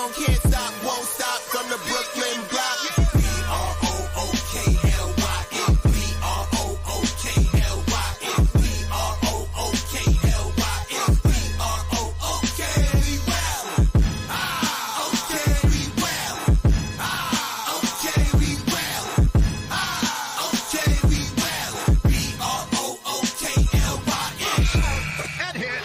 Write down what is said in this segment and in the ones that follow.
on, can't stop, won't stop from the Brooklyn block. B-R-O-O-K-L-Y-N. B-R-O-O-K-L-Y-N. B-R-O-O-K-L-Y-N. B-R-O-O-K. We wildin'. Okay, we wildin'. Okay, we wildin'. Okay, we wildin'. B-R-O-O-K-L-Y-N. That hit.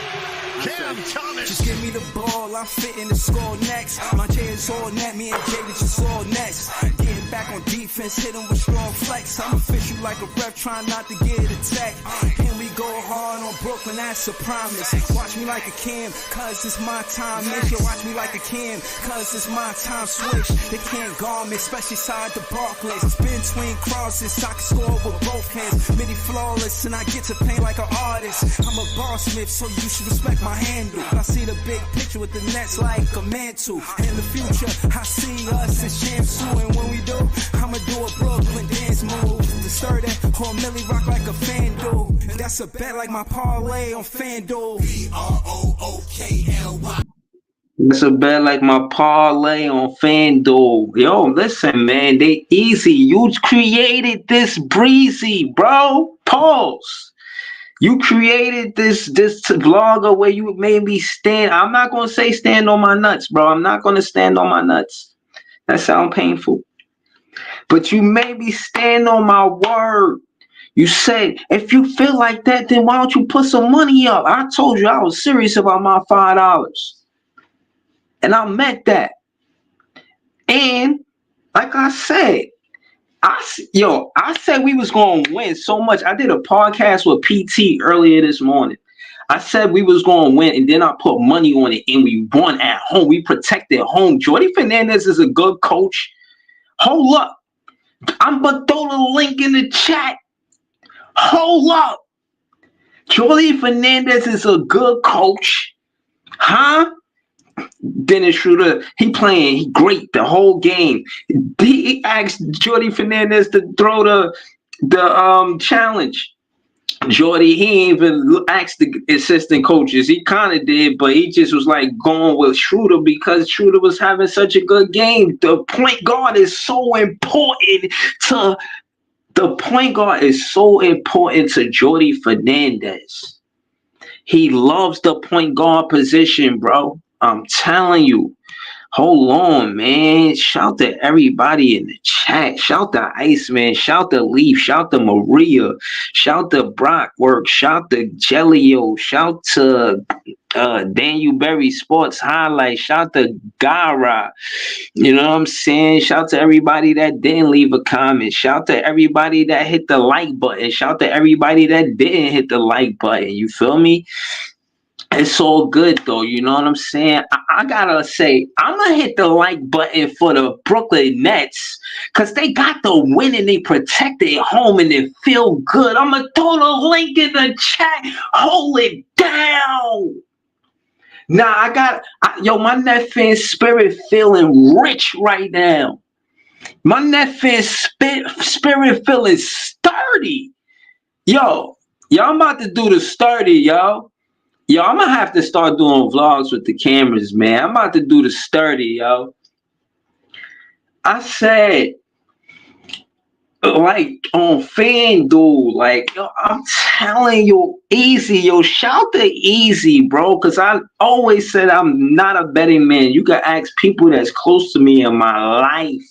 Cam Thomas. Just give me the ball, I'm fitting the score next. My J is all net, me and Jay just all next. Getting back on defense, hit him with strong flex. I'm official like a ref, trying not to get attacked. And we go hard on Brooklyn, that's a promise. Watch me like a Cam, cause it's my time. Make you watch me like a Cam, cause it's my time. Switch, they can't guard me, especially side the Barclays. Spin twin crosses, I can score with both hands. Midi flawless, and I get to paint like an artist. I'm a boss smith, so you should respect my handle. I see the big picture with the Nets like a mantle. In the future, I see us as champs too. And when we do, I'ma do a Brooklyn dance move. The sturdy or Millie rock like a fan do. That's a bet like my parlay on FanDuel. B-R-O-O-K-L-Y. It's a bet like my parlay on FanDuel. Yo, listen, man, they easy. You created this breezy, bro. Pause. You created this vlogger where you made me stand. I'm not gonna say stand on my nuts, bro. I'm not gonna stand on my nuts. That sounds painful. But you made me stand on my word. You said, if you feel like that, then why don't you put some money up? I told you I was serious about my $5. And I meant that. And like I said, I said we was going to win so much. I did a podcast with PT earlier this morning. I said we was going to win, and then I put money on it, and we won at home. We protected home. Jordi Fernandez is a good coach. Hold up. I'm going to throw the link in the chat. Hold up. Jordi Fernandez is a good coach. Huh? Dennis Schroeder, he playing great the whole game. He asked Jordi Fernandez to throw the challenge. Jordi, he ain't even asked the assistant coaches. He kind of did, but he just was like going with Schroeder because Schroeder was having such a good game. The point guard is so important to Jordi Fernandez. He loves the point guard position, bro. I'm telling you. Hold on, man. Shout to everybody in the chat. Shout to Iceman. Shout to Leaf. Shout to Maria. Shout to Brockwork. Shout to Jellio. Shout to Daniel Berry Sports Highlights. Shout to Gara. You know what I'm saying? Shout to everybody that didn't leave a comment. Shout to everybody that hit the like button. Shout to everybody that didn't hit the like button. You feel me? It's all good though, you know what I'm saying? I gotta say, I'm gonna hit the like button for the Brooklyn Nets because they got the win and they protect their home and they feel good. I'm gonna throw the link in the chat. Hold it down. Nah, my net fan spirit feeling rich right now. My net fan spirit feeling sturdy. Yo, I'm about to do the sturdy, yo. Yo, I'm going to have to start doing vlogs with the cameras, man. I'm about to do the sturdy, yo. I said, like, on FanDuel, like, yo, I'm telling you, easy, yo. Shout to easy, bro, because I always said I'm not a betting man. You can ask people that's close to me in my life.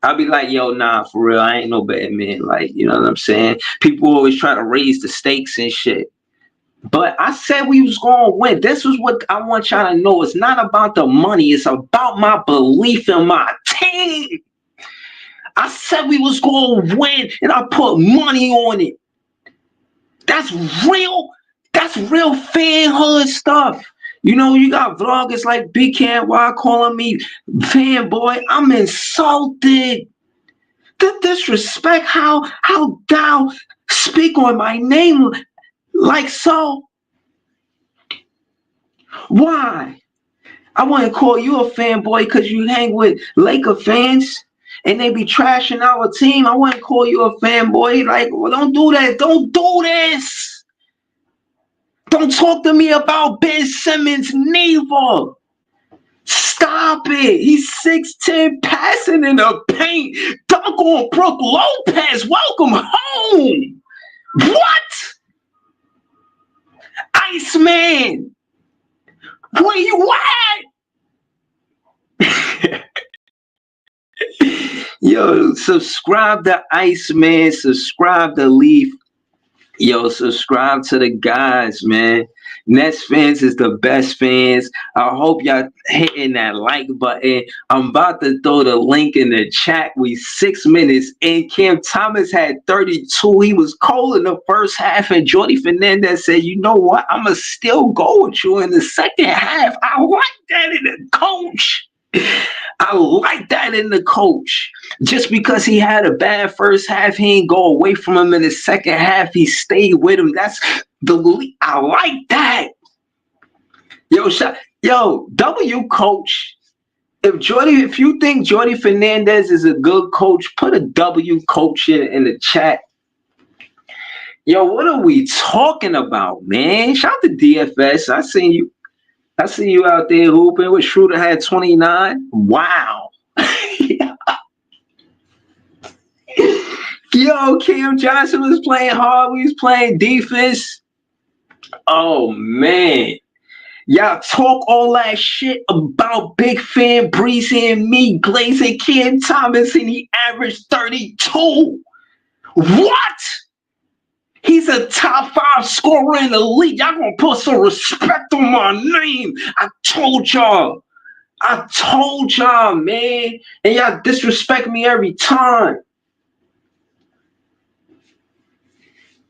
I'll be like, yo, nah, for real, I ain't no betting man. Like, you know what I'm saying? People always try to raise the stakes and shit. But I said we was going to win. This is what I want y'all to know. It's not about the money. It's about my belief in my team. I said we was going to win, and I put money on it. That's real. That's real fanhood stuff. You know, you got vloggers like Big Cam Why calling me fanboy. I'm insulted. The disrespect, how thou speak on my name like so. Why? I want to call you a fanboy because you hang with Laker fans and they be trashing our team. I want to call you a fanboy. Like, well, don't do that. Don't do this. Don't talk to me about Ben Simmons neither. Stop it. He's 6'10", passing in the paint. Dunk on Brooke Lopez. Welcome home. What? Iceman. Where you at? Yo, subscribe to Iceman. Subscribe to Leaf. Yo, subscribe to the guys, man. Nets fans is the best fans. I hope y'all hitting that like button. I'm about to throw the link in the chat. We 6 minutes in. Cam Thomas had 32. He was cold in the first half, and Jordi Fernandez said, you know what? I'm going to still go with you in the second half. I like that in the coach. I like that in the coach. Just because he had a bad first half, he ain't go away from him in the second half. He stayed with him. That's the I like that. Yo, W coach. If you think Jordi Fernandez is a good coach, put a W coach in the chat. Yo, what are we talking about, man? Shout out to DFS. I see you out there hooping. With Schroeder had 29. Wow. Yo, Cam Johnson was playing hard. We was playing defense. Oh, man. Y'all talk all that shit about Big Fan, Breezy, and me, glazing Cam Thomas, and he averaged 32. What? He's a top 5 scorer in the league. Y'all gonna put some respect on my name. I told y'all, man. And y'all disrespect me every time.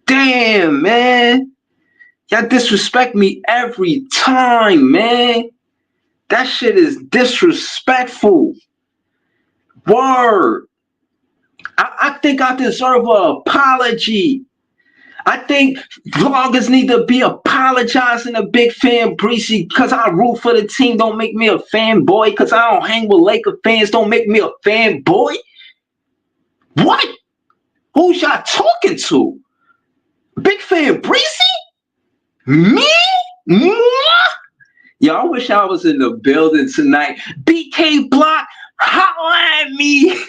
Damn, man. Y'all disrespect me every time, man. That shit is disrespectful. Word. I think I deserve an apology. I think vloggers need to be apologizing to Big Fan Breezy because I root for the team. Don't make me a fanboy. Because I don't hang with Laker fans. Don't make me a fanboy. What? Who's y'all talking to? Big Fan Breezy? Me? Yo, I wish I was in the building tonight. BK Block, holla at me.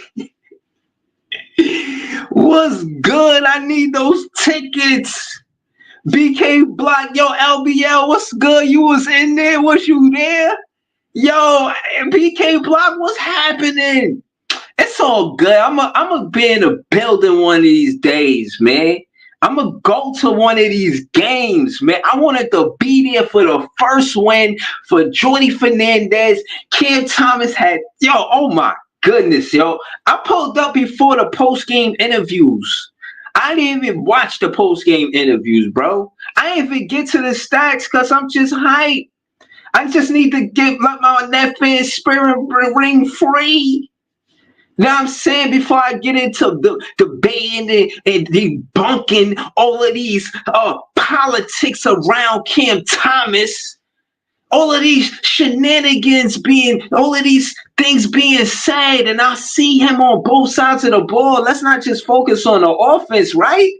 What's good? I need those tickets. BK Block, yo, LBL, what's good? You was in there? Was you there? Yo, BK Block, what's happening? It's all good. I'm a be in the building one of these days, man. I'm going to go to one of these games, man. I wanted to be there for the first win for Jordi Fernandez. Cam Thomas had, oh my goodness, yo. I pulled up before the post-game interviews. I didn't even watch the post-game interviews, bro. I didn't even get to the stats because I'm just hyped. I just need to get my net fan spirit ring free. Now I'm saying before I get into the debating and debunking all of these politics around Cam Thomas, all of these shenanigans all of these things being said, and I see him on both sides of the ball. Let's not just focus on the offense, right?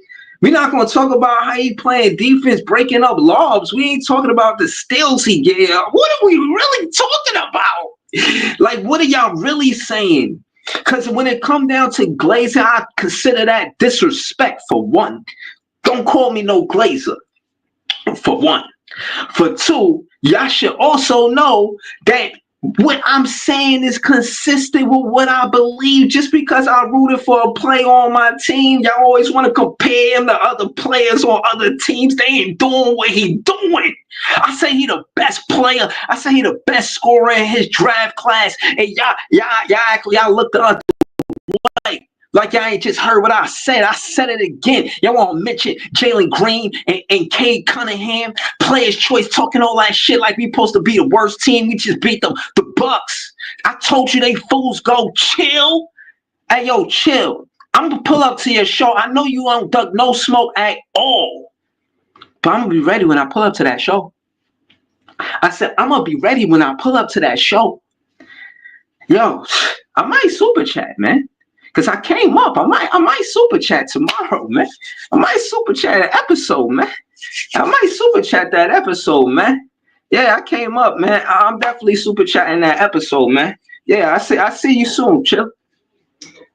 We're not going to talk about how he playing defense, breaking up lobs. We ain't talking about the steals he gave. What are we really talking about? Like, what are y'all really saying? Because when it come down to Glazer, I consider that disrespect for one. Don't call me no Glazer, for one. For two, y'all should also know that what I'm saying is consistent with what I believe. Just because I rooted for a player on my team, y'all always want to compare him to other players on other teams. They ain't doing what he doing. I say he the best player. I say he the best scorer in his draft class. And y'all looked at us like y'all ain't just heard what I said. I said it again. Y'all want to mention Jalen Green and Cade Cunningham, players' choice, talking all that shit like we supposed to be the worst team. We just beat the Bucks. I told you they fools go chill. Hey, yo, chill. I'm going to pull up to your show. I know you don't duck no smoke at all. But I'm going to be ready when I pull up to that show. I said, I'm going to be ready when I pull up to that show. Yo, I might super chat, man. Because I came up. I might super chat tomorrow, man. I might super chat an episode, man. I might super chat that episode, man. Yeah, I came up, man. I'm definitely super chatting that episode, man. Yeah, I see you soon, chill.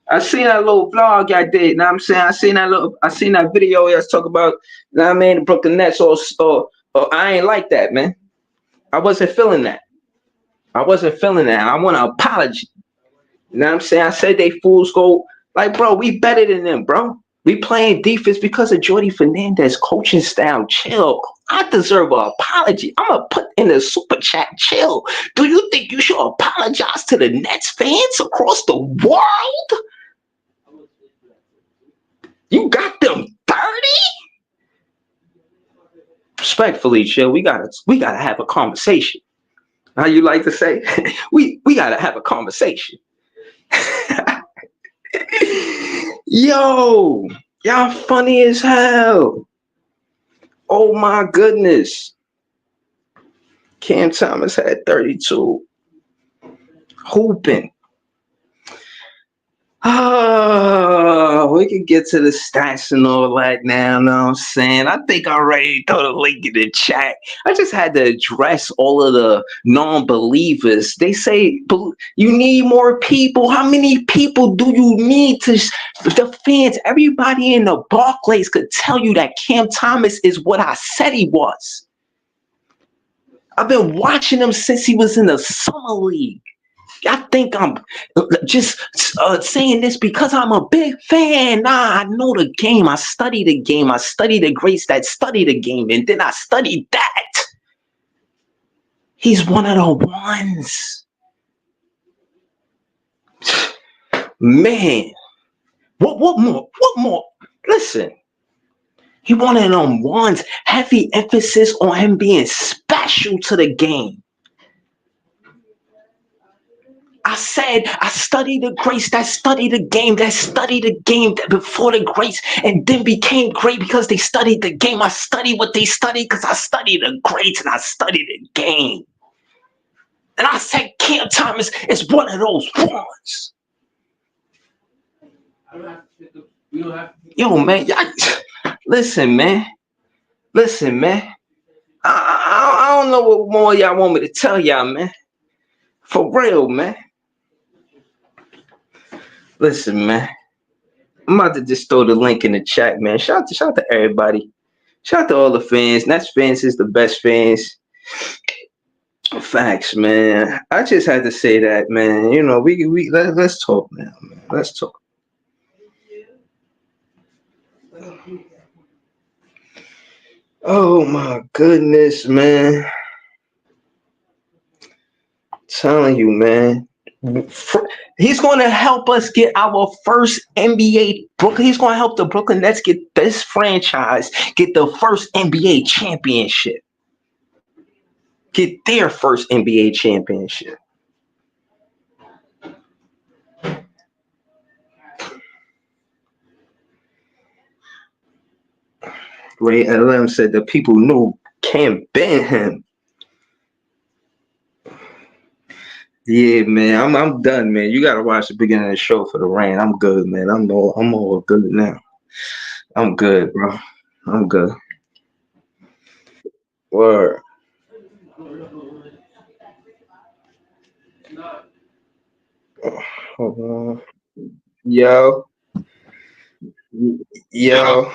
I seen that little vlog I did. Now I'm saying I seen that video. I was talking about. Now I mean the Brooklyn Nets. Or I ain't like that, man. I wasn't feeling that. I wasn't feeling that. I want an apology. You know what I'm saying? I said they fools go like, bro. We better than them, bro. We playing defense because of Jordi Fernandez coaching style. Chill. I deserve an apology. I'm gonna put in the super chat. Chill. Do you think you should apologize to the Nets fans across the world? You got them 30? Respectfully, chill. We gotta have a conversation. How you like to say? we gotta have a conversation. Yo, y'all funny as hell. Oh my goodness. Cam Thomas had 32. Hooping. We can get to the stats and all that now, know what I'm saying? I think I already throw the link in the chat. I just had to address all of the non-believers. They say you need more people. How many people do you need to the fans? Everybody in the Barclays could tell you that Cam Thomas is what I said he was. I've been watching him since he was in the summer league. I think I'm just saying this because I'm a big fan. Nah, I know the game. I study the game. I study the greats that study the game. And then I studied that. He's one of the ones. Man. What more? What more? Listen. He one of them ones. Heavy emphasis on him being special to the game. I said I studied the greats that studied the game, that before the greats and then became great because they studied the game. I studied what they studied because I studied the greats and I studied the game. And I said Cam Thomas is one of those ones. Yo, man, listen, man. I don't know what more y'all want me to tell y'all, man. For real, man. Listen, man. I'm about to just throw the link in the chat, man. Shout out to everybody. Shout out to all the fans. Nets fans is the best fans. Facts, man. I just had to say that, man. You know, let's talk now, man. Let's talk. Oh my goodness, man. I'm telling you, man. He's going to help us get our first NBA. He's going to help the Brooklyn Nets get this franchise, get the first NBA championship. Get their first NBA championship. Ray LM said the people knew can't ban him. Yeah, man, I'm done, man. You gotta watch the beginning of the show for the rain. I'm good, man. I'm all good now. I'm good, bro. I'm good. Word. Hold on. Yo. Yeah,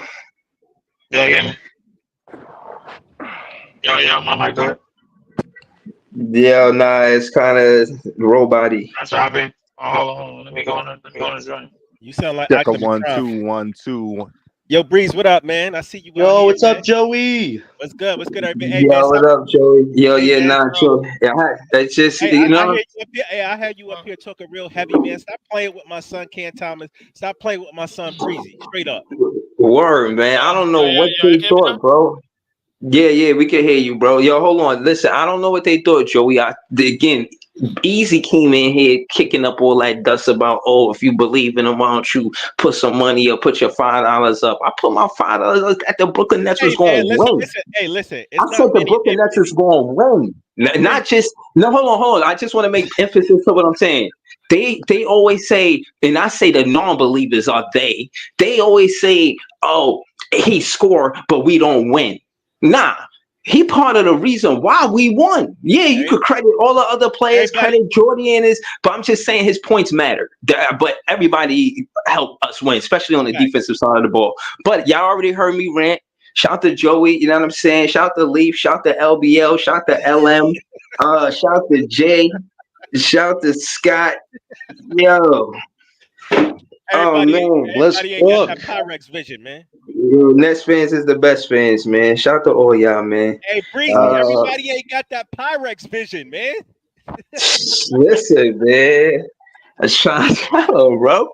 yeah. Yo, my mic good. Yeah, nah, it's kind of robot-y. That's dropping. Oh, hold on. Let me go on the joint. You sound like Check a Optimus Prime. 1 2 1 2. Yo, Breeze, what up, man? I see you. Yo, what's up, Joey? What's good? What's good, everybody? Hey, Yo, man, what up, Joey? Yo, Hey, yeah, man, nah, bro. chill. Yeah, that's just, Hey, you I know. heard you up here. Hey, I heard you up here talking real heavy, man. Stop playing with my son, Cam Thomas. Stop playing with my son, Breezy. Straight up. Word, man. I don't know what they thought, bro. Yeah, we can hear you, bro. Yo, hold on. Listen, I don't know what they thought, Joey. Again, Easy came in here kicking up all that dust about, oh, if you believe in him, why don't you put some money or put your $5 up? I put my $5 at the Brooklyn Nets was going to win. Listen. I said the Brooklyn Nets was going to win. Not just, no, hold on. I just want to make emphasis to what I'm saying. They always say, and I say the non-believers are they always say, oh, he scored, but we don't win. Nah, he part of the reason why we won. Yeah, you could credit all the other players, credit Jordi and his, but I'm just saying his points matter. But everybody helped us win, especially on the defensive side of the ball. But y'all already heard me rant. Shout to Joey, you know what I'm saying? Shout to Leaf, shout to LBL, shout to LM, shout to Jay, shout to Scott. Yo. Everybody ain't got that Pyrex vision, man. Yo, Nets fans is the best fans, man. Shout out to all y'all, man. Hey, Breezy, everybody ain't got that Pyrex vision, man. Listen, man. I try to tell, bro.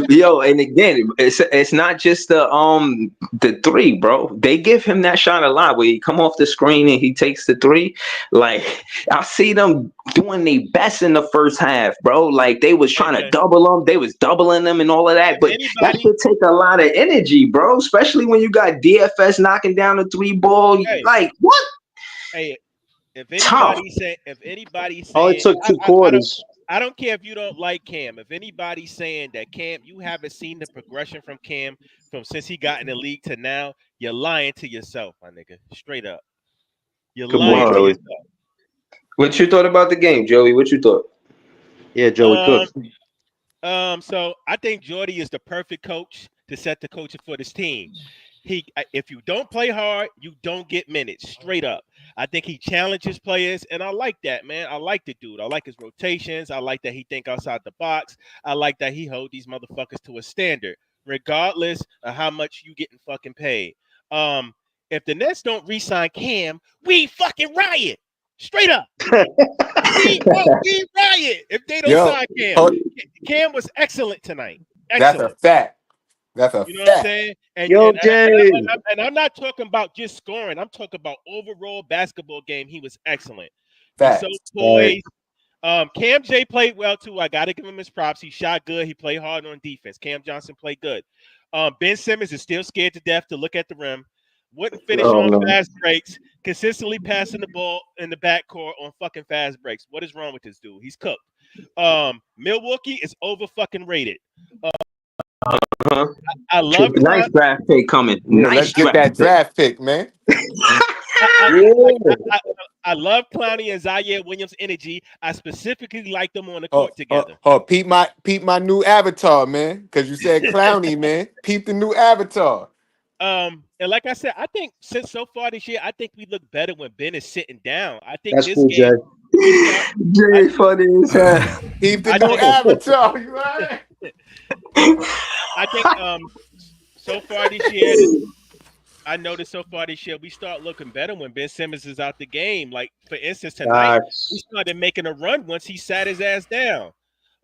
Yo, and again, it's not just the three, bro. They give him that shot a lot where he come off the screen and he takes the three. Like I see them doing their best in the first half, bro. Like they was trying to double them, they was doubling them and all of that. But that should take a lot of energy, bro. Especially when you got DFS knocking down the three ball. Like what? Hey, if anybody saying, oh, it took two quarters. I don't care if you don't like Cam. If anybody's saying that Cam, you haven't seen the progression from Cam from since he got in the league to now, you're lying to yourself, my nigga. Straight up. You're lying to yourself. What you thought about the game, Joey? What you thought? Yeah, Joey Cook. So I think Jordi is the perfect coach to set the coaching for this team. If you don't play hard, you don't get minutes. Straight up. I think he challenges players, and I like that, man. I like the dude. I like his rotations. I like that he think outside the box. I like that he hold these motherfuckers to a standard, regardless of how much you getting fucking paid. If the Nets don't re-sign Cam, we fucking riot. Straight up. we riot if they don't sign Cam. Cam was excellent tonight. Excellent. That's a fact. That's a you know what I'm saying? And I'm not talking about just scoring. I'm talking about overall basketball game. He was excellent. He's so poised. Cam J played well too. I got to give him his props. He shot good. He played hard on defense. Cam Johnson played good. Ben Simmons is still scared to death to look at the rim. Wouldn't finish fast breaks. Consistently passing the ball in the backcourt on fucking fast breaks. What is wrong with this dude? He's cooked. Milwaukee is over fucking rated. I love nice draft pick coming. Let's get that draft pick, man. I love Clowney and Zaire Williams' energy. I specifically like them on the court together. Peep my new avatar, man. Because you said Clowney, man. Peep the new avatar. And like I said, I think since so far this year, I think we look better when Ben is sitting down. I think that's this cool, game. Jay funny as hell. Peep the new avatar. You right? I think so far this year, I noticed so far this year we start looking better when Ben Simmons is out the game. Like for instance, tonight we started making a run once he sat his ass down.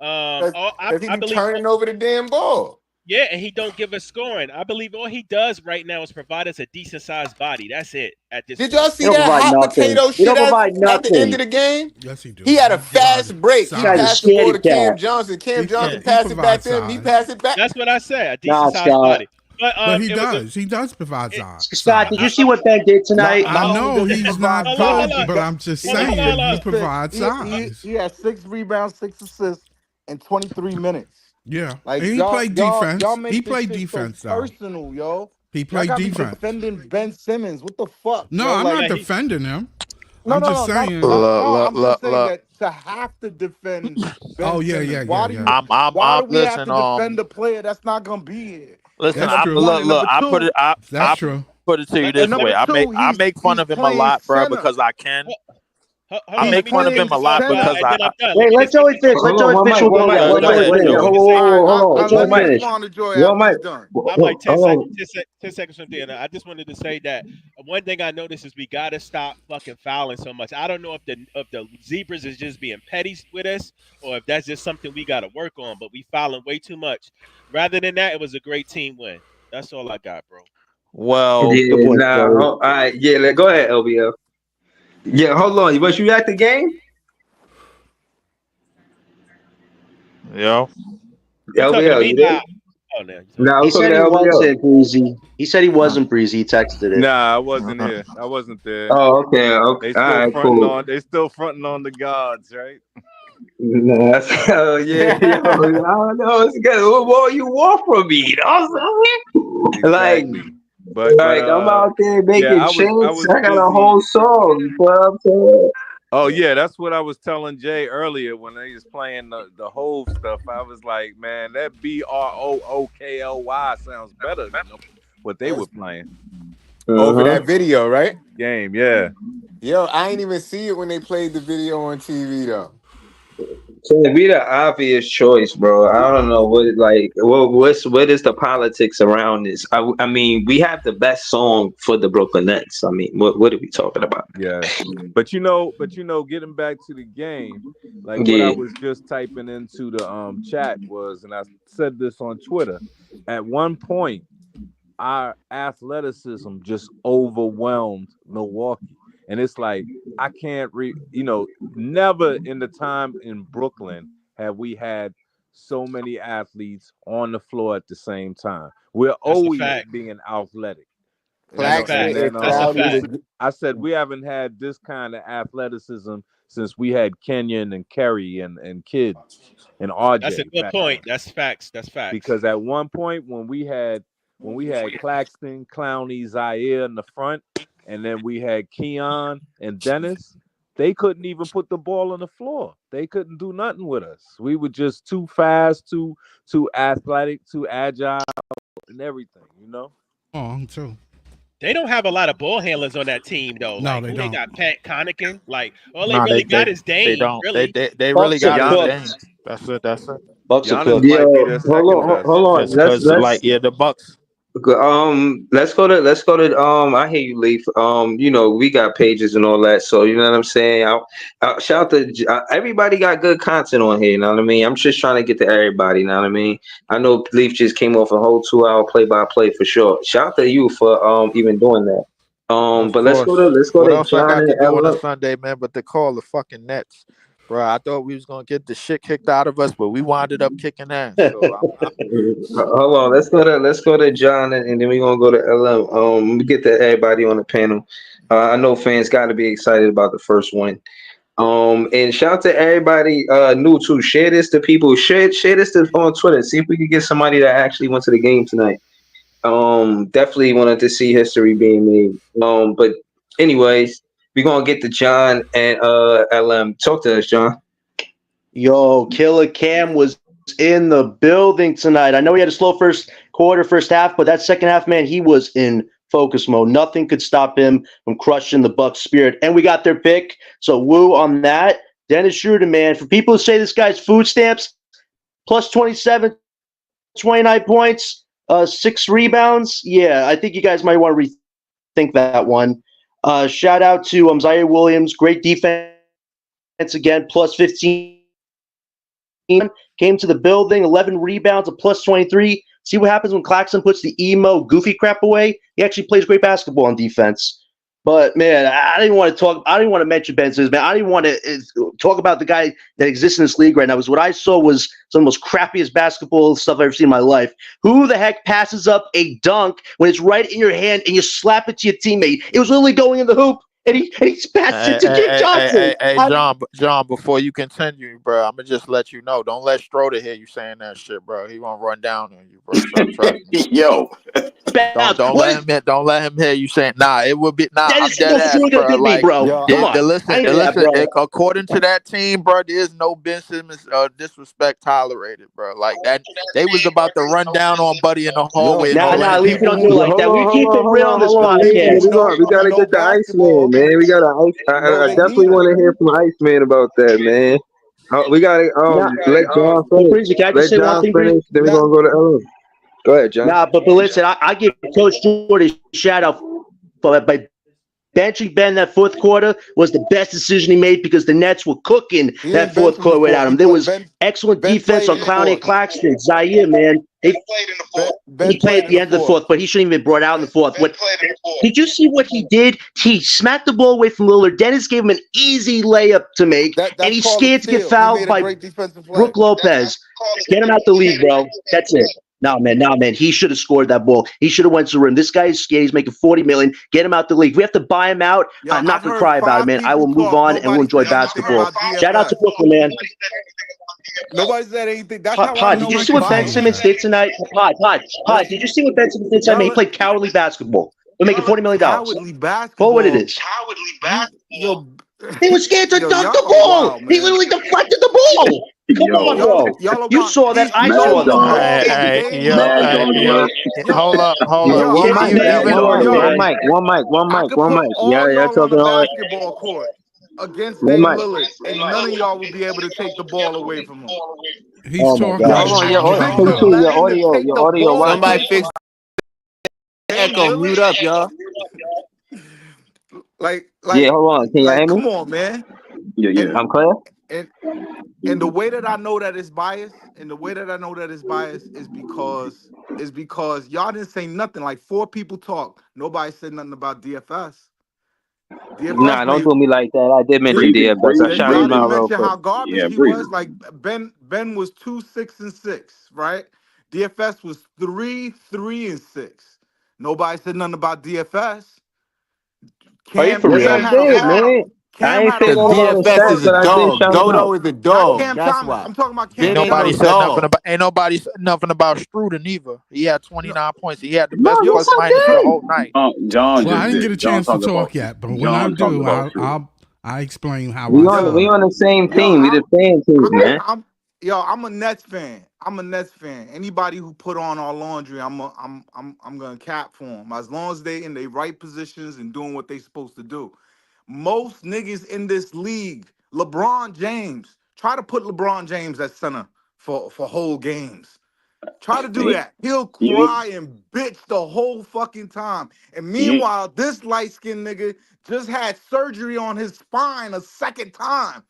I believe turning over the damn ball. Yeah, and he don't give us scoring. I believe all he does right now is provide us a decent sized body. That's it. At this Did y'all see that hot potato shit at the end of the game? Yes, he do. He had a fast break. He passed the ball to Cam Johnson. Cam Johnson passed it back to him. He passed it back. That's what I said. A decent sized body. But he does. He does provide size. Scott, did you see what Ben did tonight? I know he's not good, but I'm just saying he provides size. He had 6 rebounds, 6 assists in 23 minutes. Yeah, like and he played defense. He played defense, though. Personal, yo. He played defense. Defending Ben Simmons. What the fuck? No, I'm not defending him. I'm just saying. I'm just saying that to have to defend Ben Simmons. Why do we have to defend a player that's not gonna be here? Listen, I put it to you this way. I make fun of him a lot, bro, because I can. I make fun of him a lot because Wait, let Joey finish. Let Joey finish. Hold I'm like 10 seconds from there. I just wanted to say that one thing I noticed is we gotta stop fucking fouling so much. I don't know if the Zebras is just being petty with us or if that's just something we gotta work on. But we fouling way too much. Rather than that, it was a great team win. That's all I got, bro. Well, all right, yeah, go ahead, LBL. Yeah, hold on. Was you at the game? Yo. LBL, you did? No, he said he wasn't Breezy. He said he wasn't Breezy. He texted it. Nah, I wasn't here. I wasn't there. Oh, okay. They still fronting on the gods, right? Yeah. I don't know. It's good. What more you want from me? Like, But like I'm out there making I chants. was I got a busy. whole song. You know what I'm saying? Oh yeah, that's what I was telling Jay earlier when they was playing the whole stuff. I was like, man, that BROOKLY sounds better than what they were playing. Over that video, right? Game, yeah. Yo, I ain't even see it when they played the video on TV though. So it'd be the obvious choice, bro. I don't know what what is the politics around this? I mean, we have the best song for the Brooklyn Nets. I mean, what are we talking about? Yeah, but getting back to the game, like what I was just typing into the chat was, and I said this on Twitter. At one point, our athleticism just overwhelmed Milwaukee. And it's like, I can't never in the time in Brooklyn have we had so many athletes on the floor at the same time. We're always being athletic. I said we haven't had this kind of athleticism since we had Kenyon and Kerry and Kidd and RJ. That's a good point. That's facts. Because at one point when we had Claxton, Clowney, Zaire in the front, and then we had Keon and Dennis, they couldn't even put the ball on the floor. They couldn't do nothing with us. We were just too fast, too athletic, too agile, and everything, you know? Oh, true. They don't have a lot of ball handlers on that team, though. No, like, they They don't. got Pat Connaughton. Like, all they really got is Dame. They don't. Really. They really got Dame. That's it. Bucks are Giannis might be their second Hold on. Because the Bucks. Let's go to I hear you, Leaf. We got pages and all that, so you know what I'm saying. Shout out to everybody. Got good content on here. You know what I mean. I'm just trying to get to everybody. You know what I mean. I know Leaf just came off a whole 2-hour play-by-play for sure. Shout out to you for even doing that. But let's go to John and on a Sunday, man. But to call the fucking Nets. Bro, I thought we was gonna get the shit kicked out of us, but we winded up kicking ass. So hold on, let's go to John, and then we're gonna go to LM. Let me get to everybody on the panel. I know fans got to be excited about the first one. And shout out to everybody new too. Share this to people. Share this on Twitter. See if we can get somebody that actually went to the game tonight. Definitely wanted to see history being made. But anyways. We're gonna get to John and LM. Talk to us, John. Yo, Killer Cam was in the building tonight. I know he had a slow first half, but that second half, man, he was in focus mode. Nothing could stop him from crushing the Bucks spirit. And we got their pick. So woo on that. Dennis Schroeder, man. For people who say this guy's food stamps, plus 27, 29 points, 6 rebounds. Yeah, I think you guys might want to rethink that one. Shout out to Zaire Williams. Great defense again, plus 15. Came to the building, 11 rebounds, a plus 23. See what happens when Claxton puts the emo, goofy crap away? He actually plays great basketball on defense. But, man, I didn't want to mention Ben Simmons, man. I didn't want to talk about the guy that exists in this league right now. Because what I saw was some of the most crappiest basketball stuff I've ever seen in my life. Who the heck passes up a dunk when it's right in your hand and you slap it to your teammate? It was literally going in the hoop. And he passed it to Jim Johnson. Hey, John, before you continue, bro, I'm going to just let you know. Don't let Schroeder hear you saying that shit, bro. He going to run down on you, bro. Trust me. Yo. Don't let him hear you saying, it would be, I'm dead ass, bro. Like, bro. Listen, according to that team, bro, there's no Ben Simmons disrespect tolerated, bro. Like that, they was about to run down on Buddy in the hallway. We don't do it like that. We keep it real on this podcast. We gotta get the Iceman, man. We gotta. I definitely want to hear from Iceman about that, man. We gotta let John finish. Let John finish. Then we're gonna go to Ellen. Go ahead, John. But listen, I give Coach Jordi a shout out by benching Ben that fourth quarter was the best decision he made because the Nets were cooking that fourth quarter without him. There was excellent defense on Clowney and Claxton. Zaire, man. He played at the end of the fourth, but he shouldn't even been brought out in the fourth. Did you see what he did? He smacked the ball away from Lillard. Dennis gave him an easy layup to make, and he's scared to get fouled by Brook Lopez. Get him out the league, bro. That's it. No, man. He should have scored that ball. He should have went to the rim. This guy is scared. He's making $40 million. Get him out the league. We have to buy him out. I'm not going to cry about it, man. I will move on and we'll enjoy basketball. Shout out to Brooklyn, man. Nobody said anything. That's how I Pod, know. did you see what Ben Simmons did tonight? Pod, did you see what Ben Simmons did tonight? He played cowardly basketball. They're making $40 million. Cowardly basketball. For what it is. Yo, he was scared to dunk the ball. Wild, he literally deflected the ball. Come on, bro. You saw that. I saw that. Hold up. One mic. Yeah, y'all talking on all the basketball court against Dame Lillard, and none of y'all will be able to take the ball away from him. He's talking. Your audio. Somebody fix the echo. Mute up, y'all. Like, yeah, hold on. Can you hear me? Come on, man. Yeah. I'm clear. And the way that I know that it's biased, is because y'all didn't say nothing. Like 4 people talked. Nobody said nothing about DFS. Nah, don't do me like that. I did mention DFS. I shot him out real quick. How garbage he was. Like Ben was 2-6-6, right? DFS was 3-3-6. Nobody said nothing about DFS. Cam, for real? Man. I ain't saying DFS is a dog. Dodo is a dog. That's why. I'm talking about Ain't Cam. nobody said nothing about Struden either. He had 29 points. He had the best plus minus the whole night. John, I didn't get a chance to talk yet, but when I do, I'll explain how we on the same team. We the fan team, man. I'm a Nets fan. Anybody who put on our laundry, I'm gonna cap for them as long as they in their right positions and doing what they supposed to do. Most niggas in this league, LeBron James, try to put LeBron James at center for whole games. Try to do that. He'll cry and bitch the whole fucking time. And meanwhile, this light-skinned nigga just had surgery on his spine a second time.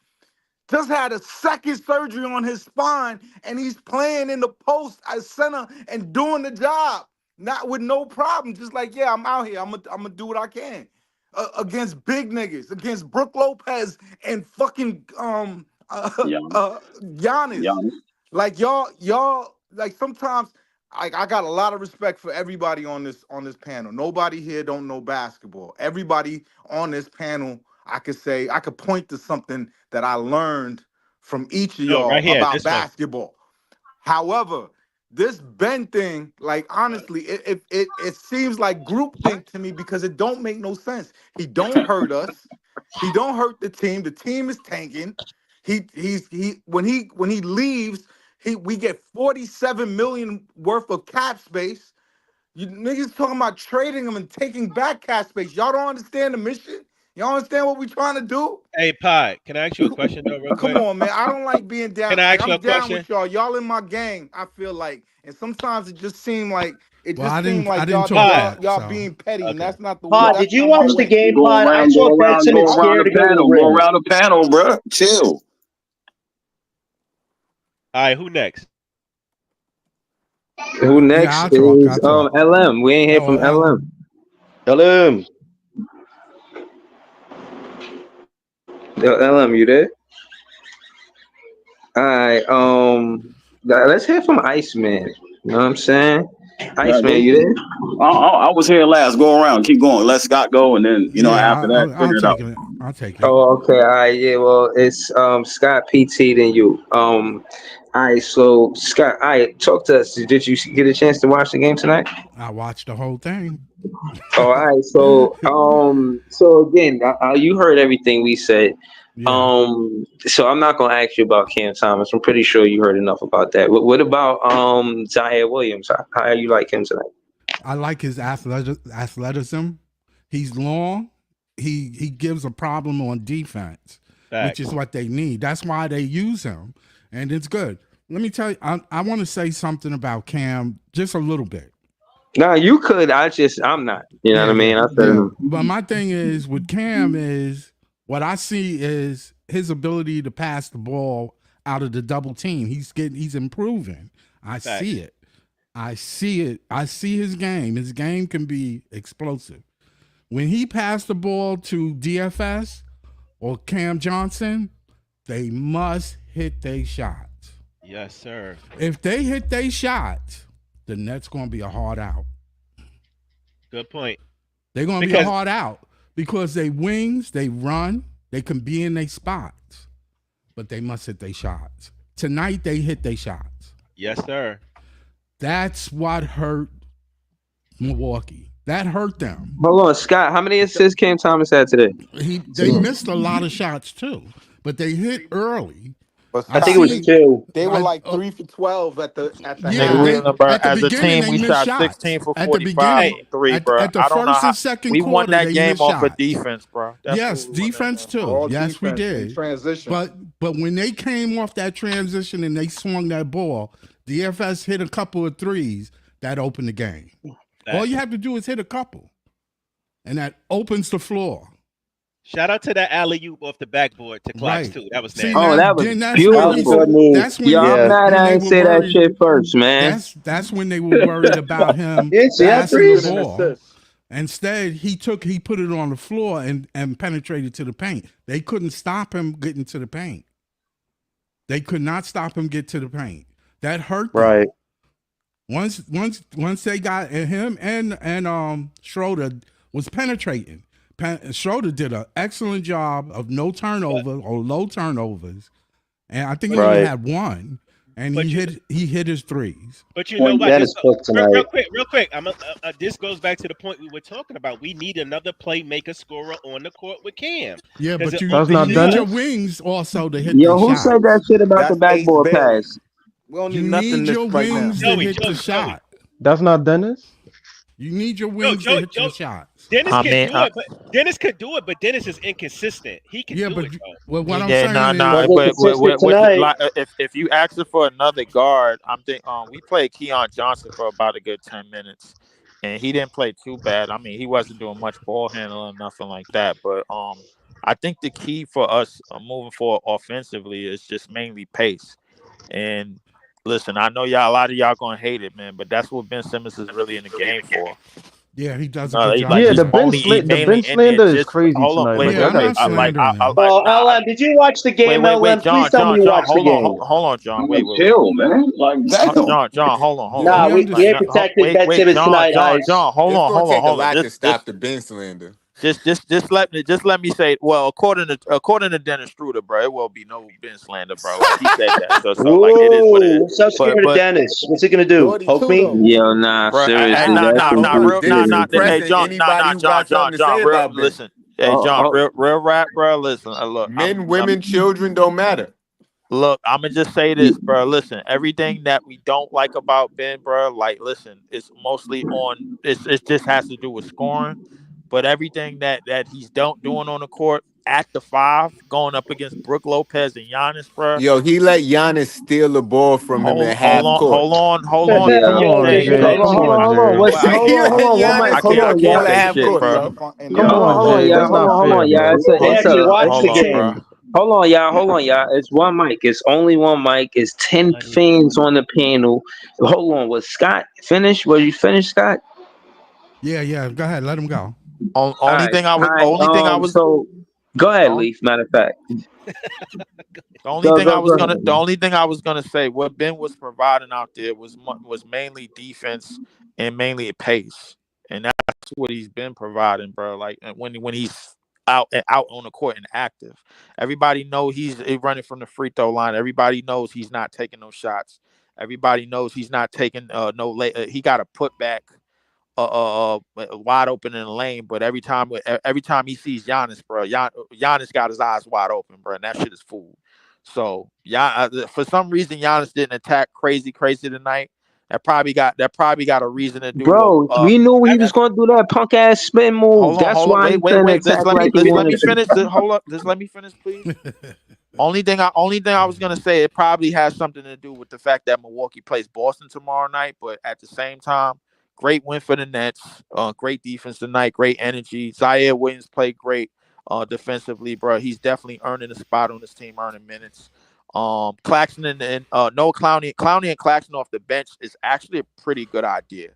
Just had a second surgery on his spine, and he's playing in the post as center and doing the job. Not with no problem. Just like, yeah, I'm out here. I'm gonna do what I can. Against big niggas, against Brook Lopez and fucking Giannis. Like y'all like sometimes I got a lot of respect for everybody on this panel. Nobody here don't know basketball. Everybody on this panel, I could point to something that I learned from each of y'all about basketball. However, this Ben thing, like honestly, it seems like groupthink to me because it don't make no sense. He don't hurt us. He don't hurt the team. The team is tanking. When he leaves, we get $47 million worth of cap space. You niggas talking about trading him and taking back cap space. Y'all don't understand the mission. Y'all understand what we trying to do? Hey, Pod, can I ask you a question though, real quick? Come on, man. I don't like being down. Can I ask you a I'm down question? with y'all. Y'all in my gang, I feel like. And sometimes it just seemed like y'all being petty, and that's not the way. Pod, did you watch the game, Pod? I saw Ben Simmons scared to go to the rim. Go around the panel, bro. Chill. All right, who next? Who next is LM. We ain't hear from LM. LM. Yo, LM, you there? All right, let's hear from Iceman. You know what I'm saying? Iceman, you there? I was here last. Go around. Keep going. Let Scott go, and then after that, figure it out. I'll take it. Oh, okay. All right. Yeah. Well, it's Scott PT than you. All right. So Scott, all right, talk to us. Did you get a chance to watch the game tonight? I watched the whole thing. All right. So so again, you heard everything we said. Yeah. So I'm not gonna ask you about Cam Thomas. I'm pretty sure you heard enough about that. What about Zaire Williams? How you like him tonight? I like his athleticism. He's long. He gives a problem on defense, which is what they need. That's why they use him, and it's good. Let me tell you, I want to say something about Cam, just a little bit. No, you could. I'm not. You know what I mean? But my thing is with Cam is what I see is his ability to pass the ball out of the double team. He's improving. I see it. I see his game. His game can be explosive. When he passed the ball to DFS or Cam Johnson, they must hit their shots. Yes, sir. If they hit their shots, the Nets going to be a hard out. Good point. They're going to be a hard out because they wings, they run, they can be in their spots, but they must hit their shots. tonight they hit their shots. Yes, sir. That's what hurt Milwaukee. That hurt them. Hold on, Scott. How many assists Cam Thomas had today? They missed a lot of shots too, but they hit early. But I think it was 2. They were like 3 for 12 at the Yeah, half. As a team, we shot 16 for 45 from 3, bro. At the I don't know first how and second we quarter, won that they game missed off of shots. defense, bro. That's Yes, what we won defense that too. All Yes, defense we in did. transition. But when they came off that transition and they swung that ball, DFS hit a couple of threes that opened the game. All you have to do is hit a couple, and that opens the floor. Shout out to that alley-oop off the backboard to Claxton too. That was nasty. Oh, that was beautiful. That's when I'm mad I didn't say that shit first, man. That's when they were worried about him Yes, yeah, passing threes. the ball. Instead, he put it on the floor and penetrated to the paint. They couldn't stop him getting to the paint. They could not stop him get to the paint. That hurt them. Right. Once they got him and Schroeder was penetrating. Schroeder did an excellent job of no turnover or low turnovers, and I think he only had one. And he hit his threes. But you know what? Real quick. This goes back to the point we were talking about. We need another playmaker scorer on the court with Cam. Yeah, but you need your wings also to hit. Yo, the who shot. said that shit about the backboard pass? We don't You need nothing need this your right now. wings to hit the shot. That's not Dennis. You need your wings to hit the shot. Dennis could do it, but Dennis is inconsistent. He can do it, though. Well, what I'm Yeah, saying is, if you asking for another guard, I'm thinking we played Keon Johnson for about a good 10 minutes, and he didn't play too bad. I mean, he wasn't doing much ball handling, nothing like that. But I think the key for us moving forward offensively is just mainly pace. And listen, I know a lot of y'all gonna hate it, man, but that's what Ben Simmons is really in the game for. Yeah, he does. The Ben slander is crazy tonight. Did you watch the game, LM? Please tell me you watched the game. Hold on, John. Wait. Chill, man. Like, John, hold on. Nah, we ain't protecting Ben Simmons tonight, guys. John, hold on. To stop the Ben slander. Just let me say. Well, according to Dennis Struder, bro, it will be no Ben slander, bro. Like, he said that. So like, it is what it is. What's up, scared of Dennis? What's he gonna do? Poke me? Yo, nah, seriously. John. Listen, hey, John, real rap, bro. Listen, look, men, women, children don't matter. Look, I'm gonna just say this, bro. Listen, everything that we don't like about Ben, bro, like, listen, it's mostly on. It just has to do with scoring. But everything that he's doing on the court at the 5, going up against Brook Lopez and Giannis, bro. Yo, he let Giannis steal the ball from him at half court. Hold on. Hold on, y'all. It's one mic. It's only one mic. It's 10 fans on the panel. Hold on. Was Scott finished? Was you finished, Scott? Yeah. Go ahead. Let him go. Only thing I was. So go ahead, Leaf. Matter of fact. The only thing I was gonna say, what Ben was providing out there was mainly defense and mainly pace, and that's what he's been providing, bro. Like when he's out on the court and active, everybody knows he's running from the free throw line. Everybody knows he's not taking no shots. Everybody knows he's not taking no late. He got a putback. Wide open in the lane, but every time he sees Giannis, bro, Giannis got his eyes wide open, bro, and that shit is food. So for some reason Giannis didn't attack crazy tonight. That probably got a reason to do. Bro, we knew he was gonna do that punk ass spin move. That's why. Wait. Let me finish. Hold up. Just let me finish, please. Only thing I was gonna say, it probably has something to do with the fact that Milwaukee plays Boston tomorrow night, but at the same time. Great win for the Nets. Great defense tonight. Great energy. Zaire Williams played great defensively, bro. He's definitely earning a spot on this team, earning minutes. Claxton and Clowney and Claxton off the bench is actually a pretty good idea.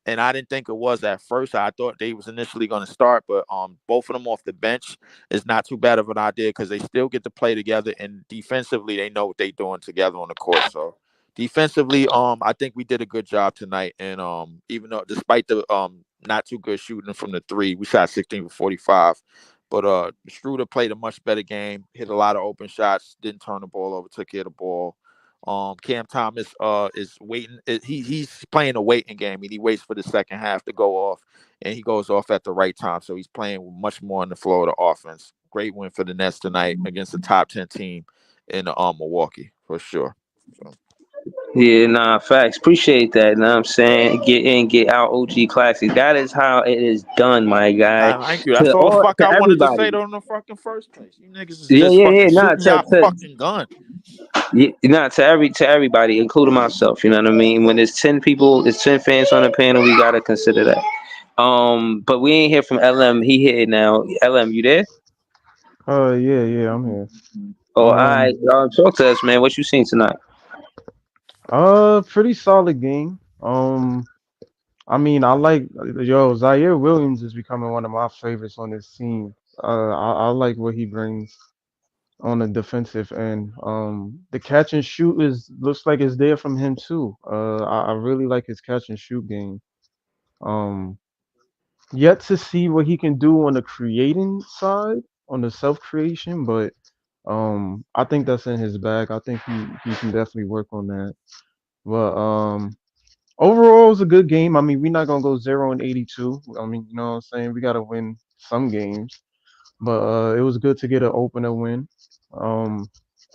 And I didn't think it was at first. I thought they was initially going to start, but both of them off the bench is not too bad of an idea because they still get to play together, and defensively they know what they're doing together on the court. So. Defensively, I think we did a good job tonight, and even though despite the not too good shooting from the 3, we shot 16 for 45. But Struder played a much better game, hit a lot of open shots, didn't turn the ball over, took care of the ball. Cam Thomas is waiting. He's playing a waiting game, and he waits for the second half to go off, and he goes off at the right time. So he's playing much more on the flow of the offense. Great win for the Nets tonight against the top 10 team in Milwaukee for sure. So. Yeah, nah, facts. Appreciate that. You know what I'm saying? Get in, get out, OG Classic. That is how it is done, my guy. Thank you. That's all the fuck I wanted to say in the fucking first place. You niggas is just fucking shooting y'all fucking gun. Yeah, nah, to everybody, including myself. You know what I mean? When there's 10 people, there's 10 fans on the panel, we gotta consider that. But we ain't hear from LM. He here now. LM, you there? Yeah, I'm here. Oh, all right. Talk to us, man. What you seen tonight? Pretty solid game. I mean, I like Zaire Williams is becoming one of my favorites on this team. I like what he brings on the defensive end. The catch and shoot looks like it's there from him too. I really like his catch and shoot game. Yet to see what he can do on the creating side, on the self creation, but I think that's in his bag. I think he can definitely work on that. But overall, it's a good game. I mean, we're not gonna go 0-82. I mean, you know what I'm saying? We gotta win some games. But it was good to get an opener win.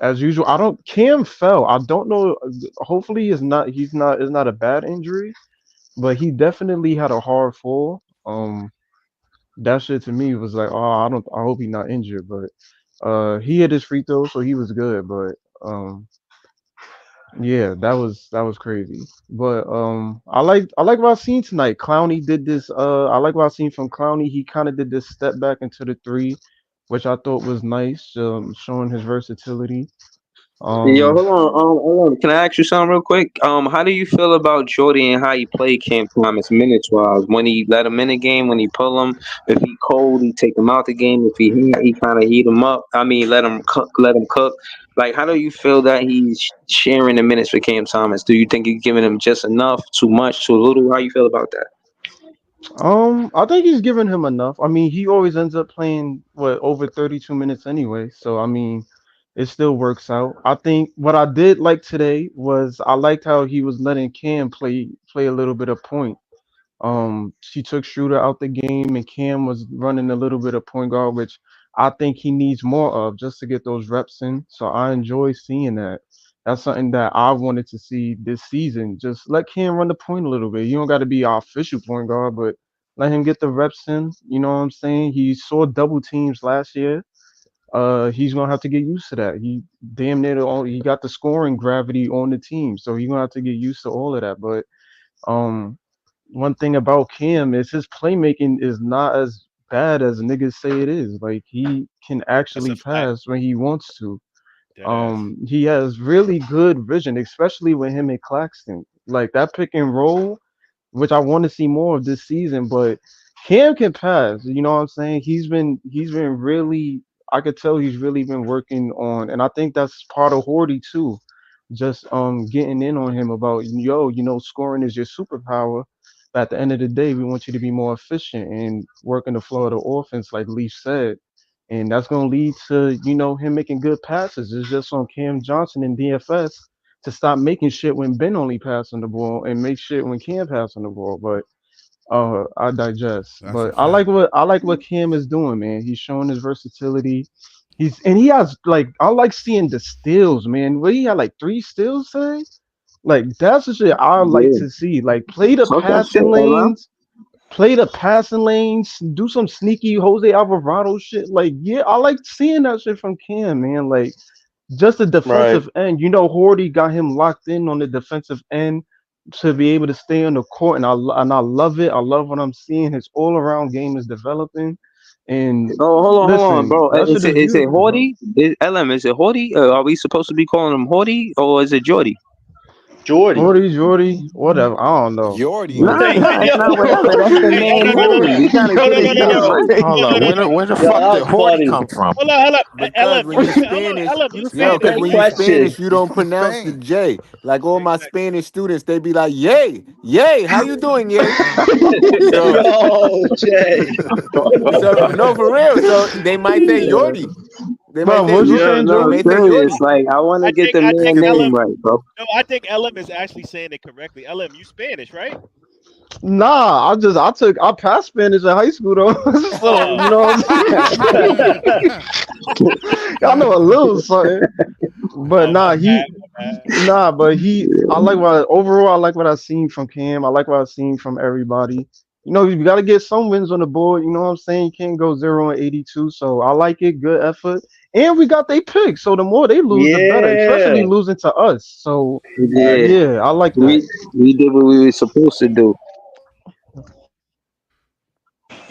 As usual, Cam fell. I don't know. Hopefully, it's not a bad injury, but he definitely had a hard fall. That shit to me was like, I hope he's not injured, but he hit his free throw, so he was good. But yeah, that was crazy. But I like what I seen tonight. Clowney did this. I like what I seen from Clowney. He kind of did this step back into the three, which I thought was nice, showing his versatility. Yo, hold on. Can I ask you something real quick? How do you feel about Jordi and how he played Cam Thomas minutes wise? When he let him in the game, when he pull him, if he cold, he take him out the game. If he hot, he kind of heat him up. I mean, let him cook. Like, how do you feel that he's sharing the minutes for Cam Thomas? Do you think he's giving him just enough, too much, too little? How you feel about that? I think he's giving him enough. I mean, he always ends up playing over 32 minutes anyway. So I mean, it still works out. I think what I did like today was I liked how he was letting Cam play a little bit of point. She took Schroeder out the game, and Cam was running a little bit of point guard, which I think he needs more of just to get those reps in. So I enjoy seeing that. That's something that I wanted to see this season. Just let Cam run the point a little bit. You don't got to be our official point guard, but let him get the reps in. You know what I'm saying? He saw double teams last year. He's gonna have to get used to that. He damn near he got the scoring gravity on the team, so he's gonna have to get used to all of that. But one thing about Cam is his playmaking is not as bad as niggas say it is. Like he can actually pass when he wants to. He has really good vision, especially with him and Claxton. Like that pick and roll, which I want to see more of this season. But Cam can pass. You know what I'm saying? He's been really. I could tell he's really been working on, and I think that's part of Hordy too. Just getting in on him about scoring is your superpower. But at the end of the day, we want you to be more efficient and working the flow of the offense, like Leaf said. And that's going to lead to, him making good passes. It's just on Cam Johnson and DFS to stop making shit when Ben only passing the ball and make shit when Cam passing the ball. But I digest. But I like what Cam is doing, man. He's showing his versatility. He has I like seeing the steals, man. He had 3 steals today. Like that's the shit I like to see. Like play the passing lanes, do some sneaky Jose Alvarado shit. Like, yeah, I like seeing that shit from Cam, man. Like just the defensive end. Hordy got him locked in on the defensive end to be able to stay on the court, and I love it. I love what I'm seeing. His all around game is developing. And hold on, bro. Is it Hordy? LM, is it Hordy? Are we supposed to be calling him Hordy or is it Jordi? Jordi, whatever. I don't know. Jordi. Nah, it's not whatever. That's the man Jordi. We gotta get it done. Hold on. Where the fuck did Jordi come from? Hold up. Because when you Spanish, because when you Spanish, you don't pronounce the J. Like all my Spanish students, they be like, "Yay, how you doing, yay?" Jay. So, no, for real. So they might say Jordi. They might Bro, say what was you Yeah, Jordy. saying, They no, Joe? may say serious. Jordy. Like, I want to get the I think man name LM. right, bro. No, I think LM is actually saying it correctly. LM, you Spanish, right? Nah, I passed Spanish in high school though. So Oh, you know what I'm saying? I know a little something. But oh my nah, bad, my bad. I like what overall I like what I've seen from Cam. I like what I've seen from everybody. You know, you gotta get some wins on the board, you know what I'm saying? You can't go 0-82. So I like it, good effort. And we got they picks, so the more they lose, the better, Yeah. especially losing to us. So Yeah, yeah, I like that. we did what we were supposed to do.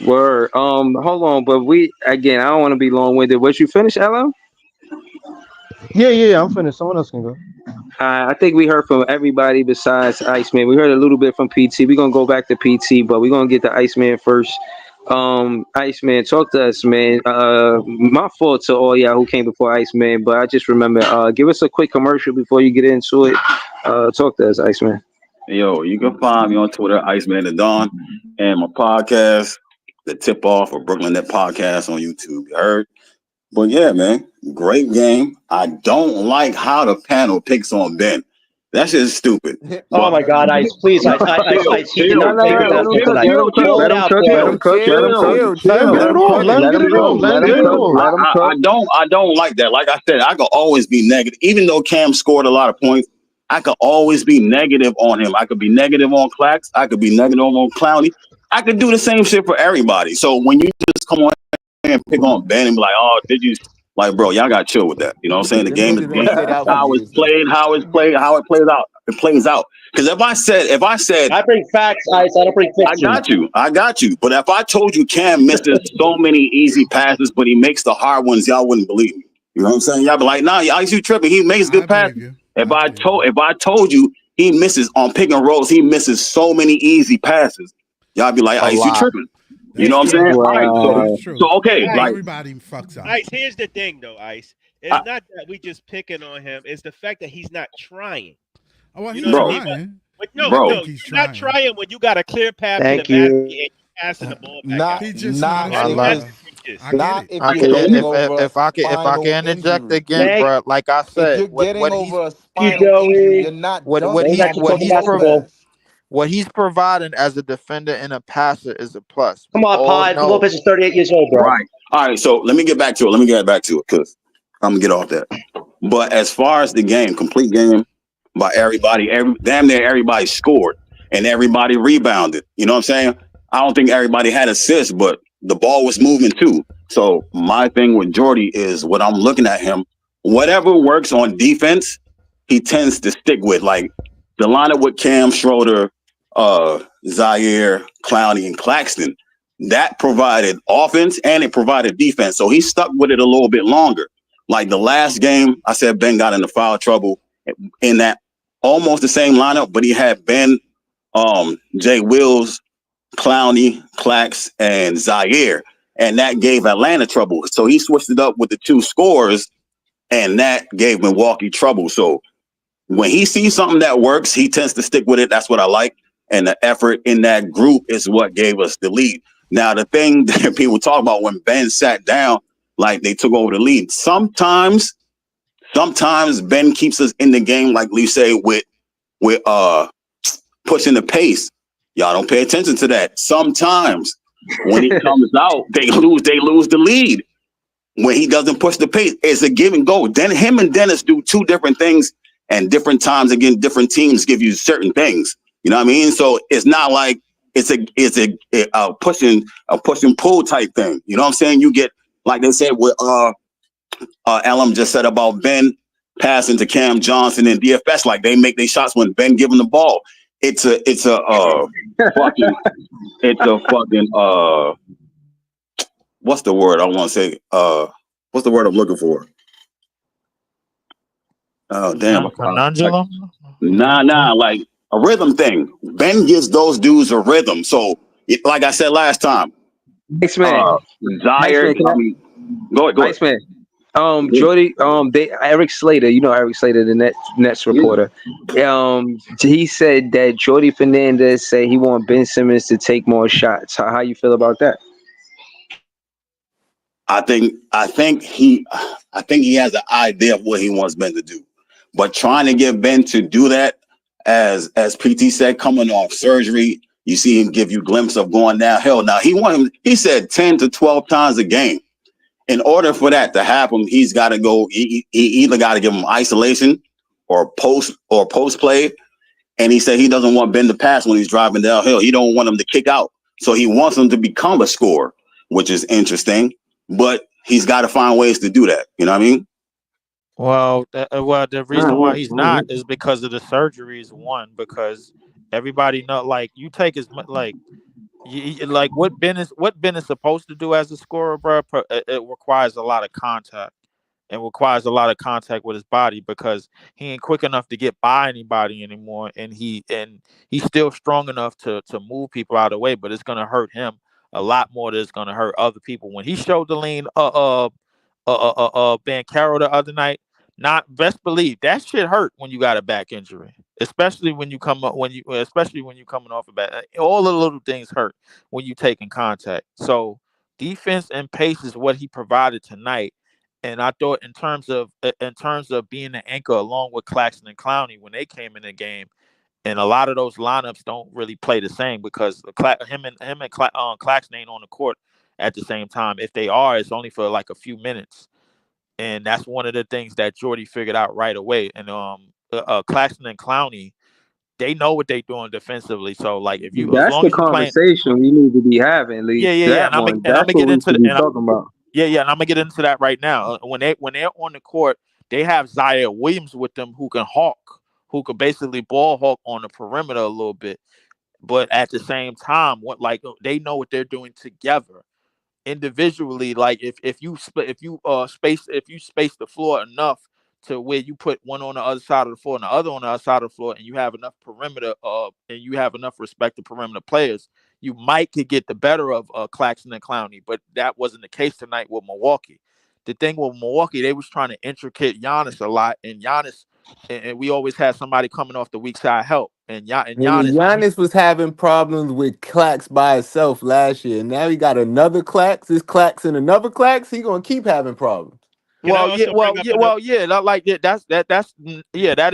Word. Hold on, but we again. I don't want to be long winded. Was you finished, LM? Yeah, I'm finished. Someone else can go. I think we heard from everybody besides Iceman. We heard a little bit from PT. We're gonna go back to PT, but we're gonna get to Iceman first. Iceman, talk to us, man. My fault to all y'all who came before Iceman, but I just remember. Give us a quick commercial before you get into it. Talk to us, Iceman. Yo, you can find me on Twitter, Iceman the Dawn, and my podcast, The Tip Off of Brooklyn Net Podcast on YouTube. You heard? But yeah, man, great game. I don't like how the panel picks on Ben. That shit is stupid. Oh But my God, Ice! Please, Ice, he did No, not no, play no. with Let that him shit cook. tonight. Let him cook. Pull Let it him out cook. Let there. him cook. Let him cook. Let him get it off. Let him get it off. Let him get it off. Let him cook. I don't like that. Like I said, I could always be negative. Even though Cam scored a lot of points, I could always be negative on him. I could be negative on Clax. I could be negative on Clowney. I could do the same shit for everybody. So when you just come on and pick on Ben and be like, oh, did you? Like, bro, y'all got to chill with that. You know what I'm saying? The Them game is niggas the ain't game. stayed out for How it's years though. played, how it plays out. It plays out. Because if I said, I bring facts, Ice. I don't bring fiction. I got you. But if I told you Cam misses so many easy passes, but he makes the hard ones, y'all wouldn't believe me. You know what I'm saying? Y'all be like, nah, Ice, you tripping. He makes good passes. If I told you he misses on pick and rolls, he misses so many easy passes, y'all be like, A Ice, you lot. tripping. You know what I'm saying? All right, That's true. so okay, like Everybody fucks up. Ice, here's the thing, though, Ice. It's not that we just picking on him. It's the fact that he's not trying. Oh, well, You he's know what I mean? trying. But no, Bro. he's not trying when you got a clear path to the Thank basket you. and you're passing the ball back Not, out. He just not not That's, if, like- that's sure. egregious. I get not it. if I you're can, getting if over a if I can spinal interject injury. again, Thank bro. Like I If said, you're getting over a you, spinal injury, Joey. you're not what Don't dunking he's let on you the talk basketball. offense. what he's providing as a defender and a passer is a plus. Come We on, all Pod. know. Lopez is 38 years old, bro. right. All right, so let me get back to it. Because I'm gonna get off that. But as far as the game, complete game by everybody, damn near everybody scored and everybody rebounded. You know what I'm saying? I don't think everybody had assists, but the ball was moving too. So my thing with Jordy is what I'm looking at him. Whatever works on defense, he tends to stick with. Like the lineup with Cam Schroeder, Zaire, Clowney, and Claxton, that provided offense and it provided defense. So he stuck with it a little bit longer. Like the last game, I said Ben got into foul trouble in that almost the same lineup, but he had Ben, Jay Wills, Clowney, Clax, and Zaire. And that gave Atlanta trouble. So he switched it up with the two scores, and that gave Milwaukee trouble. So when he sees something that works, he tends to stick with it. That's what I like. And the effort in that group is what gave us the lead. Now, the thing that people talk about when Ben sat down, like they took over the lead. Sometimes Ben keeps us in the game, like Lee say, with pushing the pace. Y'all don't pay attention to that. Sometimes when he comes out, they lose the lead. When he doesn't push the pace, it's a give and go. Then him and Dennis do two different things, and different times again, different teams give you certain things. You know what I mean? So it's not like it's a pushing pull type thing. You know what I'm saying? You get like they said with Elam just said about Ben passing to Cam Johnson and DFS, like they make their shots when Ben give them the ball. It's a fucking what's the word I want to say? What's the word I'm looking for? Oh damn! Conundrum? Nah, like a rhythm thing. Ben gives those dudes a rhythm. So, like I said last time, Iceman. Zaire. Go ahead. Iceman. Jordy, Eric Slater, you know Eric Slater, the Nets reporter. He said that Jordy Fernandez said he want Ben Simmons to take more shots. How you feel about that? I think he has an idea of what he wants Ben to do, but trying to get Ben to do that, as PT said, coming off surgery, you see him give you glimpse of going downhill. Now he said 10 to 12 times a game. In order for that to happen, he's got to go. He either got to give him isolation or post play. And he said he doesn't want Ben to pass when he's driving downhill. He don't want him to kick out. So he wants him to become a scorer, which is interesting. But he's got to find ways to do that. You know what I mean? Well, the reason why he's not is because of the surgeries. One, because everybody know, like, you take as much, like, like what Ben is supposed to do as a scorer, bro. It requires a lot of contact. It requires a lot of contact with his body because he ain't quick enough to get by anybody anymore, and he's still strong enough to move people out of the way. But it's gonna hurt him a lot more than it's gonna hurt other people. When he showed the lean, Bancaro the other night, not best believe that shit hurt when you got a back injury, especially when you come up especially when you coming off a back. All the little things hurt when you taking contact. So defense and pace is what he provided tonight. And I thought in terms of being an anchor along with Claxton and Clowney when they came in the game, and a lot of those lineups don't really play the same because him and Claxton ain't on the court at the same time. If they are, it's only for like a few minutes, and that's one of the things that Jordi figured out right away. And Claxton and Clowney, they know what they're doing defensively. So like, as That's long the as you're playing, conversation we need to be having, Lee. yeah, and I'm That's gonna what get we into should be talking about. and I'm gonna get into that right now. When they're on the court, they have Zaire Williams with them who can basically ball hawk on the perimeter a little bit. But at the same time, they know what they're doing together. Individually, like if you space the floor enough to where you put one on the other side of the floor and the other on the other side of the floor, and you have enough perimeter and you have enough respected perimeter players, you could get the better of Claxton and Clowney. But that wasn't the case tonight with Milwaukee. The thing with Milwaukee, they was trying to intricate Giannis a lot, and Giannis, and we always had somebody coming off the weak side help, and Giannis was having problems with Clax by himself last year. Now he got another Clax. This Clax and another Clax. He gonna keep having problems. That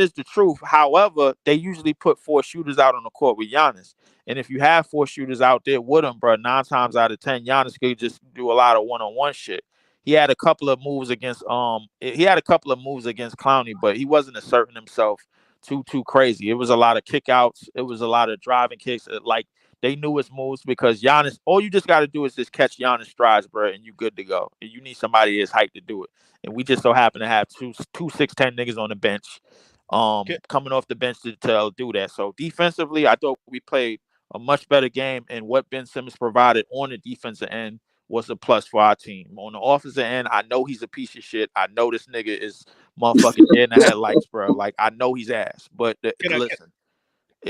is the truth. However, they usually put 4 shooters out on the court with Giannis, and if you have 4 shooters out there with him, bro, 9 times out of 10, Giannis could just do a lot of one-on-one shit. He had a couple of moves against Clowney, but he wasn't asserting himself too crazy. It was a lot of kickouts. It was a lot of driving kicks. Like, they knew his moves because Giannis. All you just got to do is just catch Giannis strides, bro, and you good to go. And you need somebody his height to do it. And we just so happen to have two 6'10" niggas on the bench, coming off the bench to do that. So defensively, I thought we played a much better game, and what Ben Simmons provided on the defensive end was a plus for our team. On the offensive end, I know he's a piece of shit. I know this nigga is motherfucking dead in the headlights, bro. Like, I know he's ass. But listen,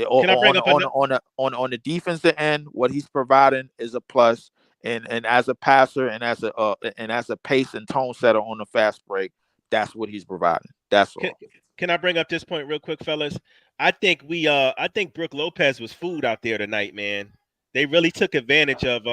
on the defensive end, what he's providing is a plus. And as a passer and as a pace and tone setter on the fast break, that's what he's providing. That's all. Can I bring up this point real quick, fellas? I think Brook Lopez was food out there tonight, man. They really took advantage of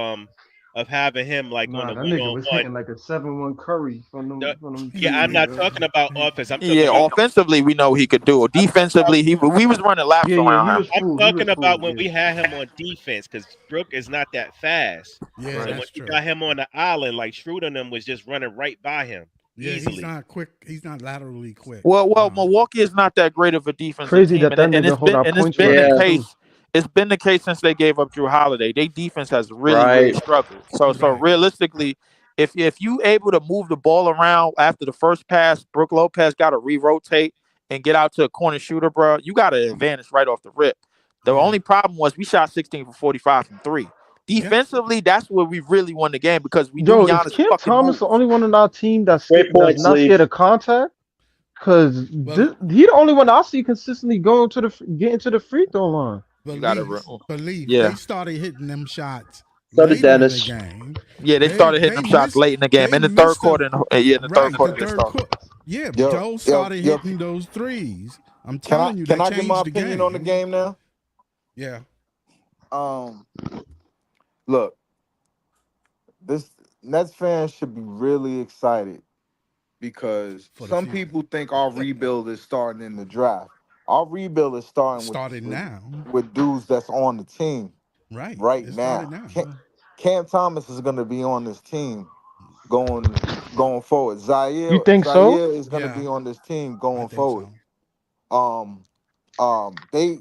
having him like on the that nigga was hitting one-on-one. like a 7-1 Curry from them. Yeah, I'm not talking about offense. I'm talking Yeah, offensively, we know he could do it. Defensively, we was running laps around him. I'm talking about when we had him on defense, because Brook is not that fast. Yeah, so when that's you true. got him on the island, like Schroeder and them was just running right by him. Yeah, easily. he's not quick. He's not laterally quick. Well, Milwaukee is not that great of a defensive Crazy team, that nigga hold our points been right the now, case. It's been the case since they gave up Drew Holiday. Their defense has really struggled. So realistically, if you able to move the ball around after the first pass, Brook Lopez got to re-rotate and get out to a corner shooter, bro. You got an advantage right off the rip. The only problem was we shot 16 for 45 from 3. Defensively, that's where we really won the game because we knew Giannis is Cam fucking Thomas move. the only one on our team that's not scared of contact? Because he the only one I see consistently getting to the free throw line. Believe Yeah. they started hitting them shots. So did Dennis. In the game. Yeah, they started hitting them shots late in the game. In the third quarter, Joe started hitting those threes. I'm telling you, can I changed give my the opinion game. on the game now? Yeah. Look, this Nets fans should be really excited because For the some future. people think our rebuild is starting in the draft. Our rebuild is starting with Started with, now. with dudes that's on the team Right. right It started now. now. Cam Thomas is going to be on this team going forward. You Zaire think so? Zaire is going to Yeah, be on this team I going think forward. so. Um they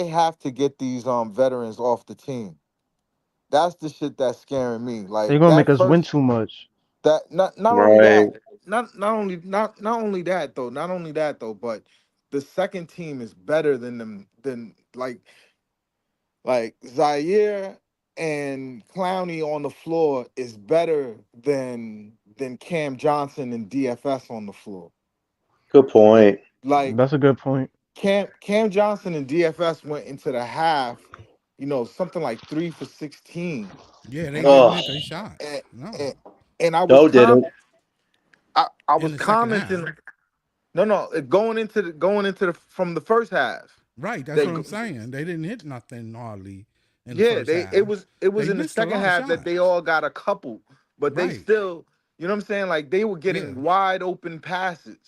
have to get these veterans off the team. That's the shit that's scaring me. They're Like gonna make that us win first too much. that not only Right. that, not only that though, but the second team is better than them than like Zaire and Clowney on the floor is better than Cam Johnson and DFS on the floor. Good point. Like That's a good point. Cam Johnson and DFS went into the half, something like 3 for 16. Yeah, they And didn't Oh, hit their shots. and, No. and, and I was Joe didn't. I In was the second half. commenting. No, going into the from the first half. Right. That's They what I'm go- saying. They didn't hit nothing hardly in the yeah, first they half. it They was in the missed a second lot of half that they shots. all got a couple, but they Right. still, you know what I'm saying? Like they were Yeah. getting wide open passes.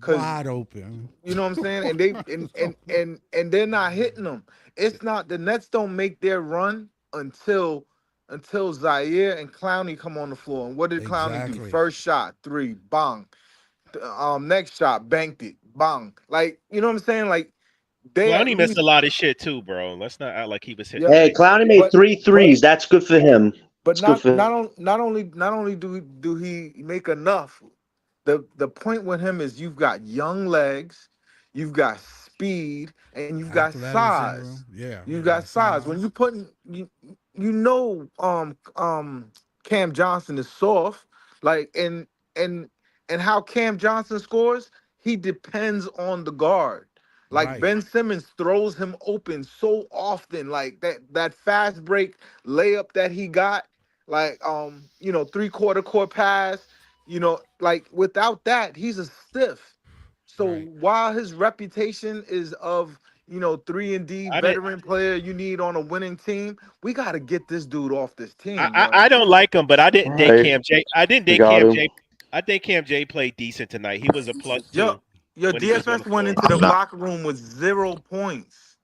Cause Wide open. you know what I'm saying? And they and they're not hitting them. It's not the Nets don't make their run until Zaire and Clowney come on the floor. And what did Clowney do? Exactly. First shot, three, bang. Next shot, banked it, bang. Like, you know what I'm saying? Like they at Clowney missed a least, lot of shit too, bro. Let's not act like he was hitting yeah. Hey, everything. Clowney made But three but threes. That's good for him. but It's good for him. not only do he make enough. The point with him is you've got young legs, you've got speed, and you've got Athleticism. size. Yeah. You've You got got size. When size. you putting Cam Johnson is soft, like and how Cam Johnson scores, he depends on the guard. Like Right. Ben Simmons throws him open so often, like that fast break layup that he got, like 3/4 court pass, like without that, he's a stiff. So Right. while his reputation is of 3 and D I didn't. veteran player you need on a winning team, we got to get this dude off this I, team, I yo. I don't like him, but I didn't think Right. Cam J. I didn't You think got Cam him. J. I think Cam J played decent tonight. He was a plus Yo, two your when he was on the DFS went floor. into the I'm not. locker room with 0 points.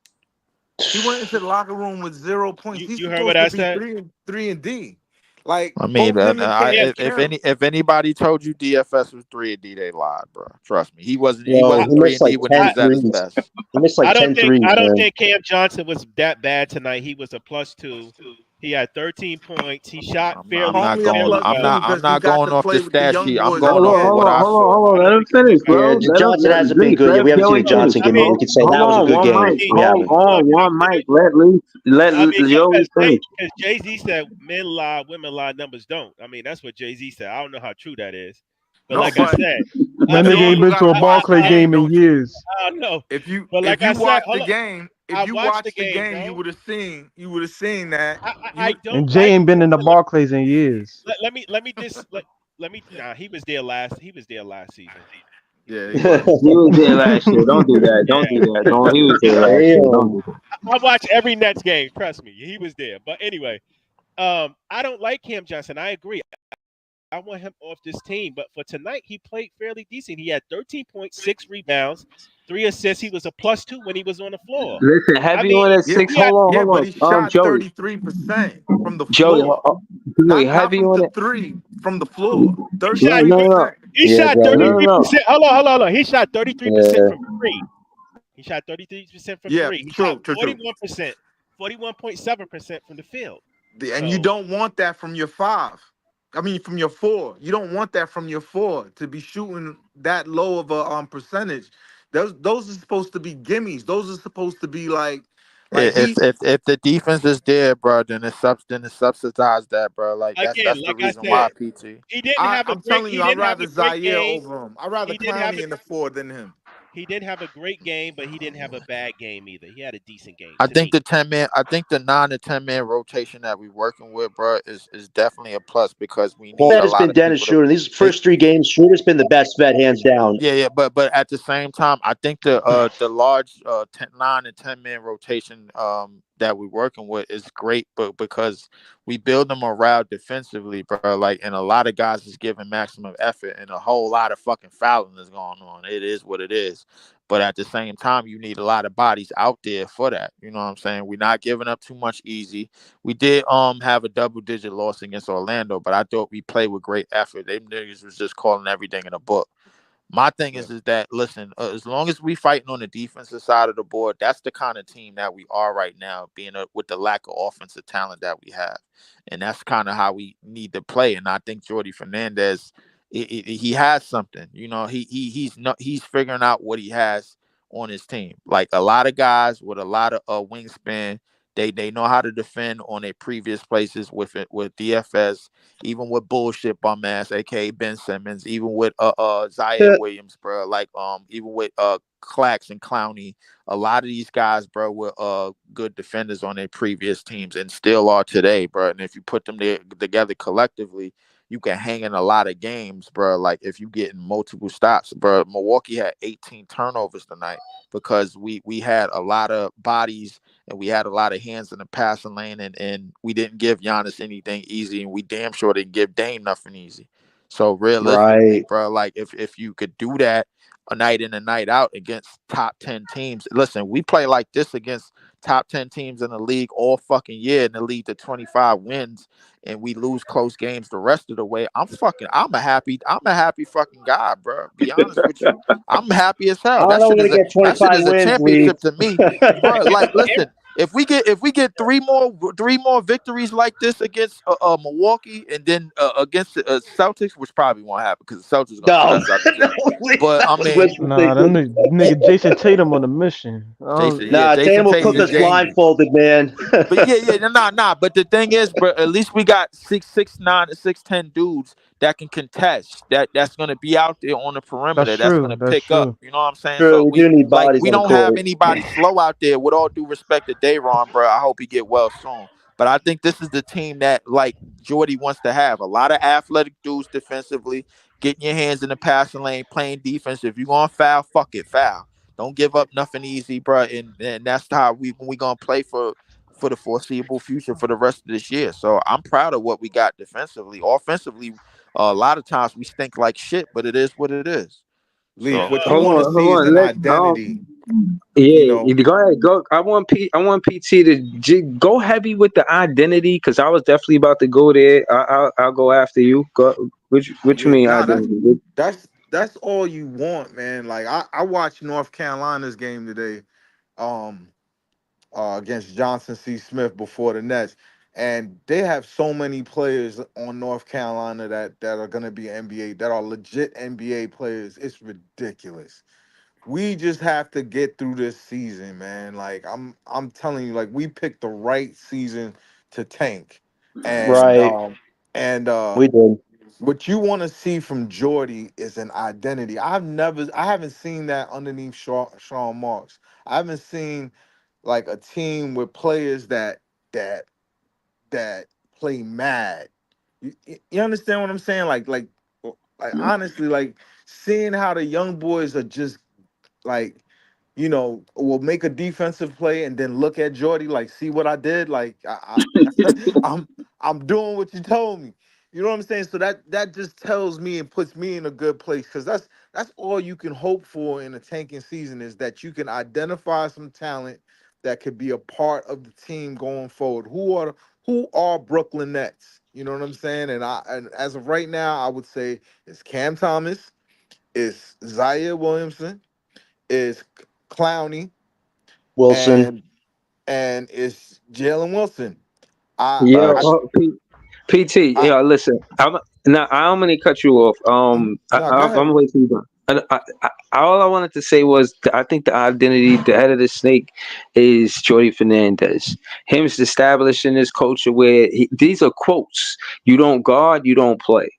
He went into the locker room with 0 points. He's You heard what supposed to I be said? three and D. Like I mean, both him and Yeah, if anybody told you DFS was 3 and D, they lied, bro. Trust me, he wasn't. He Yo, I, wasn't he three missed and D like when he 10 was at his threes. best. He missed like 10 threes, I don't man. think Cam Johnson was that bad tonight. He was a plus two. He had 13 points. He shot I'm not only a going. fairly plus I'm well. two not. I'm because he not got going to off play the with the stat young sheet. I'm boys going up off of there. what I saw. Hold on. I Let don't him think he was finish, that Yeah, bro. bad. Johnson hasn't been good. Yeah, we haven't seen Joey finish. Johnson I game, but mean, we could say Hold that was a on, good one game. mic. he, We Hold haven't. on, one mic. Let I mean, Joey finish. because Jay Z said men lie, women lie, numbers don't. I mean, that's what Jay Z said. I don't know how true that is, but No, like I but said, I That you nigga mean, ain't also been got to to a watch the Barclay game, game in don't you? years. I don't know. If you But if like I you said, watch the hold on, game, if I you watched the watch the game, game, bro. you would have seen that you I would. don't And Jay like. ain't been in the Barclays in years. Let me just let me. Nah, he was there last. He was there last season. He was Yeah, he there last. was. He was there last year. Don't do that. Don't do Yeah, that. Don't. He was there last year. Don't Damn. do that. I watch every Nets game. Trust me, he was there. But anyway, I don't like Cam Johnson. I agree. I want him off this team. But for tonight, he played fairly decent. He had 13.6 rebounds, 3 assists. He was a plus two when he was on the floor. Listen, I heavy mean, on that Yeah, six. he had Hold yeah, but on, he hold on. shot 33% from the Joey, floor. Joey, Not heavy from on the that. three, from the floor. he shot No, no, no, 33%. he Yeah, shot Joey. no, no, no. 33%. Hold on. He shot 33% Yeah. from three. He shot 33% from Yeah, three. He shot true. 41%, 41.7% from the field. And you So don't want that from your five. I mean, from your four. You don't want that from your four to be shooting that low of a percentage. Those are supposed to be gimmies. Those are supposed to be like If he. if the defense is there, bro, then it subsidized that, bro. Like again, that's the like I reason Yeah, why, said, PT. he didn't have a I'm great. telling He you, I'd didn't have rather a great Zaire game. over him. I'd rather He didn't have Clowney it. in the four than him. He didn't have a great game, but he didn't have a bad game either. He had a decent game I to think me. the 10 man, I think the 9 to 10 man rotation that we working with, bro, is definitely a plus because we Paul need a has lot been of Dennis people to. Schroeder. These They, first 3 games, Schroeder's been the best bet, hands down. yeah, but at the same time, I think the large 9 and 10 man rotation that we're working with is great, but because we build them around defensively, bro, like and a lot of guys is giving maximum effort and a whole lot of fucking fouling is going on. It is what it is. But at the same time, you need a lot of bodies out there for that. You know what I'm saying? We're not giving up too much easy. We did have a double digit loss against Orlando, but I thought we played with great effort. Them niggas was just calling everything in a book. My thing is that listen, as long as we fighting on the defensive side of the board, that's the kind of team that we are right now, being with the lack of offensive talent that we have, and that's kind of how we need to play. And I think Jordi Fernandez, he has something. You know, he's figuring out what he has on his team. Like a lot of guys with a lot of wingspan, they know how to defend on their previous places with DFS, even with bullshit bum ass, aka Ben Simmons, even with Zaire Williams, bro. Like even with Claxton Clowney, a lot of these guys, bro, were good defenders on their previous teams and still are today, bro. And if you put them together collectively, you can hang in a lot of games, bro. Like if you get in multiple stops, bro. Milwaukee had 18 turnovers tonight because we had a lot of bodies and we had a lot of hands in the passing lane, and we didn't give Giannis anything easy, and we damn sure didn't give Dame nothing easy. So realistically, Right. bro, like if you could do that a night in and night out against top 10 teams, listen, we play like this against top 10 teams in the league all fucking year, and the lead to 25 wins, and we lose close games the rest of the way. I'm a happy fucking guy, bro. Be honest with you, I'm happy as I hell. don't know we're gonna get That shit 25 is a wins, Lee. championship to me, bro. Like, listen, if we get three more victories like this against Milwaukee, and then against the Celtics, which probably won't happen because the Celtics are gonna No, stress out the Jazz. But I mean, Nah, them nigga Jason Tatum on a mission. Jason Tatum will Tatum cook is us dangerous. blindfolded, man. But yeah, nah. But the thing is, bro, at least we got 6'9" to 6'10" dudes that can contest. That's gonna be out there on the That's perimeter. That's true. gonna That's pick up. true. You know what I'm saying? True, So we do need bodies we on the don't have court. anybody slow out there. With all due respect to Dayron, bro, I hope he get well soon. But I think this is the team that like Jordy wants to have. A lot of athletic dudes defensively, getting your hands in the passing lane, playing defense. If you're gonna foul, fuck it, foul. Don't give up nothing easy, bro. And that's how we gonna play for the foreseeable future for the rest of this year. So I'm proud of what we got defensively. Offensively, a lot of times we stink like shit, but it is what it is. Leaf, So what you want to Hold see is on. an identity. You Yeah, know, go ahead. Go. I want PT to go heavy with the identity because I was definitely about to go there. I'll go after you. Go. What you yeah, mean nah, identity? that's all you want, man. Like I watched North Carolina's game today, um, against Johnson C. Smith before the Nets, and they have so many players on North Carolina that are gonna be NBA that are legit NBA players. It's ridiculous. We just have to get through this season, man. Like I'm telling you, like we picked the right season to tank, and Right. and We did. what you want to see from Jordy is an identity. I haven't seen that underneath Sean Marks. I haven't seen like a team with players that that play mad. You understand what I'm saying? Like honestly, like seeing how the young boys are just like, will make a defensive play and then look at Jordy like, see what I did? Like I'm doing what you told me. You know what I'm saying? So that just tells me and puts me in a good place because that's all you can hope for in a tanking season is that you can identify some talent that could be a part of the team going forward. Who are Brooklyn Nets? You know what I'm saying? And as of right now, I would say it's Cam Thomas, it's Zaire Williamson, is Clowney, Wilson. and it's Jalen Wilson. I Yo, I Facts. PT. I Yo, listen. I don't mean to cut you off. no, go I'm ahead. gonna wait till you done. And all I wanted to say was I think the identity, the head of the snake, is Jordi Fernandez. Him establishing this culture where these are quotes. You don't guard, you don't play.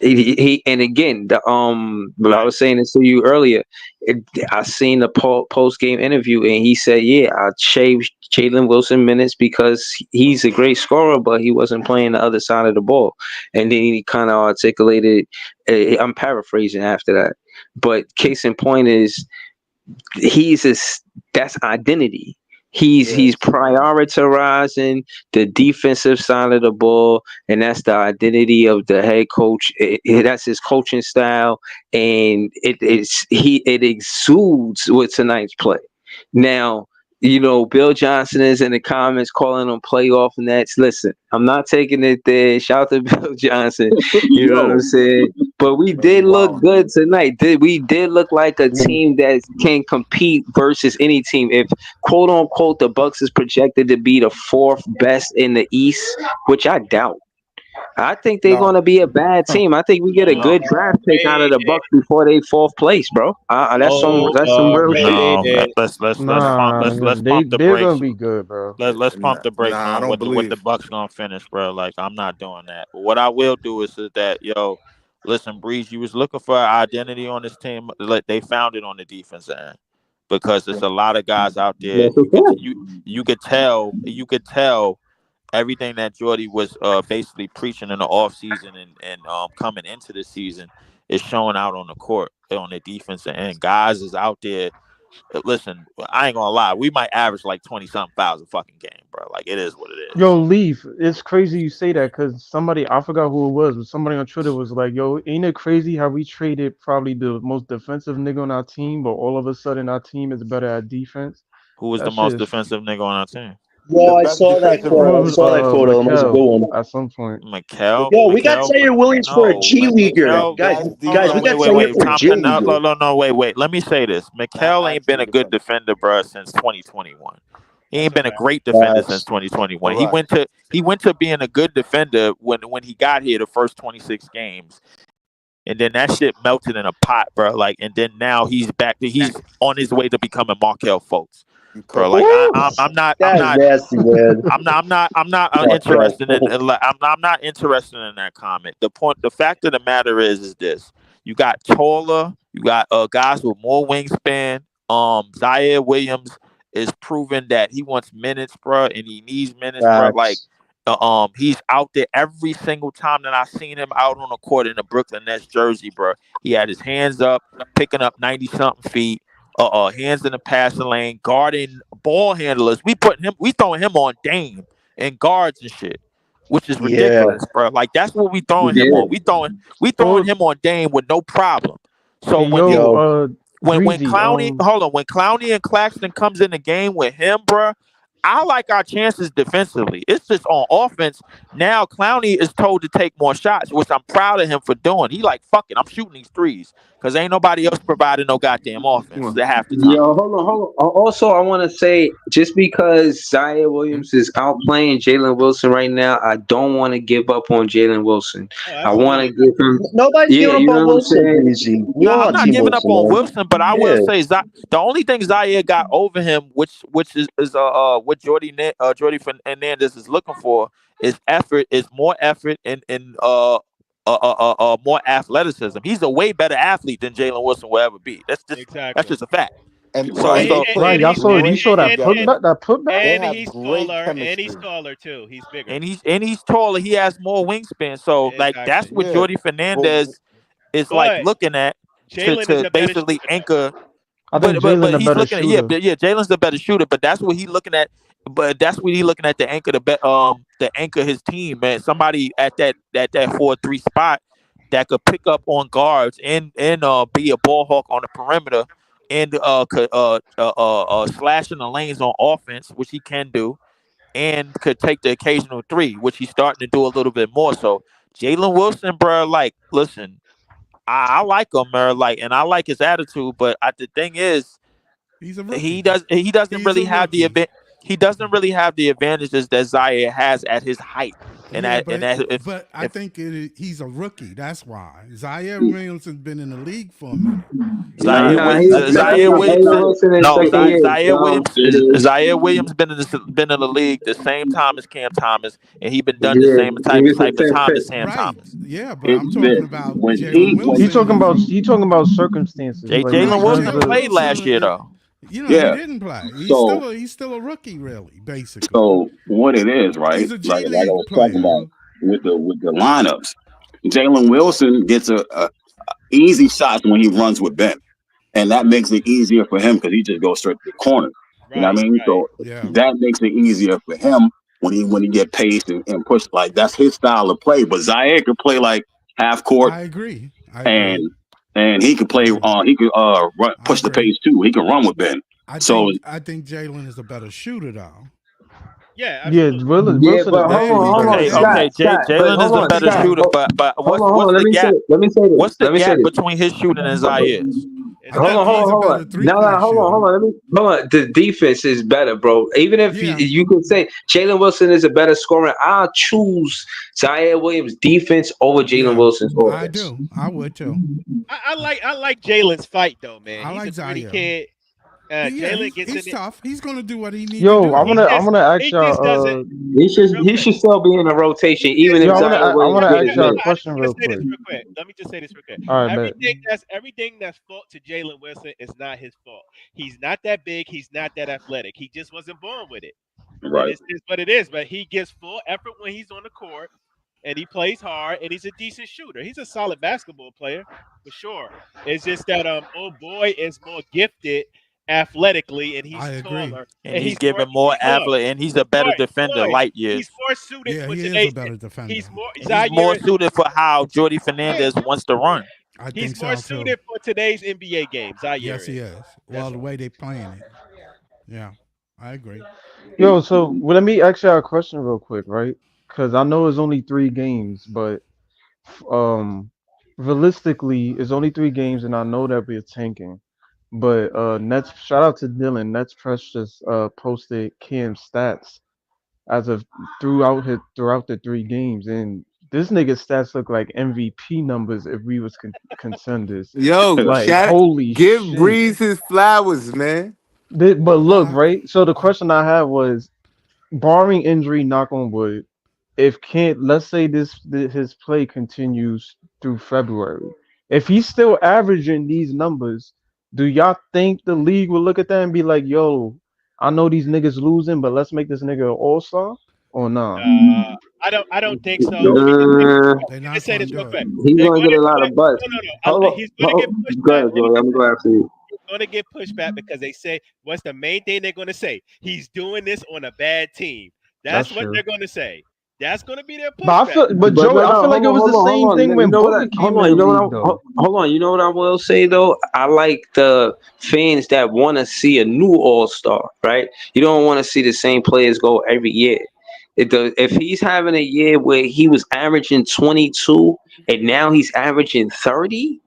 he and again but I was saying this to you earlier. I seen the post game interview and he said, "Yeah, I shaved Jalen Wilson minutes because he's a great scorer, but he wasn't playing the other side of the ball." And then he kind of articulated. I'm paraphrasing after that, but case in point is that's identity. He's prioritizing the defensive side of the ball, and that's the identity of the head coach. That's his coaching style, and it exudes with tonight's play. Now, Bill Johnson is in the comments calling them playoff nets. Listen, I'm not taking it there. Shout out to Bill Johnson. You know what I'm saying? But we did look good tonight. We did look like a team that can compete versus any team. If quote unquote the Bucks is projected to be the fourth best in the East, which I doubt. I think they're gonna be a bad team. I think we get a good draft pick out of the Bucks before they fourth place, bro. That's some real shit. No, let's pump the they're gonna brakes. be good, bro. Let's pump the brakes Nah, I on don't what the believe. Bucks gonna finish, bro. Like I'm not doing that. But what I will do is that listen, Breeze, you was looking for an identity on this team. Like they found it on the defense end because there's a lot of guys out there. You could tell everything that Jordi was basically preaching in the offseason and coming into the season is showing out on the court on the defensive end. Guys is out there. Listen, I ain't gonna lie. We might average like 20-something fouls a fucking game, bro. Like it is what it is. Yo, Leaf, it's crazy you say that because somebody, I forgot who it was, but somebody on Twitter was like, yo, ain't it crazy how we traded probably the most defensive nigga on our team, but all of a sudden our team is better at defense? Who was the That shit most is defensive nigga on our team? Yo, The I best saw that defensive photo. I record. saw that photo. That was a good Mikel one. at some point. Yo, we got Zaire Williams for a G leaguer, Mikel. guys. Best Guys, we got defensive Zaire for a G record. leaguer. No, wait. Let me say this. Not Mikel ain't been actual a good defensive. defender, bro, since 2021. He ain't That's a been a fact. great defender since Facts. 2021. Correct. He went to being a good defender when he got here the first 26 games. And then that shit melted in a pot, bro. Like, and then now he's back to he's on his way to becoming Markel Fultz, bro. Like, Woo! I'm not That's nasty, man. I'm not Markel interested in Fultz. I'm not interested in that comment. The fact of the matter is this: you got taller, you got guys with more wingspan. Zaire Williams is proving that he wants minutes, bro, and he needs minutes, bro. Like, Facts. he's out there every single time that I've seen him out on the court in the Brooklyn Nets jersey, bro. He had his hands up, picking up 90 something feet. Hands in the passing lane, guarding ball handlers. We throwing him on Dame and guards and shit, which is Yeah. ridiculous, bro. Like that's what we throwing him Yeah. on. We throwing Well, him on Dame with no problem. So hey, when he yo, Yo. when Breezy, Clowney when Clowney and Claxton comes in the game with him, bro, I like our chances defensively. It's just on offense. Now Clowney is told to take more shots, which I'm proud of him for doing. He like, fuck it, I'm shooting these threes. Cause ain't nobody else providing no goddamn offense at half the time. Yo, hold on. Also, I want to say, just because Zaire Williams is outplaying Jalen Wilson right now, I don't want to give up on Jalen Wilson. Oh, I want to absolutely. give him, Nobody's yeah, giving you up know on what I'm Wilson, saying? Breezy. We No, all I'm on not Team giving up Wilson, on man. Wilson, but I will Yeah. say the only thing Zaire got over him, which is what Jordi Fernandez is looking for, is more effort and more athleticism. He's a way better athlete than Jalen Wilson will ever be. That's Exactly. just a fact. And So and they so play right, y'all saw great that together. putback, that putback. They And have he's great taller, and he's chemistry. taller too. He's bigger. and he's taller. He has more wingspan. So like that's Exactly. what Yeah, Jordi but Fernandez is like But looking at Jalen is to a better basically shooter, though. anchor. I think But Jalen a he's better looking at shooter. Jalen's the better shooter. But that's what he's looking at. But that's what he's looking at to anchor his team, man. Somebody at that 4-3 spot that could pick up on guards and be a ball hawk on the perimeter and could slashing the lanes on offense, which he can do, and could take the occasional three, which he's starting to do a little bit more. So Jalen Wilson, bro, like listen, I like him, bro, like, and I like his attitude, but the thing is He's a he rookie. doesn't He's a really have the rookie. event. he doesn't really have the advantages that Zaire has at his height. And Yeah, that but I if think he's a rookie. That's why Zaire Williamson's been in the league for a minute. Nah, Zaire nah, Wi- he's Z- Zaire Jalen Williamson. Wilson in No, second year. Zaire Williams. Zaire Williams been in the league the same time as Cam Thomas, and he been done the Yeah, same he was type the of same time as fit. Sam Right. Thomas. Yeah, but I'm talking about when Jalen He Wilson. talking about circumstances, like in Jalen Right, terms Wilson Jalen of played last year Wilson. though. He yeah. didn't play. So He's still a rookie, really, basically. so what it is, right? He's a Like G I League was talking about player. with the lineups. Jalen Wilson gets a easy shots when he runs with Ben, and that makes it easier for him because he just goes straight to the corner. You know what I mean? So Yeah. that makes it easier for him when he get paced and pushed. Like that's his style of play. But Zaire could play like half court, I agree. and he could play. He could push the pace too. He can run with Ben. I So think Jalen is a better shooter though. Yeah, yeah, Wilson Yeah, is but hold on, Okay, Scott, Scott. But Jalen is hold a on, better Scott. shooter, but Hold what's on. the gap? Let me say this. What's the Let me say gap this. between his shooting and Zaire's? I think he's a better three-point Hold on. Hold on. The defense is better, bro. Even if you could say Jalen Wilson is a better scorer, I'll choose Zaire Williams' defense over Jalen Wilson's offense. I do. I would too. I like Jalen's fight though, man. I He's like a pretty Zaire. kid. Jalen gets he's in tough. He's gonna do what he needs to Yo, do. I'm gonna ask He just y'all. doesn't. He should still be in the rotation, even if Yo, Zaire I Williams wanna get ask his y'all a minutes. question real quick. Let me just say this real quick. All right, bet. Everything that's fault to Jalen Wilson is not his fault. He's not that big. He's not that athletic. He just wasn't born with it. Right. It's what it is. But he gives full effort when he's on the court, and he plays hard, and he's a decent shooter. He's a solid basketball player for sure. It's just that old boy is more gifted athletically, and he's taller, and he's giving more athletic, and he's a better defender, light years. He's more suited for he is today's. a better defender. He's more. He's more suited for how Jordi Fernandez wants to run. I think He's so more too. suited for today's NBA games. Yes, he is. Well, the way they playing it. Yeah, I agree. Yo, so let me ask y'all a question real quick, right? Because I know it's only 3 games, but realistically, it's only 3 games, and I know that we're tanking. But Nets, shout out to Dylan. Nets Press just posted Cam's stats as of throughout the 3 games, and this nigga's stats look like MVP numbers if we was contenders. Yo, like holy give shit. Breeze his flowers, man. But look, right? So the question I had was, barring injury, knock on wood, if can't let's say his play continues through February, if he's still averaging these numbers, do y'all think the league will look at that and be like, yo, I know these niggas losing, but let's make this nigga an all-star or nah? I don't think so. They're Let me say this real quick. He's gonna get a lot of buzz. He's going to get pushed Go ahead, back. Joey. I'm glad for you. He's going to get pushed back because they say, what's the main thing they're going to say? He's doing this on a bad team. That's what true. they're going to say. That's going to be their pushback. But Joey, I feel like it was the same thing when Booker came in the league, though. Hold on. You know what I will say though? I like the fans that want to see a new all-star, right? You don't want to see the same players go every year. If he's having a year where he was averaging 22 and now he's averaging 30,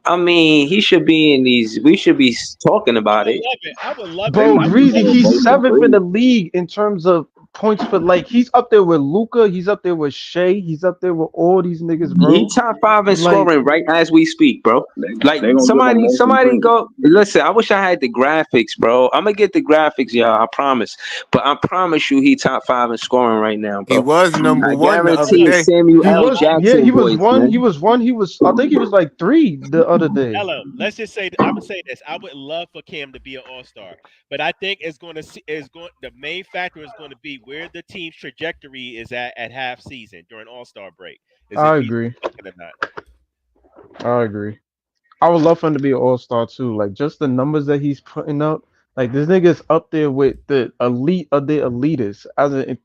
I mean, he should be in these. We should be talking about it. I would love it. Bro, Breezy, he's 7th in the league in terms of points per, like, he's up there with Luca, he's up there with Shea, he's up there with all these niggas, bro. He top 5 in scoring right as we speak, bro. Like somebody go listen. I wish I had the graphics, bro. I'm gonna get the graphics, y'all. I promise. But I promise you, he top 5 in scoring right now, bro. He was number one the other guarantee day. Samuel L. Jackson. Yeah, he was voice, one. man. He was one. I think he was like 3 the other day. Hello, let's just say I would say this. I would love for Cam to be an all-star, but I think the main factor is going to be where the team's trajectory is at half season during all-star break. I agree. I agree. I would love for him to be an all-star too. Like, just the numbers that he's putting up. Like, this nigga's up there with the elite of the elitists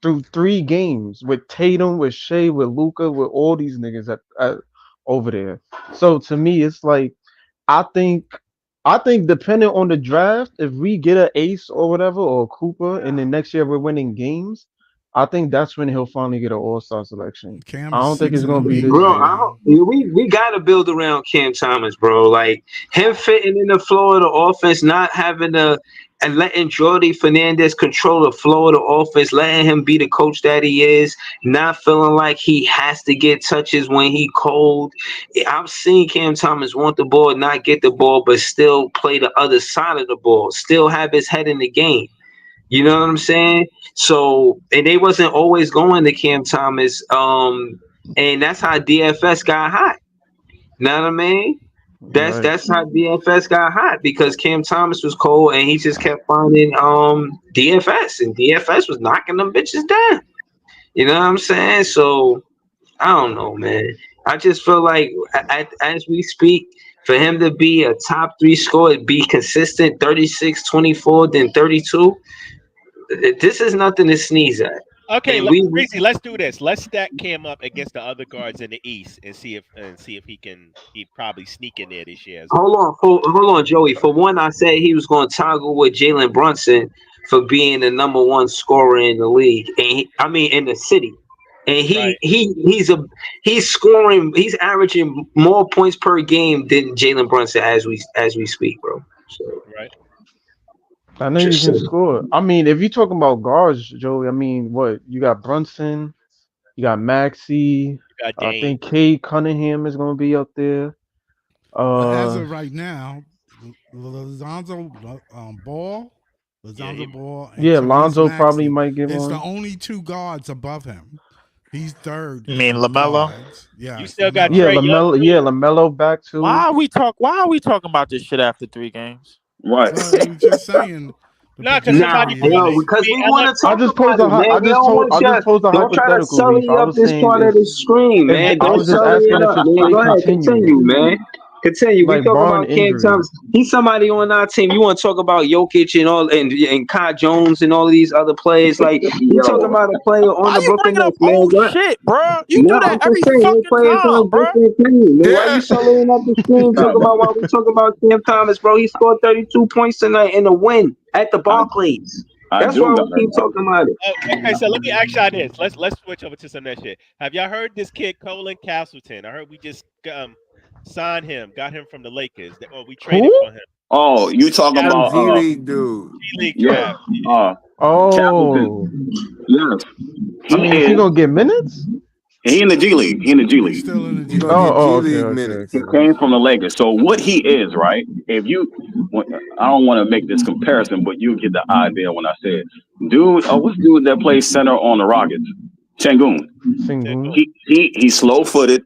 through 3 games with Tatum, with Shea, with Luca, with all these niggas at over there. So to me, it's like, I think depending on the draft, if we get an ace or whatever or a Cooper, and then next year we're winning games, I think that's when he'll finally get an All-Star selection. Cam I is don't think it's gonna be 6-8 this Bro, right year. now. we gotta build around Cam Thomas, bro. Like him fitting in the flow of the offense, not having to and letting Jordi Fernandez control the flow of the offense, letting him be the coach that he is, not feeling like he has to get touches when he cold. I've seen Cam Thomas want the ball, not get the ball, but still play the other side of the ball, still have his head in the game. You know what I'm saying? So, and they wasn't always going to Cam Thomas. And that's how DFS got hot. Know what I mean? That's Right. that's how DFS got hot because Cam Thomas was cold and he just kept finding DFS and DFS was knocking them bitches down. You know what I'm saying? So I don't know, man. I just feel like as we speak, for him to be a top 3 scorer, be consistent 36, 24, then 32, this is nothing to sneeze at. Okay, And we Breezy, let's do this. Let's stack Cam up against the other guards in the East and see if he probably sneak in there this year as well. hold on, Joey. For one, I said he was going to toggle with Jalen Brunson for being the number 1 scorer in the league, and I mean in the city. And Right. he's scoring. He's averaging more points per game than Jalen Brunson as we speak, bro. So Right. I know you just can saying. score. I mean, if you're talking about guards, Joey, I mean, what you got Brunson, you got Maxey. You got I Dame. think Cade Cunningham is gonna be up there. But as Uh, of right now, Lonzo Ball, Yeah, Ball, and yeah, Therese Lonzo probably Maxey might get is the one. only 2 guards above him. He's third You mean in LaMelo? guards. you Yes, still got Yeah, LaMelo. Trey Young Lamelo. too. Yeah, Lamelo back too. Why are we talking about this shit after 3 games? Right. Well, we were just saying the No, because Nah, somebody projection brought yo, it. is because We we I want let to talk posed about a it, man. We don't want I just you. posed a Don't try to hypothetical, Reef. sully I up was this saying part of if the screen, man. I Don't was just sully it asking if up, the man. streak Go ahead, continue, continue, man. Continue. We like talk barring about Cam injury. Thomas. He's somebody on our team. You want to talk about Jokic and all, and Kai Jones and all of these other players. Like you talking Yo, about a player on Why the you Brooklyn bringing up Nets, man. old Go ahead. shit, bro? You No, do I'm that just every saying, they fucking players time, on bro. different teams. Man, why you Yeah. sullying up the screen? Talk about why we talk about Cam Thomas, bro. He scored 32 points tonight in a win at the I Barclays. I That's do why got we that keep dog. talking about it. Okay, so let me ask y'all this. Let's switch over to some of that shit. Have y'all heard this kid Colin Castleton? I heard we just signed him, got him from the Lakers, or we traded Who? for him. Oh, you talking Some about G League dude. G League yeah, draft. Oh, Capleton. Yes. I He mean, is he is gonna get minutes? he in the G League. He in the G He's League. still in the He G gonna Oh, League. get oh, G okay, League okay, minutes. He okay. came from the Lakers. So what he is, right? If you, I don't want to make this comparison, but you get the idea when I say it. Dude, what's the dude that plays center on the Rockets? Chengun. Sengun. He's slow footed.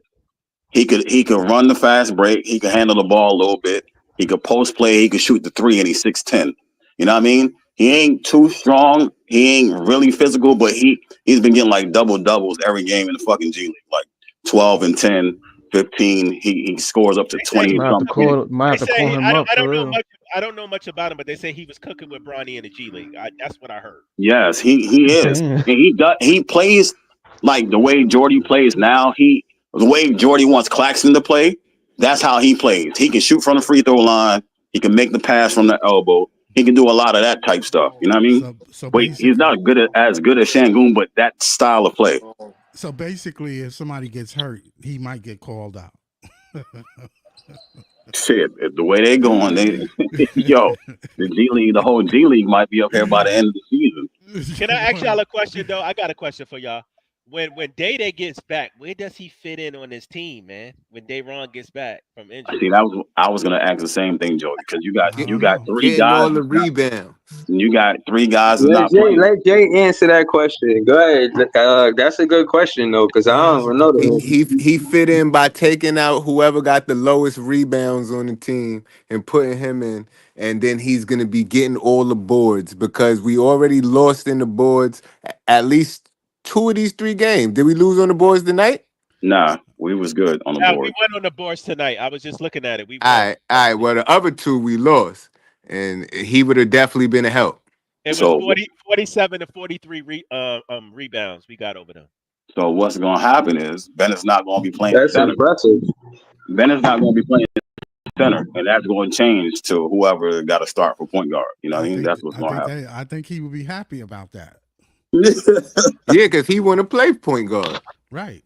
He could run the fast break. He could handle the ball a little bit. He could post play. He could shoot the 3, and he's 6'10". You know what I mean? He ain't too strong. He ain't really physical, but he's been getting like double doubles every game in the fucking G League, like 12 and 10, 15. He scores up to They say 20 he and was something. cooking. Might They have to say call him I don't up I for don't know real. much. I don't know much about him, but they say he was cooking with Bronny in the G League. That's what I heard. Yes, he is, Damn. and he plays like the way Jordy plays now. The way Jordy wants Claxton to play. That's how he plays. He can shoot from the free throw line. He can make the pass from the elbow. He can do a lot of that type stuff. You know what I mean? So But he's basically, not as good as Shangoon, but that style of play. if somebody gets hurt, he might get called out. Shit, the way they going, yo, the whole G League might be up here by the end of the season. Can I ask y'all a question though? I got a question for y'all. When Day gets back, where does he fit in on this team, man? When Dayron gets back from injury. See, I was gonna ask the same thing, Joey, because I you don't got know. 3 Getting guys. all the rebounds. You got 3 guys that's Let not Jay playing. let Jay answer that question. Go ahead. That's a good question though, because I Yeah, that's a don't know good the He, question. answer. he he fit in by taking out whoever got the lowest rebounds on the team and putting him in, and then he's gonna be getting all the boards because we already lost in the boards at least 2 of these 3 games. Did we lose on the boards tonight? Nah, we was good on the Yeah, we board. went on the boards tonight. I was just looking at it. We All won. right, all right. Well, the other 2 we lost, and he would have definitely been a help. It was So 47 to 43 rebounds we got over them. so what's gonna happen is Bennett's not gonna be playing That's center. impressive. Bennett's not gonna be playing center, and that's going to change to whoever got to start for point guard. You know what I mean? That's what's going to happen. I think he would be happy about that. Yeah, because he want to play point guard. Right.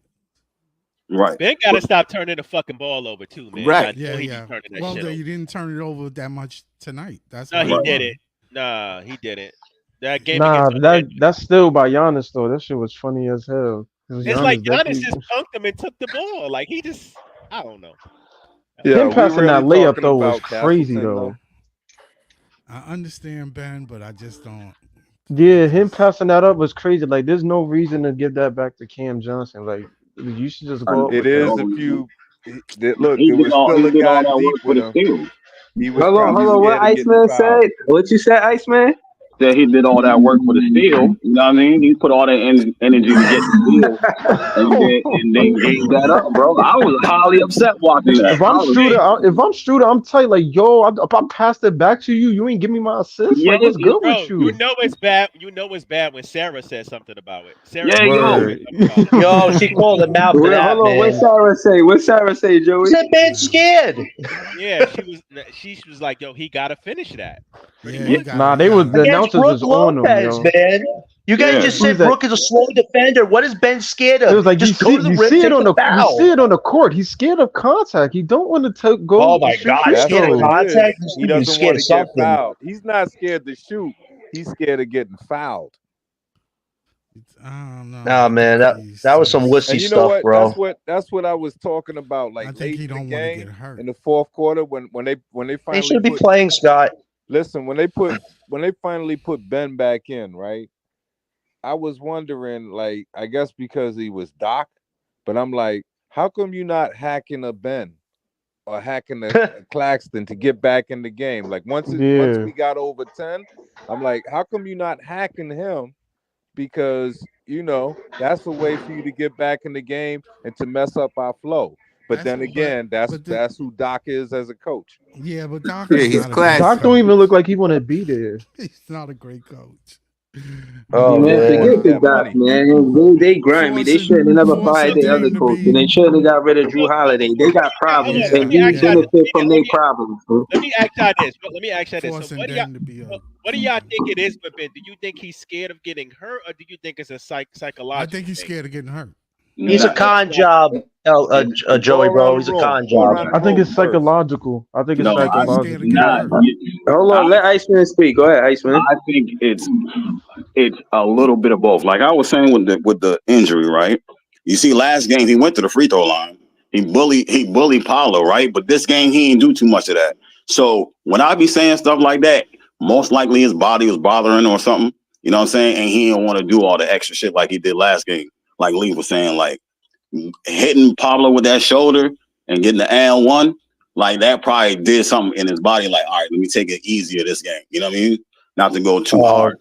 Right. Ben got to stop turning the fucking ball over too, man. Right. I know he be turning that Well, shit over. you didn't turn it over that much tonight. That's No, why he you didn't. won. Nah, he didn't. That game Nah, against Orlando. that's still by Giannis though. That shit was funny as hell. 'Cause It's like Giannis Giannis definitely just punked him and took the ball. Like he just, I don't know. Yeah, him we passing really that layup talking though was about crazy Castleton though. though. I understand Ben, but I just don't. Yeah, him passing that up was crazy. Like, there's no reason to give that back to Cam Johnson. Like, you should just go up It with that. is if you look. He There did was all still a guy that deep work for with the him. steal. He was Hold on, probably hold on. What scared of getting Iceman fouled. said? What you said, Iceman? That he did all that work for the steal. You know what I mean? He put all that energy to get the steal, and then gave that up, bro. I was highly upset watching that. If I'm I was, Struder, I'm tight. Like, yo, if I passed it back to you, you ain't give me my assist. yeah, Like, what's good with Bro, you you? know it's bad. You know it's bad when Sarah said something about it. Sarah yeah, came in yo. here and Word. talked about it. Yo, she called him out for Well, hold that, on. What man. Sarah say? What Sarah say, She Joey? said Ben's Yeah. scared. Yeah, she was like, yo, he gotta finish that. Pretty Yeah, much. he got Nah, he they got was it. the Against announcers Brooke was on him, Lopez, yo. man. You guys Yeah. just He was said like, Brooke is a slow defender. What is Ben scared it of? was like Just go to the you rim, see it take on the you see foul. it on the court. He's scared of contact. He don't want to go Oh my shoot God, free That's scared of what it throws. is. contact? This He dude is doesn't scared want of to get something. fouled. He's not scared to shoot. He's scared of getting fouled. I don't know. Nah, I man, think he's that was some just. wussy And you know stuff, what? bro. That's what I was talking about. I Like think late he in the don't want to get game, hurt. in the fourth quarter, when they They finally should be put playing, Scott. listen, when they finally put Ben back in, right? I was wondering, like, I guess because he was Doc, but I'm like, how come you not hacking a Ben or hacking a Claxton to get back in the game? Like once Yeah. we got over 10, I'm like, how come you not hacking him? Because that's a way for you to get back in the game and to mess up our flow. But That's then again, that's but that's who Doc is as a coach. yeah, but Doc Yeah, is he's not a great Doc classy. don't even coach. look like he want to be there. He's not a great coach. Oh He Man, just man. forget wanted the that Doc, money. man. They grimy. They Forcing should have never fired forcing their other Dame to coach, and be they should have got rid of Drew Holiday. They got problems, Hold on. Let and yeah me he ask y'all yeah this. benefit from their problems. Bro. Let me ask y'all this. Let me ask y'all this. So forcing Dame to be a. what do y'all think it is with Ben? Do you think he's scared of getting hurt, or do you think it's a I psychological think he's thing? scared of getting hurt. He's a Nah, con job, It's Joey, all around bro. the He's a room. con All job. around the I think room it's first. psychological. I think it's I no, think he's scared psychological. of getting nah, hurt. Hold on, let Iceman speak. Go ahead, Iceman. I think it's a little bit of both. Like I was saying with the injury, right? You see, last game he went to the free throw line. He bullied Paulo, right? But this game he didn't do too much of that. So when I be saying stuff like that, most likely his body was bothering or something. You know what I'm saying? And he didn't want to do all the extra shit like he did last game. Like Lee was saying, like hitting Pablo with that shoulder and getting the L1, like that probably did something in his body. Like, all right, let me take it easier this game. You know what I mean? Not to go too hard.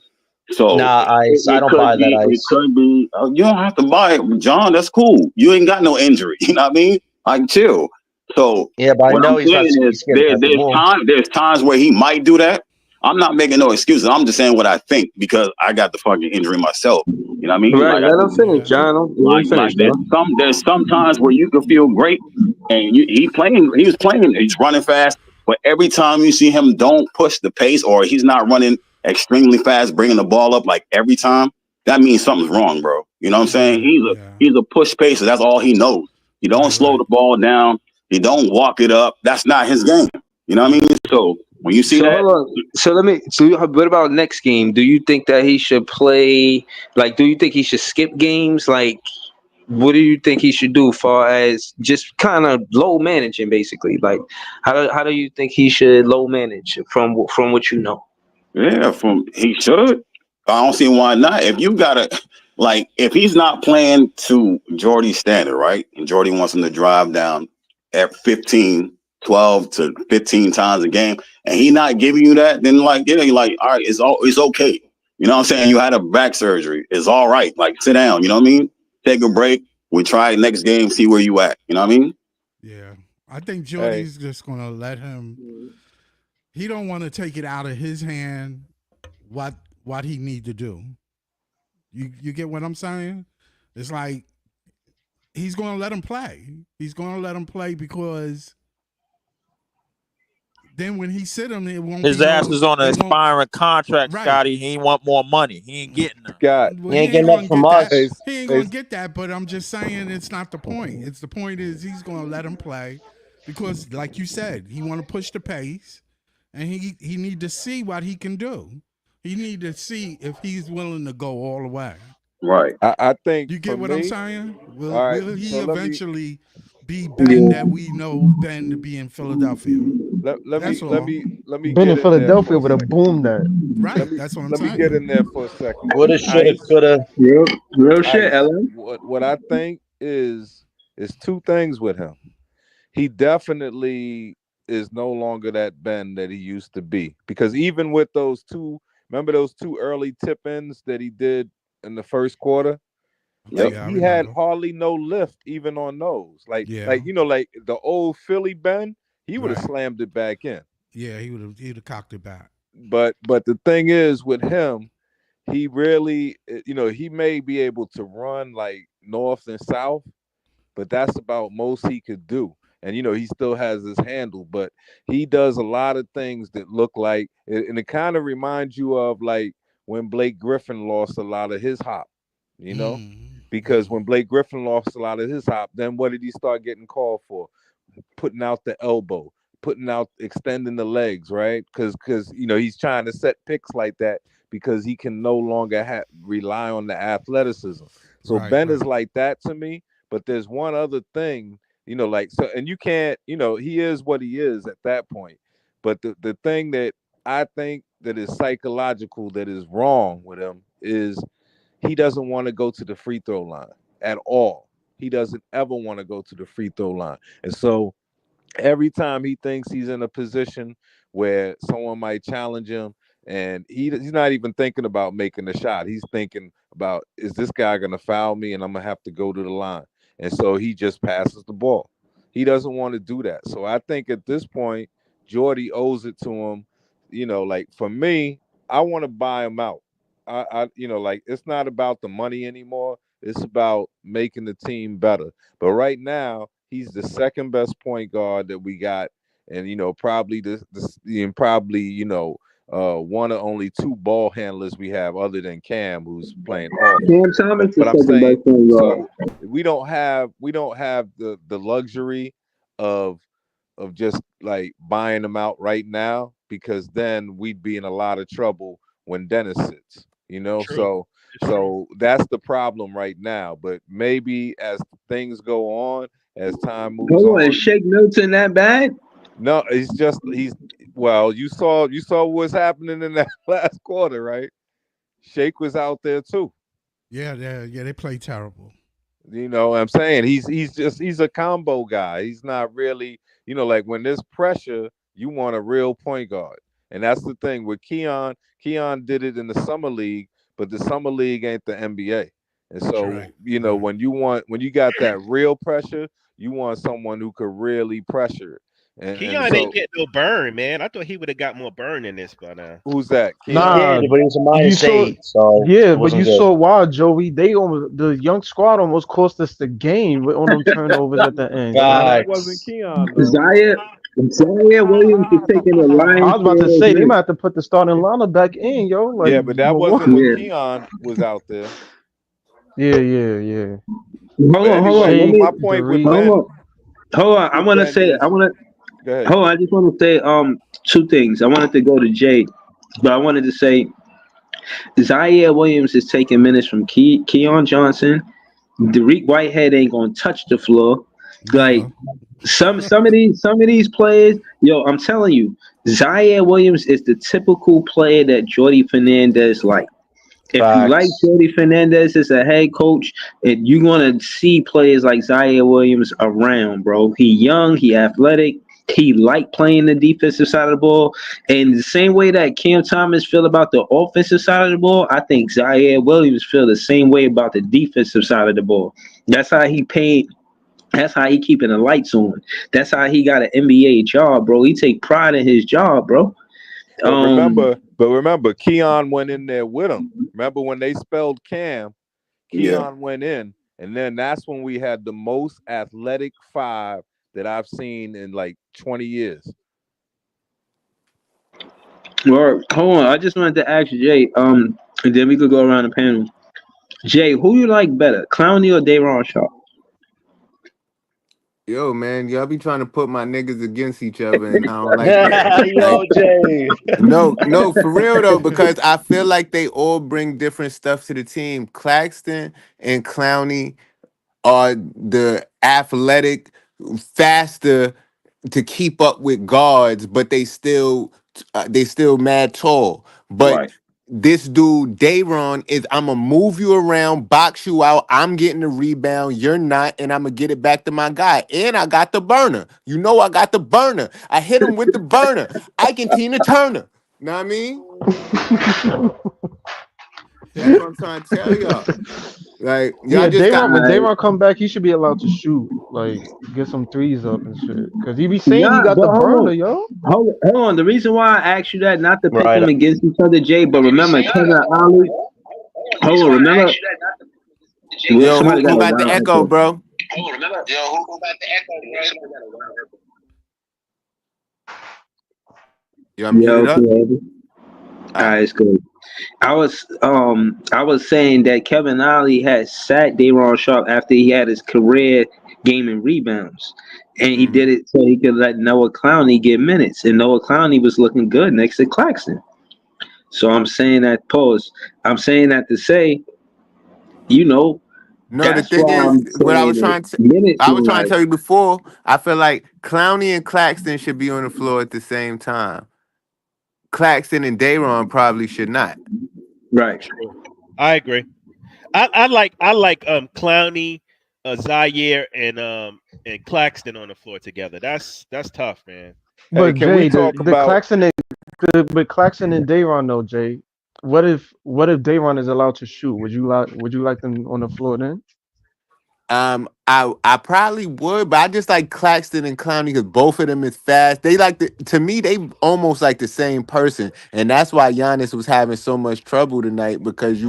So Nah, Ice. I it don't could buy that, be, it Ice. could be. You don't have to buy it, John. That's cool. You ain't got no injury. You know what I mean? Like chill. So Yeah, but I what know I'm he's not. saying is, He's scared of Patrick Moore. there's times where he might do that. I'm not making no excuses. I'm just saying what I think because I got the fucking injury myself. You know what I mean? Right, Like let him finish, Yeah. John. Let him finish, John. there's some times where you can feel great and he was playing, he's running fast, but every time you see him don't push the pace or he's not running extremely fast, bringing the ball up like every time, that means something's wrong, bro. You know what I'm saying? Yeah. He's a push pacer. That's all he knows. He don't slow Right. the ball down. He don't walk it up. That's not his game. You know what I mean? So when you see So that, hold on. So let me. So what about next game? Do you think that he should play? Like, do you think he should skip games? Like, what do you think he should do, far as just kind of low managing, basically? Like, how do you think he should low manage from what you know? yeah, he should. I don't see why not. If you gotta like if he's not playing to Jordy's standard, right? And Jordy wants him to drive down at 12 to 15 times a game, and he not giving you that, then like, yeah, you're like, all right, it's okay. You know what I'm saying? You had a back surgery. It's all right. Like sit down, you know what I mean? Take a break. We try next game, see where you at. You know what I mean? Yeah. I think Hey, Jordy's just gonna let him. He don't want to take it out of his hand. What he need to do. You get what I'm saying? It's like he's gonna let him play. He's gonna let him play because then when he sit him, it won't His be ass no. is on an It won't. expiring contract, Right. Scotty. He ain't want more money. He ain't getting none. Scott, Well, He ain't he getting ain't that gonna from get that. us. He ain't gonna get that. But I'm just saying it's not the point. It's the point is he's gonna let him play because, like you said, he want to push the pace, and he need to see what he can do. He need to see if he's willing to go all the way. Right. I think You for get what I'm me, saying? all right. Will he So eventually be Ben that we know Ben to be in Philadelphia? That's all. let me Been in get in there for Philadelphia a would have second. boomed that. Right. That's what I'm Let me get saying. in there for a second. Woulda, shoulda, Ice, coulda. Real shit, ice. Ellen. What I think is two things with him. He definitely is no longer that Ben that he used to be. Because even with those two, remember those two early tip ins that he did in the first quarter? Yep. Like Yeah, I he had remember. hardly no lift even on those. Yeah. Like the old Philly Ben, he would have Right. slammed it back in. Yeah, he'd have cocked it back. But the thing is with him, he really, he may be able to run like north and south, but that's about most he could do. And he still has his handle, but he does a lot of things that look like, and it kind of reminds you of like when Blake Griffin lost a lot of his hop, because when Blake Griffin lost a lot of his hop, then what did he start getting called for? Putting out the elbow, extending the legs, right? Because he's trying to set picks like that because he can no longer rely on the athleticism. So Right, Ben is right. like that to me. But there's one other thing, like so, and you can't, he is what he is at that point. But the thing that I think that is psychological that is wrong with him is he doesn't want to go to the free throw line at all. He doesn't ever want to go to the free throw line. And so every time he thinks he's in a position where someone might challenge him, and he's not even thinking about making a shot. He's thinking about, is this guy going to foul me and I'm going to have to go to the line? And so he just passes the ball. He doesn't want to do that. So I think at this point, Jordy owes it to him. Like for me, I want to buy him out. Like it's not about the money anymore. It's about making the team better. But right now, he's the second best point guard that we got, and probably one of only two ball handlers we have other than Cam, who's playing awesome. Cam Thomas But is I'm second saying, best point guard. so we don't have the luxury of just like buying them out right now, because then we'd be in a lot of trouble when Dennis sits. True. It's true. So that's the problem right now. But maybe as things go on, as time moves Hold on, is on, Shake Milton that bad? no, he's well, you saw what's happening in that last quarter, right? Shake was out there too. Yeah, they play terrible. You know what I'm saying? He's a combo guy. He's not really, like when there's pressure, you want a real point guard. And that's the thing with Keon. Keon did it in the summer league, but the summer league ain't the NBA. And so, Right. when you got that real pressure, you want someone who could really pressure it. And Keon ain't so getting no burn, man. I thought he would have got more burn in this, but who's that? He Keon? did, Nah, but he was a you minus saw. 8, so Yeah, it but you wasn't good. saw why, Joey. The young squad almost cost us the game with on them turnovers at the end, But son. that wasn't Facts. Keon though. Zaire Williams is taking the I lion's was about share to of those say they might minutes. have to put the starting lineup back in, yo. Like Yeah, but that wasn't when Milwaukee. Yeah. Keon was out there. Yeah. But Hold on. anyway, Let Shake, me my point with Derek. hold Ben on. Hold on. I with want to Ben say. is, go ahead. Hold on. I just want to say two things. I wanted to go to Jay, but I wanted to say Zaire Williams is taking minutes from Keon Johnson. Derek Whitehead ain't gonna touch the floor. Like Never. some of these players, yo, I'm telling you, Zaire Williams is the typical player that Jordi Fernandez like. If you like Facts. Jordi Fernandez as a head coach, and you're gonna see players like Zaire Williams around, bro. He young, he athletic, he like playing the defensive side of the ball. And the same way that Cam Thomas feel about the offensive side of the ball, I think Zaire Williams feel the same way about the defensive side of the ball. That's how he paid. That's how he keeping the lights on. That's how he got an NBA job, bro. He take pride in his job, bro. But Um, remember, Keon went in there with him. Remember when they spelled Cam, Yeah. Keon went in, and then that's when we had the most athletic five that I've seen in like 20 years. Or hold on, I just wanted to ask Jay. And then we could go around the panel. Jay, who you like better, Clowney or Dayron Sharp? Yo, man, y'all be trying to put my niggas against each other, and I don't like that. Like, Yo, Jay. no, for real though, because I feel like they all bring different stuff to the team. Claxton and Clowney are the athletic, faster to keep up with guards, but they still mad tall. But Right. this dude Dayron is I'ma move you around, box you out. I'm getting the rebound, you're not, and I'm gonna get it back to my guy. And I got the burner. You know I got the burner. I hit him with the burner. I can Tina Turner. Know what I mean? That's what I'm trying to tell y'all. Like y'all Yeah, just got Dayron. When Alright. Dayron come back, he should be allowed to shoot, like get some threes up and shit. Cause he be saying he Nah, got but the burner, yo. hold on. The reason why I asked you that, not to pit Right. them against each other, Jay, but remember Kevin Ollie. Hold on, remember? Well, yo, somebody got who a got the wild echo, echo. bro? Y'all Yeah, muted okay. up? All right, it's good. I was saying that Kevin Ollie had sat Dayron Sharp after he had his career game in rebounds. And he did Mhm. it so he could let Noah Clowney get minutes. And Noah Clowney was looking good next to Claxton. So I'm saying that pause. I'm saying that to say, you know, No, the that's thing why is, I'm what saying that minutes I was trying to wise, tell you before. I feel like Clowney and Claxton should be on the floor at the same time. Claxton and Dayron probably should not. right. True. I agree. I like Clowney, Zaire, and Claxton on the floor together. That's tough, man. Hey, But can we Jay, talk about? but Claxton and Dayron though, Jay. What if Dayron is allowed to shoot? Would you like them on the floor then? I probably would, but I just like Claxton and Clowney because both of them is fast. They like to me, they almost like the same person, and that's why Giannis was having so much trouble tonight because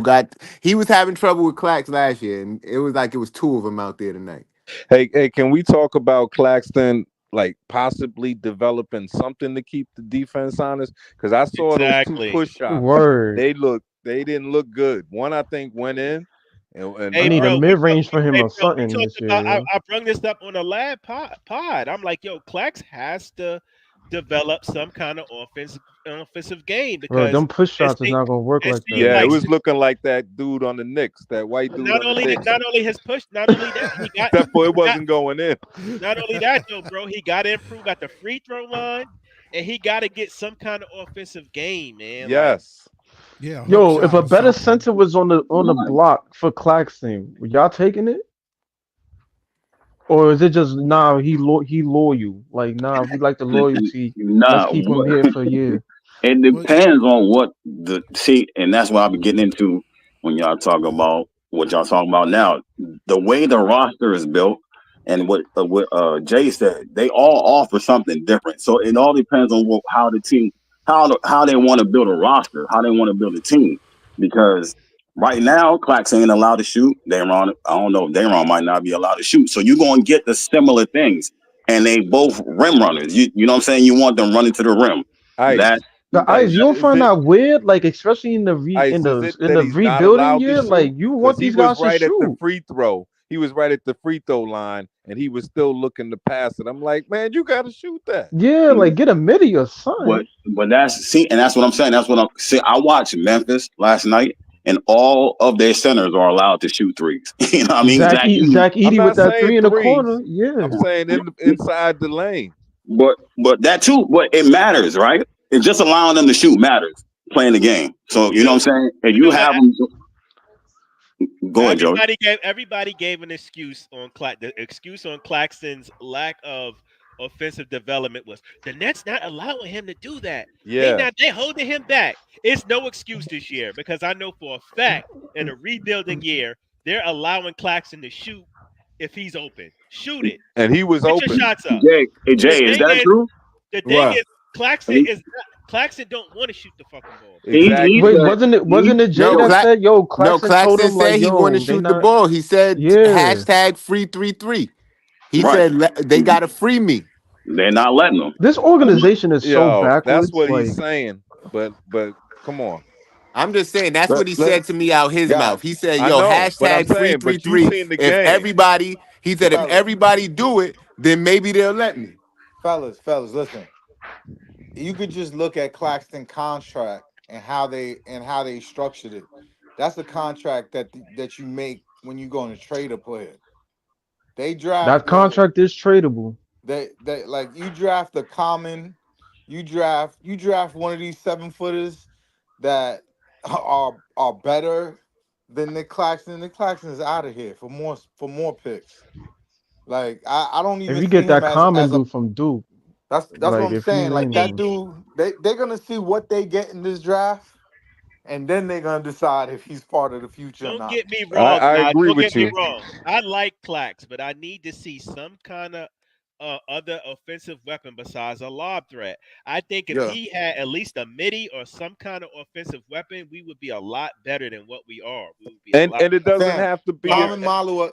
he was having trouble with Clax last year, and it was like it was two of them out there tonight. Hey, can we talk about Claxton like possibly developing something to keep the defense honest? Because I saw those two Exactly. push shots. Word. They didn't look good. One I think went in, and I Hey, the need a other. bro, mid range for him hey, or bro, we something talked this year, about. I, yo. I brung this up on a lab pod. I'm like, yo, Clax has to develop some kind of offensive game Bro, because them push it shots is seemed not gonna work it like that, seemed Yeah, it like yo. was looking like that dude on the Knicks, that white dude not on the only Knicks. not only his push, not only that Except for it he got wasn't going in. not only that though, bro, he got to improve at the free throw line, and he got to get some kind of offensive game, man. Like Yes. Yeah, hook Yo, if shot a or better something. center was on the block for Claxton, would y'all taking it? Or is it just nah? He loyal. Like nah, we like the loyalty. Let's Nah, keep him here for a year. it Well, depends on what the see, and that's what I'll be getting into when y'all talk about what y'all talking about now. The way the roster is built, and what Jay said, they all offer something different. So it all depends on how the team, how they want to build a roster, how they want to build a team. Because right now, Clax ain't allowed to shoot. Dayron, I don't know, Dayron might not be allowed to shoot. So you're gonna get the similar things, and they both rim runners. You know what I'm saying? You want them running to the rim. Ice. That The Ice. eyes, you don't Is find it that weird? Like especially in the re Ice? in Is the it in that the he's not rebuilding allowed to year, shoot? like you Because want he these was guys to right at the shoot. free throw. He was right at the free throw line, and he was still looking to pass it. I'm like, man, you got to shoot that. Yeah, like get a midi or but something. but that's what I'm saying. That's what I'm see. I watched Memphis last night, and all of their centers are allowed to shoot threes. You know what I mean? Zach I'm Edey with not that saying three in the threes. corner. Yeah. I'm saying inside the lane. But that too. But it matters, right? It's just allowing them to shoot matters. Playing the game. So you you know know, what I'm saying. If you you know what? have them, go ahead, Joey. Everybody gave an excuse on the excuse on Claxton's lack of offensive development was the Nets not allowing him to do that. Yeah. They holding him back. It's no excuse this year because I know for a fact in a rebuilding year they're allowing Claxton to shoot if he's open. Shoot it. And he was Get your open. shots up. The Jay, is thing that is, true? the thing What? is, Claxton He, is not, Claxton don't want to shoot the fucking ball, bro. he Exactly. Wait, said wasn't it he wasn't it Jay No, yo that said, yo, No, Claxton told Claxton him like, said he wanted yo, to they shoot the not ball. He said yeah. hashtag free 3-3. He right. said they gotta free me. They're not letting them. This organization is so Yo, that's backwards. what he's Like saying. but come on. I'm just saying that's what he Let said to me out his guys, mouth. He said, I "Yo, know, but I'm hashtag free saying, three but you three. seen the If game, everybody," he said, "if fellas, everybody do it, then maybe they'll let me." fellas, listen. You could just look at Claxton contract and how they structured it. That's a contract that you make when you go to trade a player. They That draft contract is tradable. they like you draft a common, you draft one of these 7 footers that are better than Nick Claxton. Nick Claxton is out of here for more picks. Like I don't If even you see get him that as common a dude from Duke, that's what like I'm if you saying. Like name that him, dude, they're gonna see what they get in this draft, and then they're gonna decide if he's part of the future or Don't not. get me I, wrong, I guys. agree Don't with get me you. wrong. I like Clax, but I need to see some kind of other offensive weapon besides a lob threat. I think if Yeah, he had at least a midi or some kind of offensive weapon, we would be a lot better than what we are. We would be a lot And it doesn't fam. have to be better. Common Malua,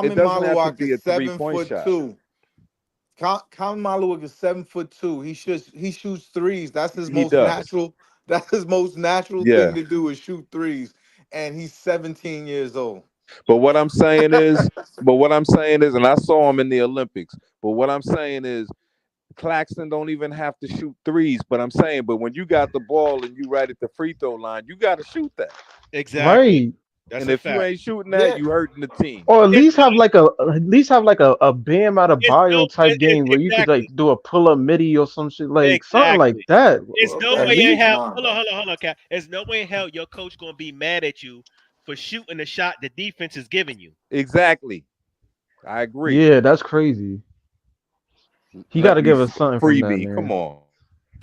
it Common doesn't have to Maluak be is a seven 3-point foot shot. two. Common Maluak is 7'2". He shoots threes. That's his He most does. natural. That's his most natural thing Yeah. to do is shoot threes. And he's 17 years old. But what I'm saying is, and I saw him in the Olympics. But what I'm saying is, Claxton don't even have to shoot threes. But I'm saying, but when you got the ball and you right at the free throw line, you got to shoot that. Exactly. right? That's And a if you fact. ain't shooting that, Yeah, you hurting the team. Or It's no, at least have like a Bam out of it's no, bio type game where you could like exactly, do a pull up midi or some shit like something like exactly. that. There's no At yeah, way in least hell. nah, Hold on, bro. hold on, hold on, Cap. There's no way in hell your coach gonna be mad at you for shooting the shot the defense is giving you. Exactly. I agree. yeah, that's crazy. He got Let to me give us something from free that, me. Come man. on.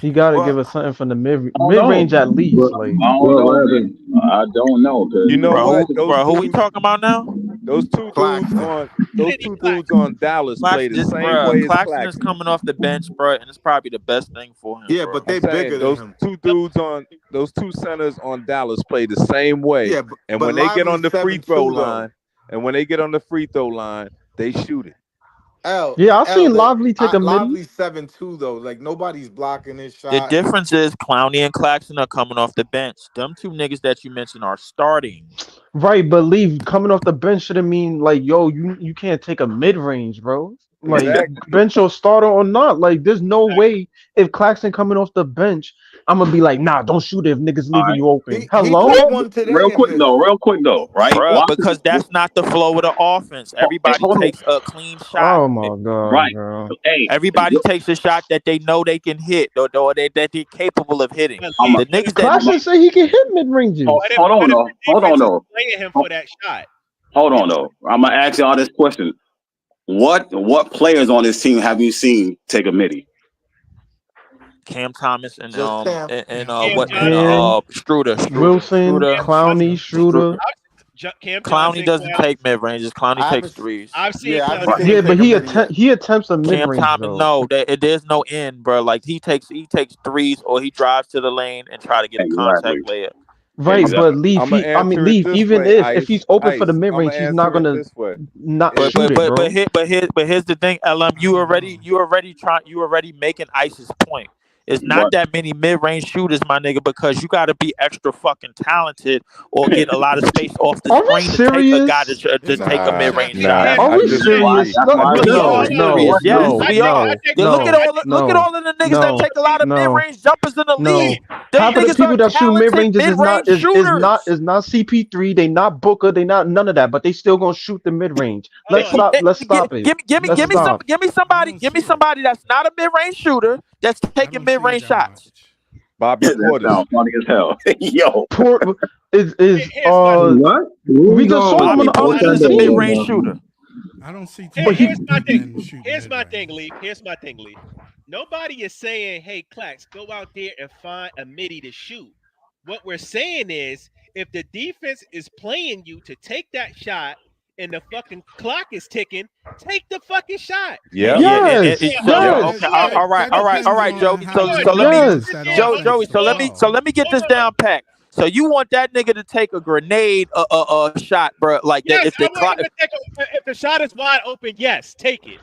He got to give But us something from the I don't mid know. range at But least. Like I don't know, man. I don't know You know Bro, what? who, bro, who we talking about now? Claxton, Those Kenny two Clack. dudes on Dallas play the same way as Claxton is Claxton. coming off the bench, bro, and it's probably the best thing for him, yeah, but bro. I'm they saying bigger than him. those two centers on Dallas play the same way. Yeah, And but when they get Lively's on the free throw 7'2" though. line, they shoot it. L yeah, I L seen that Lively take a midi. Lively's 7'2" though. Like nobody's blocking his The shot. difference is Clowney and Claxton are coming off the bench. Them two niggas that you mentioned are starting. Right, but leave coming off the bench shouldn't mean like yo, you can't take a mid range, bro. Like Exactly. bench or starter or not. Like there's no way if Claxton coming off the bench, I'm gonna be like, nah, don't shoot it if niggas All leaving right. you open. He Hello? took one today and missed. Real quick though, right? Bruh, Watch because this. that's not the flow of the offense. Hey, Everybody hold on. takes a clean shot. Oh my god, Right. bro. Hey, Everybody takes a shot that they know they can hit or that they're capable of hitting. But I'm a, leave. The niggas that I'm a, Claxton say he can hit mid ranges. hold on What if though. the defense is playing him for that shot? Hold If on though. I'm gonna ask y'all this question. What players on this team have you seen take a midi? Cam Thomas and Just Cam. Cam Johnson, Cam, Wilson, Schroeder. Cam Johnson, Clowney, Schroeder. Cam Clowney Johnson, doesn't take mid ranges. Clowney I takes haven't threes. I've seen yeah, I haven't Clowney Right. seen take him Yeah, but take a midi yet. he attempts a mid Cam range Thomas, though. no, there's no end, bro. Like he takes threes or he drives to the lane and try to get a Exactly. contact layup. Right, Exactly. but Leaf, I'm gonna answer it Leaf, this even way, if he's open for the Ice. mid I'm range, gonna he's not answer it gonna this way. not If shoot it, bro. Here's the thing, LM. You already making Ice's point. It's not Right. that many mid range shooters, my nigga, because you got to be extra fucking talented or get a lot of space off the Are we screen to take a guy serious? to It's take a mid range shot. Cam Are I we Johnson. disagree. serious? No, That's why I We said are no, what no, serious. what Yes, no, is. we are. no, Then look at no, all of the niggas that no, take a lot of mid no, range jumpers in the league. no. Them Half of the niggas are people that shoot mid talented ranges mid range shooters. is not CP3. They not Booker. They not none of that. But they still gonna shoot the mid range. Hold Let's on. stop. Let's stop it. Let's stop. I don't Give me see it. somebody that's not a mid range shooter that's I taking don't mid see it range that shots. much. Bobby That Portis. sounds funny as hell. Yo. Poor is Here's my What? Where we we just saw going him with on Bobby this? the What's Portis opposite is a that mid team. range about? shooter. I don't see too Here- But many here's he my big thing. men shooting Here's my mid thing, range. Lee. Here's my thing, Lee. Nobody is saying, "Hey, Clax, go out there and find a midi to shoot." What we're saying is, if the defense is playing you to take that shot and the fucking clock is ticking, take the fucking shot. Yep. yes, That, Okay, yes, that, that all depends right, on Joby. how So you so let me want yes. that offense Joey. to So flow. let me get Hold this on. down pack. So you want that nigga to take a grenade shot, bro? Like that Yes, if I the want clock. him to take if the shot is wide open, yes, take it.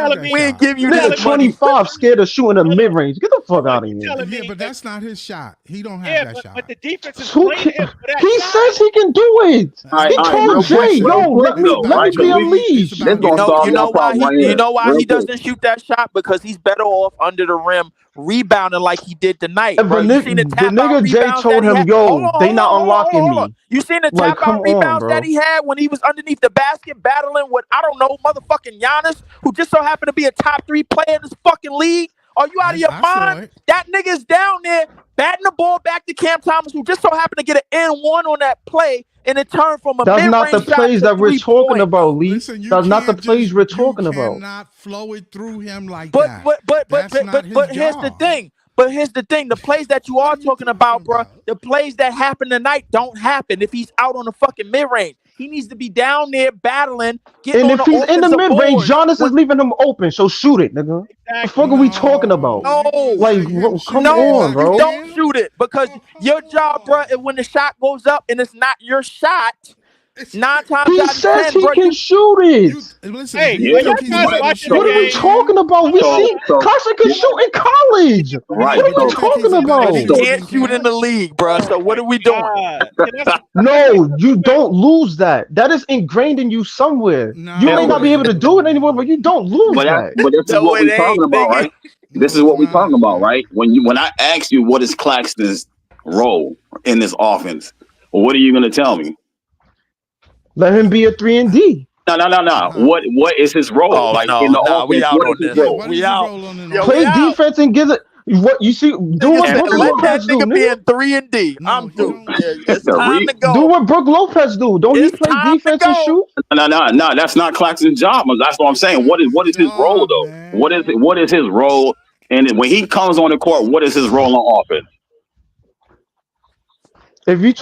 have that We ain't shot. give you Nigga this money. 25 scared of shooting a Hold on. mid range. Get the fuck Hold on, out of you here. telling Yeah, me but that- that's not his shot. He don't have yeah, that but shot. the defense is Who blaming ca- him for that He shot. says he can do it. All right, He all right, told real quick, Jay, yo, though, let me right? be a Because leash. this gonna solve You my know why problem right he here. Real quick. doesn't shoot that shot? Because he's better off under the rim rebounding like he did tonight, But, bro. You seen the tap out nigga Jay rebounds that told he him, had? yo, they not unlocking me. You seen the Like, tap come out on, rebounds that bro. he had when he was underneath the basket battling with, I don't know, motherfucking Giannis, who just so happened to be a top 3 player in this fucking league? Are you out of your I saw mind? it. That nigga's down there batting the ball back to Cam Thomas, who just so happened to get an N1 on that play and it turned from a That's not the mid-range shot plays to that we're 3 talking points. about, Lee. Listen, you That's not the can't plays just we're talking you about. cannot flow it through him like But that. but That's not his here's the job. thing. But here's the thing: the plays that you are talking about, bro, the plays that happen tonight don't happen if he's out on the fucking mid range. He needs to be down there battling, getting And on if the he's in the offensive mid range, boards. Giannis is leaving him open. So shoot it, nigga. The fuck are we talking about? No, Like, come no, on, bro. you don't shoot it because your job, bro, is when the shot goes up and it's not your shot. 9 times He out of says 10, he bro, can shoot it. Listen, Hey, do you are think y'all he's guys gonna watching What the are we game? talking about? We see Claxton can shoot in college. Right. What are we talking about? he can't shoot in the league, bro. So what are we doing? No, you don't lose that. That is ingrained in you somewhere. You may not be able to do it anymore, but you don't lose that. But this is No, what it we're talking ain't, about, nigga. right? This is what we're talking about, right? When I ask you what is Claxton's role in this offense, what are you going to tell me? Let him be a 3-and-D. No. What is his role? Oh, like no, in the nah, we offense, out what on is his this. role? We out. Yo, Play we out. defense and give it. What you see? Do what Nigga said, Brook let that Lopez do, nigga be nigga. in 3-and-D. I'm through. Yeah, it's time to Do go. what Brook Lopez do. Don't he play time to defense and go. shoot? No. That's not Claxton's job. That's what I'm saying. What is his role though? What is his role? And when he comes on the court, what is his role on offense? If you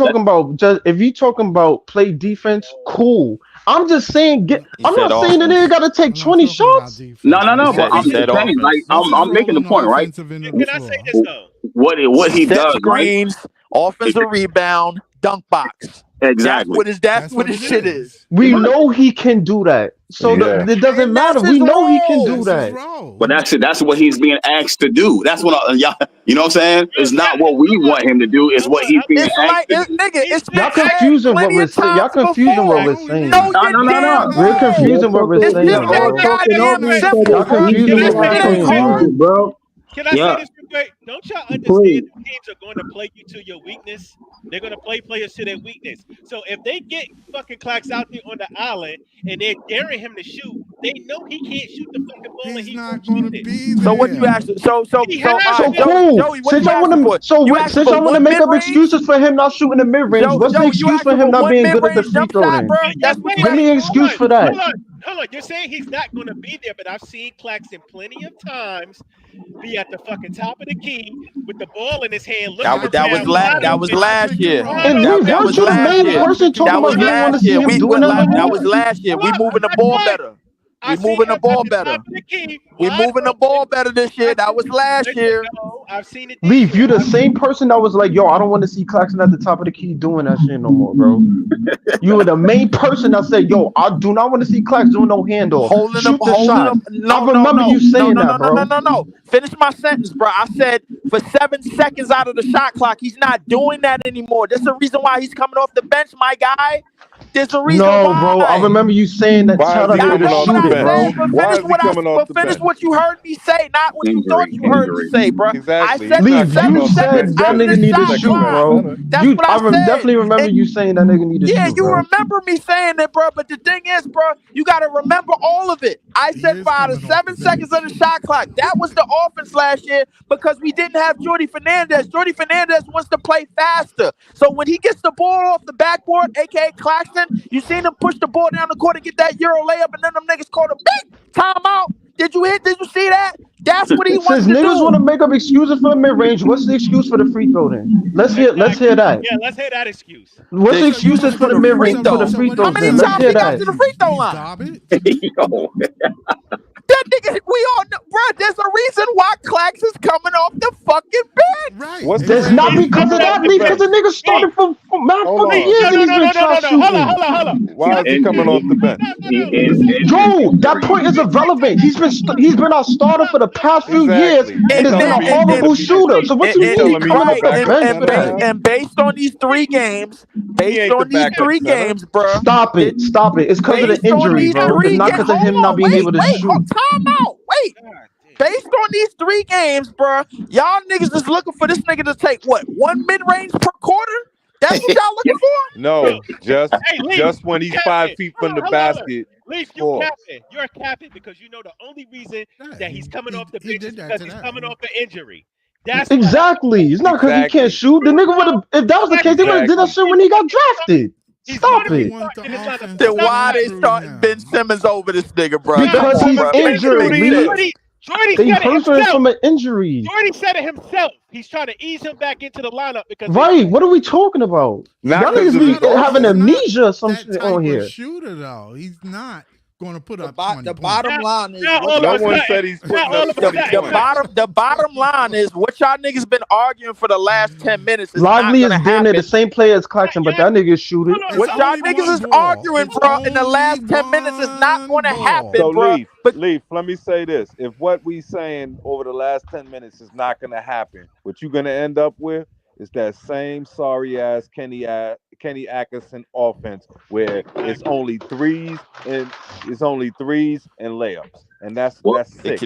talking about play defense, cool. I'm just saying I'm said not saying that nigga gotta take 20 shots. No. He But I'm said just saying, offense. like I'm making the point, right? Can I say this though? What he Set does, screens, offensive rebound, dunk box. Exactly. That's what his shit is. We know he can do that. So it doesn't matter. We know he can do that. But that's what he's being asked to do. That's what y'all, you know what I'm saying? It's not what we want him to do. It's what he's being asked to do. Nigga, it's Y'all confusing what we're saying. Y'all confusing what we're saying. No, you damn We're confusing what we're saying, This bro. shit goddamn simple, Y'all bro. confusing This what shit we're ain't saying, hard. bro. Can I say this real quick? Don't y'all understand that teams are going to play you to your weakness? They're going to play players to their weakness. So if they get fucking Clax out there on the island and they're daring him to shoot, they know he can't shoot the fucking ball and he's not going to be there. So what you asking? So So Joey, cool. what Since you y'all asking want for? to, since y'all want to make up excuses for him not shooting the mid range, what's the excuse for him not being good at the free throw? Then That's what give me an excuse for that. Hold on. You're saying he's not going to be there, but I've seen Claxton plenty of times be at the fucking top of the key with the ball in his hand. That was last year. And That was weren't you the main person talking That was about you don't want to last see year. him doing that no That more? was last year. We moving the ball better. We moving the ball better. We moving the ball better this year. That was last year. I've seen it. Leave, you the same person that was like, yo, I don't want to see Claxton at the top of the key doing that shit no more, bro. You were the main person that said, yo, I do not want to see Clax doing no handoff. Shoot the shot. I remember you saying that, bro. No. Finish my sentence, bro. I said for 7 seconds out of the shot clock, he's not doing that anymore. There's a reason why he's coming off the bench, my guy. There's a reason why. No, bro. I remember you saying that. Tell that nigga to shoot it, bro. Finish what you heard me say, not what you thought you heard me say, bro. I said Leave, for 7 you said seconds that out of nigga the need to shot shoot, clock. bro. That's what I said. Definitely remember you saying that nigga need to shoot, Yeah, you bro. remember me saying that, bro. But the thing is, bro, you got to remember all of it. I said for out of 7 seconds of the shot clock, that was the offense last year because we didn't have Jordi Fernandez. Jordi Fernandez wants to play faster. So when he gets the ball off the backboard, a.k.a. Claxton, you seen him push the ball down the court and get that Euro layup, and then them niggas called a big timeout. Did you see that? That's what he wants to do. Since niggas want to make up excuses for the mid range, what's the excuse for the free throw then? Let's hear that. Yeah, let's hear that excuse. What's the excuses for the mid range for the free throws? How many Let's times hear he got that. to the free throw line? That nigga, we all know, bro. There's a reason why Clax is coming off the fucking bench. Right. That's not because of that, because the nigga started for mad fucking years and he's been trying shooting. Hold on. Why is he coming off the bench? Yo, that point is irrelevant. He's been our starter for the past few years and has been a horrible shooter. So what you mean he coming off the bench for that? And based on these 3 games, bro. Stop it. It's because of the injury, bro. It's not because of him not being able to shoot. Time out. Wait. Based on these 3 games, bro, y'all niggas is looking for this nigga to take what? 1 mid-range per quarter? That's what y'all looking for? No, Leaf, just when he's 5 feet from the basket. Leaf, you're capping because you know the only reason that he's coming off the bench is because he's coming off an injury. That's exactly. It's not because he can't shoot. The nigga would have, if that was the case, they would have did that shit when he got drafted. Stop gonna be it. starting in his lineup. Then Stop why they lying. starting Ben Simmons over this nigga, bro? Because Come on, he's bro. Make it injured, make Lee. sense. Jordy They said it hurt him himself. from an injury. Jordy said it himself. He's trying to ease him back into the lineup because Right. What are we talking about? Not Y'all because niggas of his be having offense. amnesia or some That shit type on of here. shooter though. He's not going to put The, up 20 the points. bottom line is Now what all No of a one sudden, said he's now putting all up of a 20 sudden, points. the bottom line is what y'all niggas been arguing for the last 10 minutes is Lively not is gonna damn near happen. the same player as Claxton, but that nigga shoot it. It's What y'all only niggas one is ball. arguing, It's bro, in the only last 10 minutes is not one gonna ball. happen, So bro. Leaf, let me say this. If what we saying over the last 10 minutes is not gonna happen, what you're gonna end up with is that same sorry ass Kenny Atkinson offense where it's only threes and layups. And that's sick.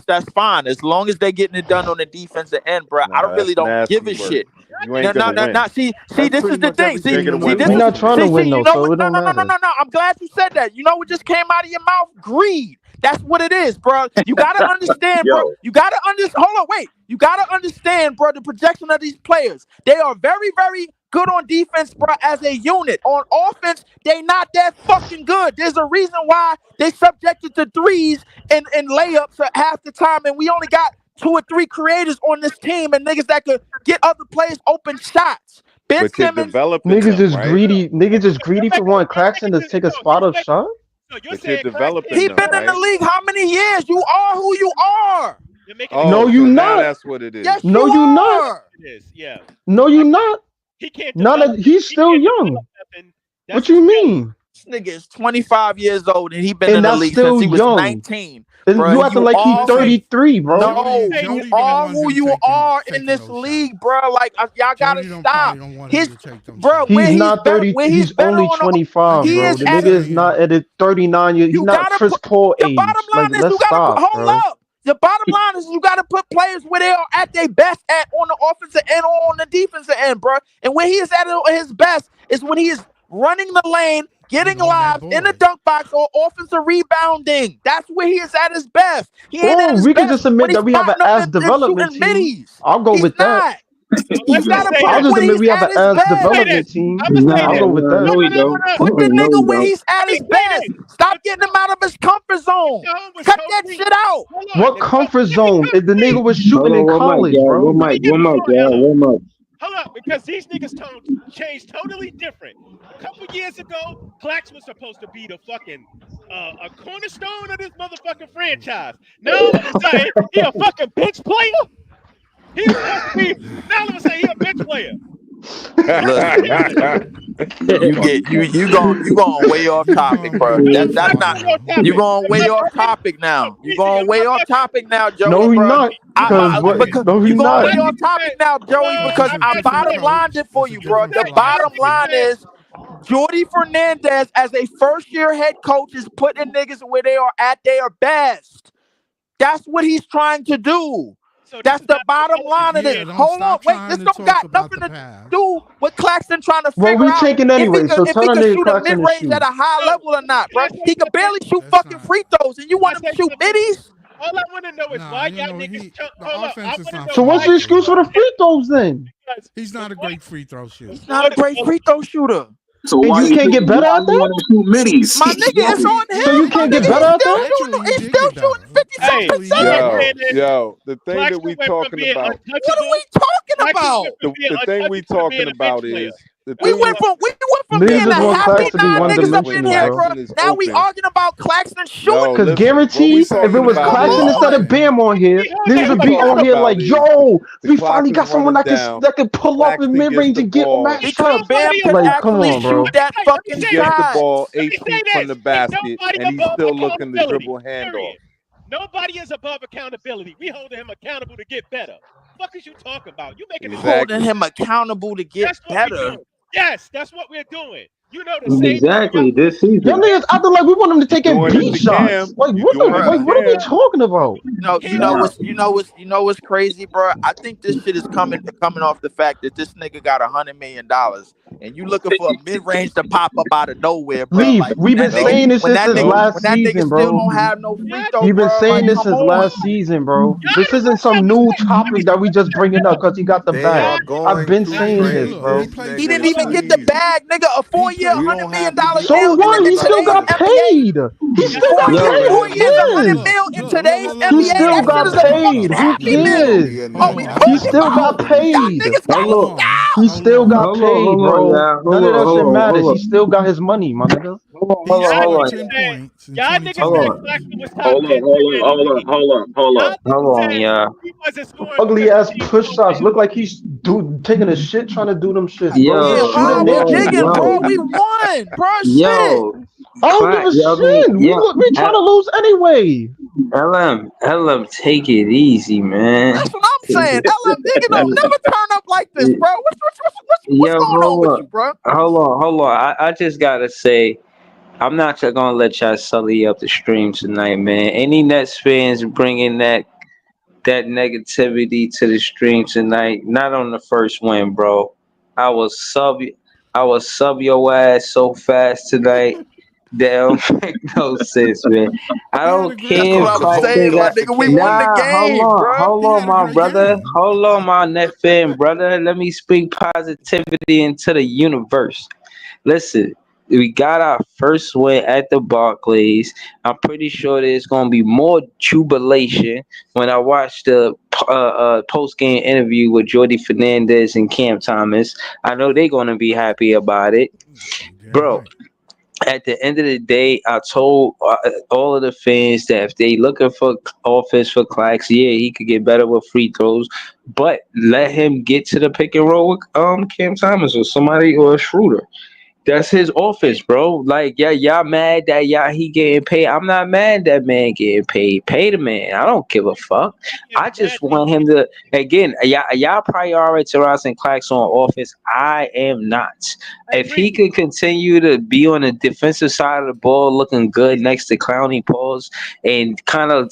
That's fine as long as they getting it done on the defensive end, bro. I Nah, really that's don't give a nasty work. shit. You ain't gonna win. See, That's this is pretty the much thing. everything See, You're gonna see, win this We're is one not trying to see, win you though, know so what? it don't matter. No. I'm glad you said that. You know what just came out of your mouth? Greed. That's what it is, bro. You gotta understand, bro. Yo. You gotta understand. Hold on, wait. You gotta understand, bro. The projection of these players. They are very, very good on defense, bro. As a unit, on offense, they not that fucking good. There's a reason why they subjected to threes and layups at half the time, and we only got 2 or 3 creators on this team and niggas that could get other players open shots. Ben But you're Simmons, developing Niggas them, just right? greedy. Niggas just greedy for wanting Claxton to take a spot up shot. So you're But you're saying developing he them, been in the right? league how many years? You are who you are. you're making Oh, No, it. you so now not. that's what it is. Yes, No, you you not. are. It is, yeah. No, you not. He can't Not develop. that he's He still can't young. develop nothing. That's What you his mean? This nigga is 25 years old and he been in And the that's league since still he was young. 19. And Bruh, you acting like he's are 33, bro. No, Jody you don't are want who him you are in taking this those league, bro. Like y'all gotta Jody stop. don't want His him to take them bro, shots. where He's he's not better, 30. where He's better only on 25, he bro. is The at nigga is not at 39 years. He's you not gotta Chris put Paul the age. bottom Like, line is let's you gotta put stop, hold bro. up. The bottom line is you gotta put players where they are at their best at on the offensive end or on the defensive end, bro. And where he is at his best is when he is running the lane, getting on that live in the dunk box or offensive rebounding. That's where he is at his best. He ain't at Or his we could best just when admit he's that we have an spotting up ass and development shooting team. middies. I'll go He's with that. not. Let's You gotta just say put I'll him this. just where admit he's we have at an his ass best. development team. I'm gonna say I'll this. go with that. No, he don't. Put the No, nigga he where don't. he's at his best. Stop getting him out of his comfort zone. Cut that shit out. Hold on. What comfort zone? If the nigga was Hold shooting on, in one mic, college, y'all. bro. One mic, one mic, y'all. One mic. Hold up, because these niggas tone changed totally different. A couple years ago, Clax was supposed to be the fucking a cornerstone of this motherfucking franchise. Now all of a sudden, he a fucking bench player. He's supposed to be. Now all of a sudden, he a bench player. You going way off topic, bro. That's not you going way off topic now. You going way off topic now, No, Joey, he bro. not. Because what? Because No, he you going not. way off topic now, Joey, because I bottom lined it for you, bro. The bottom line is Jordi Fernandez as a first-year head coach is putting niggas where they are at their best. That's what he's trying to do. That's the bottom line of this. Hold on, wait. This don't got nothing to do with Claxton trying to Well, figure we out taking anyway, so if tell he that can nigga shoot a Claxton to mid-range shoot. at a high level or not, bro. He can barely shoot fucking free throws, and you want him to shoot middies? All I want to know is why y'all niggas. Hold up. I want to know So what's the excuse for the free throws then? He's not a great free throw shooter. He's not a great free throw shooter. So And why you can't get better why at you that? want to shoot middies? My nigga, it's on him. So you can't get better at that? He's still shooting 57%. Yo, the thing that we talking about. What are we talking about? The thing we talking about is we went from Niggas being just a want happy Claxton to be nine niggas up in one-dimensional, here, bro. bro. Now we arguing about Claxton shooting. Because guaranteed, if it was Claxton instead of Bam on here, niggas would be on here like, yo, we finally got someone that can pull up in mid-range and get matched because up. Bam can Like, come actually on, bro. shoot that fucking He gets the shot. ball 8 feet from the basket, and he's still looking to dribble handoff. Nobody is above accountability. We holding him accountable to get better. What is you talking about? You making Holding him accountable to get better. Yes, that's what we're doing. You know the same thing Exactly. about This Y'all season. niggas acting like we want him to You take in doing it beat to shots. Cam. Like You what doing the it like to what are we Cam. talking about? Nah. You know what's crazy, bro? I think this shit is coming off the fact that this nigga got $100 million, and you looking for a mid range to pop up out of nowhere, bro. Leave. Like We've been No, saying this since his no. when last that nigga season, still bro. don't have no free y'all. throw, We've been bro. Like, saying this come since on. last season, bro. Y'all This don't isn't know some what new let me topic that we just bringing up because he got the They bag. are y'all I've going been to Hey, saying hey, this, trade look, he bro. this played He for didn't nigga, us even all get the please. year. bag, nigga. A He 4 year, We played. $100 don't million have to dollar be So deal talking in what? He in still today's about got NBA. paid. He y'all still Four got years, Yo, paid. four Who years, Look, look, 100 cares? look, mil in look, look, today's look, look, He look, NBA. still That look, shit got is look, a look, fucking paid. look, Who happy look. he meal. don't cares? get Oh, Hold we nothing. on, He talking still got about y'all paid. niggas got hold hold on. on, style. He hold still on. got Hold on, paid, hold on, bro. y'all. None Hold of on, that hold shit on, matters. hold He on. still got his money, my nigga. Hold on, He hold on, y'all hold scored on. niggas 10 said points in y'all niggas 22 Hold said on. games. Claxton was top Hold 10 on, hold player on, in the hold on, league. hold on, hold Y'all on. niggas Hold on, said y'all. he wasn't scoring Ugly because ass the team was push so shots. bad. Look like he's taking a shit trying to do them shits, bro. Yo, Yeah, Just shoot why it we naked, jigging, bro. bro? yo, We won, bro. Shit. yo. I don't give Clap. a Yo, I mean, shit. yo, We trying to lose anyway. LM, take it easy, man. That's what I'm saying. LM nigga don't never turn up like this, bro. What's Yo, going on with you, bro? hold on. I just gotta say, I'm not gonna let y'all sully up the stream tonight, man. Any Nets fans bringing that negativity to the stream tonight? Not on the first win, bro. I was sub, I was sub your ass so fast tonight. That don't make no sense, man. I He had a don't great That's care what if I game. was Claxton saying, my got. nigga. We won the Nah, game, bro. hold He on, had a my great brother. game. Hold on, my net fan, brother. Let me speak positivity into the universe. Listen, we got our first win at the Barclays. I'm pretty sure there's gonna be more jubilation when I watch the post game interview with Jordi Fernandez and Cam Thomas. I know they're gonna be happy about it, Damn bro. right. At the end of the day, I told all of the fans that if they looking for offense for Clax, yeah, he could get better with free throws, but let him get to the pick and roll with Cam Thomas or somebody or Schroeder. That's his offense, bro. Like, yeah, y'all mad that y'all he getting paid. I'm not mad that man getting paid. Pay the man. I don't give a fuck. I am I glad just he want get him to again. Y'all prioritize and Clax on offense. I am not. hey If he Breezy, could continue to be on the defensive side of the ball, looking good Breezy, next to Clowney Pauls and kind of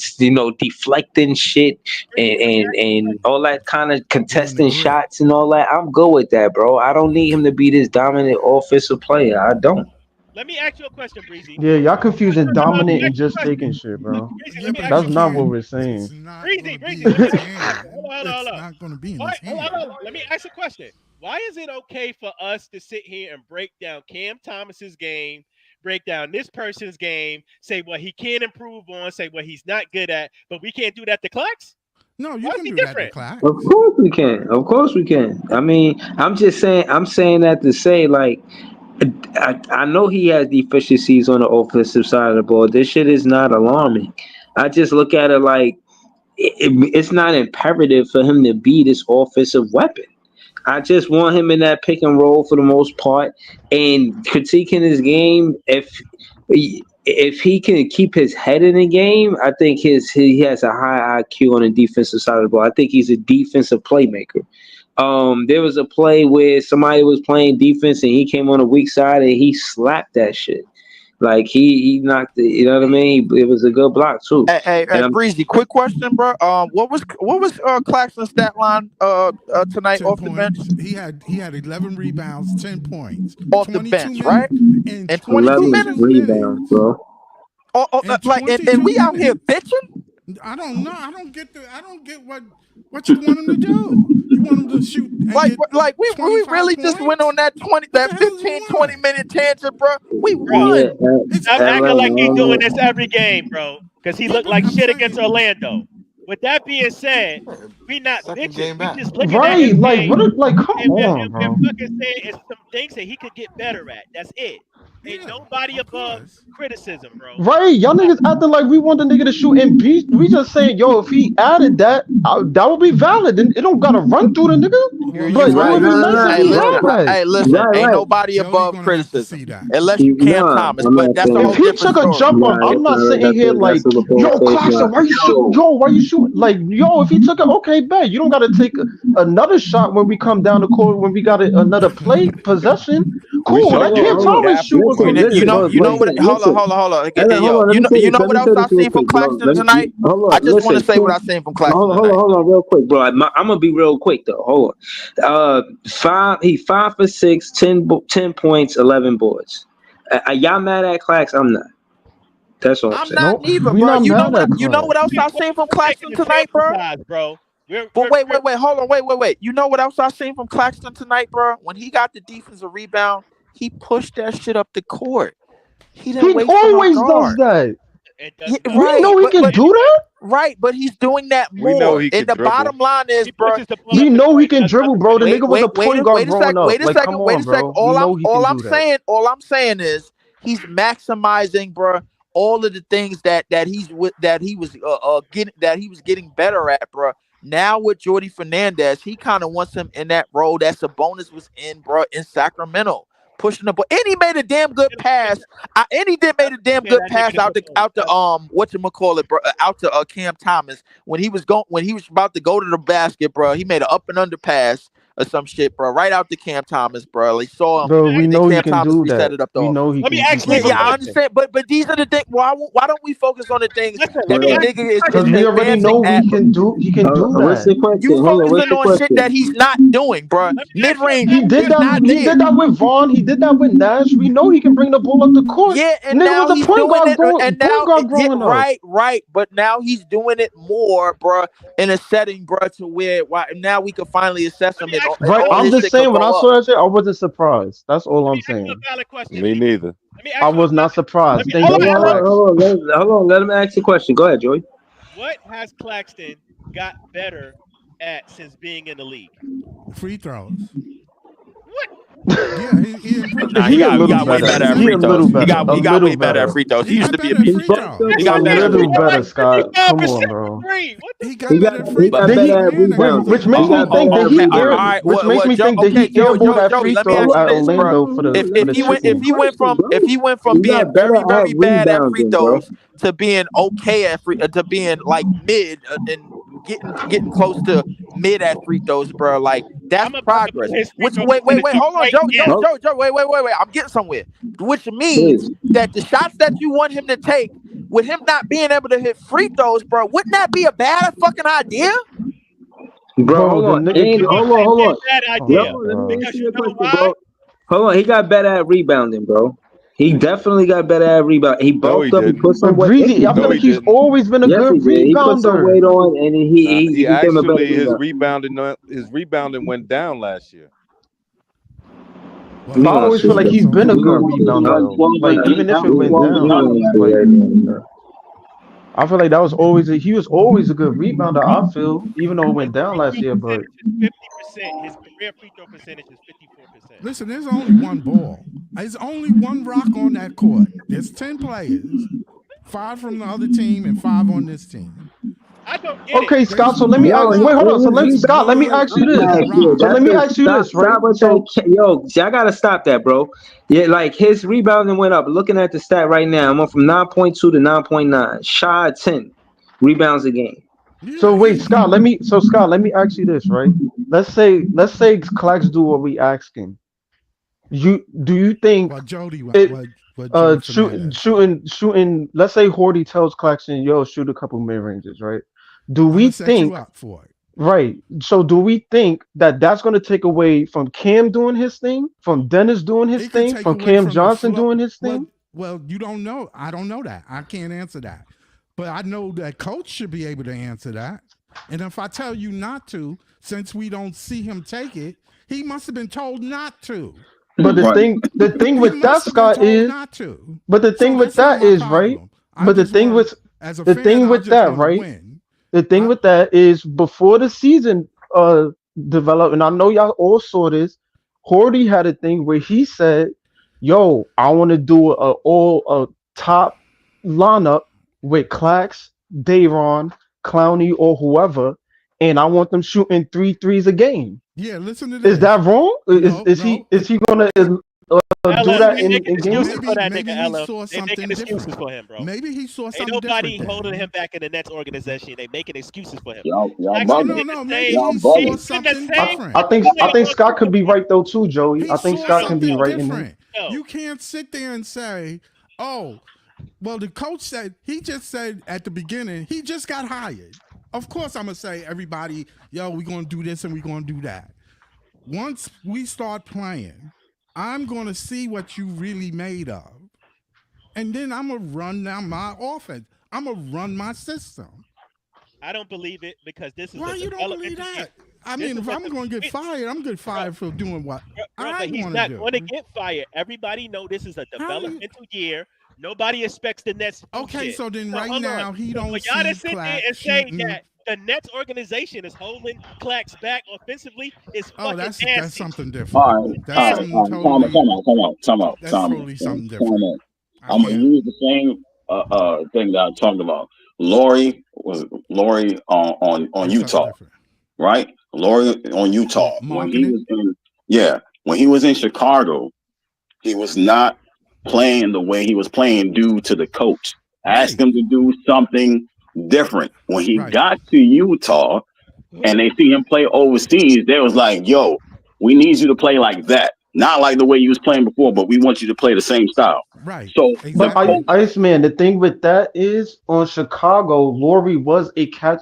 deflecting shit Breezy, let me ask you a and question. all that kind of Giving the contesting grit. shots and all that, I'm good with that, bro. I don't need him to be this dominant offensive player. I don't. Let me ask you a question, Breezy. Yeah, y'all confusing Let me dominant ask and you a just question. taking shit, bro. Breezy, Yeah, let me but ask he you That's a not what question. can't. we're It's saying. not going Breezy, to be Breezy, in let me his ask you a question. hand. Hold It's on. not going to be in Why? his Hold on, hand. hold on. Let me ask a question. Why is it okay for us to sit here and break down Cam Thomas's game, break down this person's game, say what he can improve on, say what he's not good at, but we can't do that to Clux? No, you Why is can he do that to different? Clax. Of course we can. Of course we can. I mean, I'm just saying. I'm saying that to say like, I know he has deficiencies on the offensive side of the ball. This shit is not alarming. I just look at it like it's not imperative for him to be this offensive weapon. I just want him in that pick and roll for the most part and critiquing his game. If he can keep his head in the game, I think he has a high IQ on the defensive side of the ball. I think he's a defensive playmaker. There was a play where somebody was playing defense and he came on the weak side and he slapped that shit. Like he knocked it, you know what I mean? It was a good block too. Hey, And I'm Breezy, quick question, bro. What was Claxton's stat line tonight 10 off the bench? points. He had 11 rebounds, 10 points, Off the 22 bench, right? minutes in In 22 11 22 minutes? rebounds, minutes. bro. In Like, and 22 we out here minutes. bitching? I don't know. I don't get what you want him to do. You want him to shoot and Like, get we 25 really just went on points? that 20, What the that hell do you 15, 20 want? minute tangent, bro. We Bro, Yeah, won. It's stop acting like he doing LM, this every game, bro. Because he yeah, looked but like I'm shit against saying Orlando. With that being said, Yeah, we not second bitching. game We back. just looking at his Right? Like game what? Like come and on, we're bro. fucking saying it's some things that he could get better at. That's it. Ain't yeah, nobody of above course. criticism, bro. Right? Y'all niggas acting like we want the nigga to shoot and beat. We just saying, yo, if he added that, that would be valid. And it don't gotta run through the nigga. You're, Well, you're But it right, would right. be no, nice if Hey, he listen. had that. Hey, listen. right, Ain't right. nobody Jody above gonna have to criticism see that. unless you Cam No, Thomas. I'm But not that's a If whole saying. he different took a story. jumper, Nah, I'm that's not not. sitting here That's like, a little yo, face. Nah, Claxton, why you shoot? Yo, why you shoot? Like, yo, if he took it, okay, bet you don't got to take another shot when we come down the court when we got another play possession. We cool. saw Let him Cam getting Thomas gapped shoot in the with Listen, him. paint. listen, You know what? listen, Hold on, listen. hold on, hold on. Hold on, hold Yo, on. Let me say this. know Let what me else say I this real seen from quick, bro. Claxton tonight? Hold I on. just want to Listen, say what two. I seen from Claxton Hold tonight. on, real quick, bro. I'm gonna be real quick though. Hold on. He 5 for 6, 10 points, 11 boards. Y'all mad at Clax? I'm not. That's all I'm I'm saying. not No, neither, we bro. not mad at You know Clark. what else I seen from We're taking Claxton the tonight, sample bro? size, bro. But wait, hold on, wait. You know what else I seen from Claxton tonight, bro? When he got the defensive rebound, he pushed that shit up the court. He didn't He wait for no always does guard. that. It does Yeah, no. We right, know he but can do that. right, but he's doing that We know more. he And could the dribble. bottom line is, He bro, pushes the ball We up the know he court. can Does dribble, nothing bro. with The it. nigga was a point guard growing up. Like, come on, bro. We know he can do that. All I'm saying is he's maximizing, bro, all of the things that he was getting better at, bro. Now with Jordi Fernandez, he kind of wants him in that role that Sabonis was in, bro, in Sacramento, pushing the ball. And he made a damn good pass. And he did made a damn Yeah, good that nigga pass the out ball. the whatchamacallit, bro, out to Cam Thomas when he was about to go to the basket, bro. He made an up and under pass or some shit, bro, right out to Cam Thomas, bro. He saw him, Bro, we and then know he Cam can Thomas do reset that. it up the We know offense. he Let me can. He ask can Yeah, Leave a do I that. question. understand, but these are the things. Why don't we focus on the things Listen, that let me the ask Hold you nigga a is Because question. we already advancing know at? he can do. He can do What's the that. question? You Hold on. What's focusing the on shit question? that he's not doing, bro. Let me Mid ask you a range He question. did is that. not He there. did that with Vaughn. He did that with Nash. We know he can bring the ball up the court. Yeah, and Nigga now was a he's point doing guard it, and point now guard yeah, growing up. right. But now he's doing it more, bro, in a setting, bro, to where now we can finally assess Let him, me ask you and Right. a all I'm his valid just shit could saying. When I go up. saw that shit, I wasn't surprised. That's all Let I'm me ask you a saying. valid question, Me Lee. neither. Let me ask I you a was not valid. Let surprised. me Thank hold you, on, hold on. Clax. Hold on. Let him ask the question. Go ahead, Joey. What has Claxton got better at since being in the league? Free throws. What? Yeah, he improved Nah, his he He a free got throw little way better. better percentage. at He free a little throws. better. A He got little way better at better. free throws. He He used got to be a better at beast. free throws. He A got better at free little throws. better, Scott. Come 55% on, from bro. three. What the He got He got better at free he got Did throws better he? at and Which, improved rebounding. which his He makes me got rebounding. better think that at Okay, he all rebounding. right. which makes me think that he Joe, airballed that Joey, free let me throw ask you at this, bro. Orlando for the If he went chicken. if he went from He being got better at very bad at free rebounding, bro. throws to being okay at free to being like mid and getting close to mid at free throws, bro. Like that's I'm about to put progress. his free Which throw wait, percentage up hold on, right Joe, now. wait. I'm getting somewhere. Which means Please. that the shots that you want him to take with him not being able to hit free throws, bro, wouldn't that be a bad fucking idea? Bro, Bro, hold the on. nigga And could. No, hold it on, can't hold be on. a bad Oh my idea. Let me god. answer Because you your know question, why? bro. Hold on. He got better at rebounding, bro. He definitely got better at rebounding. He No, he bulked up. He didn't. put some But weight. Yes, Breezy, he I feel No, did. he like he's didn't. always been a Yes, good he did. He put some rebounder. weight on, and he He became a better actually rebounder. his rebounding went down last year. Well, But We I he gonna always was feel see, like bro. shooting he's some been a from We good gonna see. rebounder though. 12 Like and even 8. if Now it we went 12 and 8 down, on that like right now, bro. I feel like that was always he was always a good rebounder. I feel even though it His went down free last throw year, but percentage is 50%. His career free throw percentage is 54%. listen, there's only one ball. There's only one rock on that court. There's 10 players, 5 from the other team and 5 on this team. I don't get it. okay, Scott. There's So let me one Yo, ask. Wait, rock. hold on. So his let There's Scott. Let me one ask you rebounding. this. Yeah, So rock. let that's me the ask you stop. this, right? Stop with So that. Yo, see, I gotta stop that, bro. Yeah, like his rebounding went up. Looking at the stat right now, I'm up from 9.2 to 9.9. Shy of 10 rebounds a game. Yeah, so wait, Scott. Scott. Let me ask you this, right? Let's say Clax do what we asking. Do you think what Jody it what Jody Fernandez said. shooting? Let's say Horty tells Claxton, "Yo, shoot a couple mid ranges," right? Do I'm gonna we set you think up for it. right? So do we think that that's going to take away from Cam doing his thing, from Dennis doing his It could thing, take from away Cam from the Johnson flow. doing his Well, thing? well, you don't know. I don't know that. I can't answer that. But I know that coach should be able to answer that. And if I tell you not to, since we don't see him take it, he must have been told not to. But the Right. thing He with that, must have been Scott, told is not to. but the So thing with that's not that my is right. problem. I But the just thing want, with as a the fan, thing I with just that, want to right? win. The thing with that is before the season developed, and I know y'all all saw this. Horty had a thing where he said, "Yo, I want to do a top lineup with Clax, Dayron, Clowney, or whoever, and I want them shooting three threes a game." Yeah, listen to Is this. that wrong? No, no. Is he gonna do that they in making games. excuses for that Maybe nigga, he Ella. saw They making something excuses different. for him, bro. Maybe he saw Ain't something nobody different. holding Then. him back in the Nets organization. They making excuses for him. Y'all Jackson No, bugging. in the no. Maybe same. Y'all he saw He's bugging. in the something same different. I think player Scott on could be right though too, Joey. He I think saw Scott can be something right in there. different. You can't sit there and say, "Oh, well." The coach said he just said at the beginning he just got hired. Of course, I'm gonna say everybody, yo, we're gonna do this and we're gonna do that. Once we start playing, I'm gonna see what you really made of, and then I'm gonna run down my offense. I'm gonna run my system. I don't believe it because this is Why a you don't believe developmental year. that? I This mean, is if what I'm going to get fired, I'm getting fired for doing what bro, I but he's want to not going to do. get fired. Everybody know this is a How you? developmental year. Nobody expects the Nets to do Okay, shit. so then So right hold on. now he So for don't y'all to see sit there Clack and say shooting. that the Nets organization is holding Clax back offensively is Oh, fucking that's nasty. something different. All right, That's all right, something all right. totally. That's Time totally something out. different. I I'm gonna can't. use the same thing that I talked about. Lori on That's something Utah, different. right? Lori on Utah What when he marketing? was when he was in Chicago, he was not playing the way he was playing due to the coach. Asked Right, him to do something different. When he right. got to Utah and they see him play overseas, they was like, "Yo, we need you to play like that, not like the way you was playing before, but we want you to play the same style." Right. So the But Exactly. coach, Iceman, the thing with that is on Chicago, Laurie was a catch.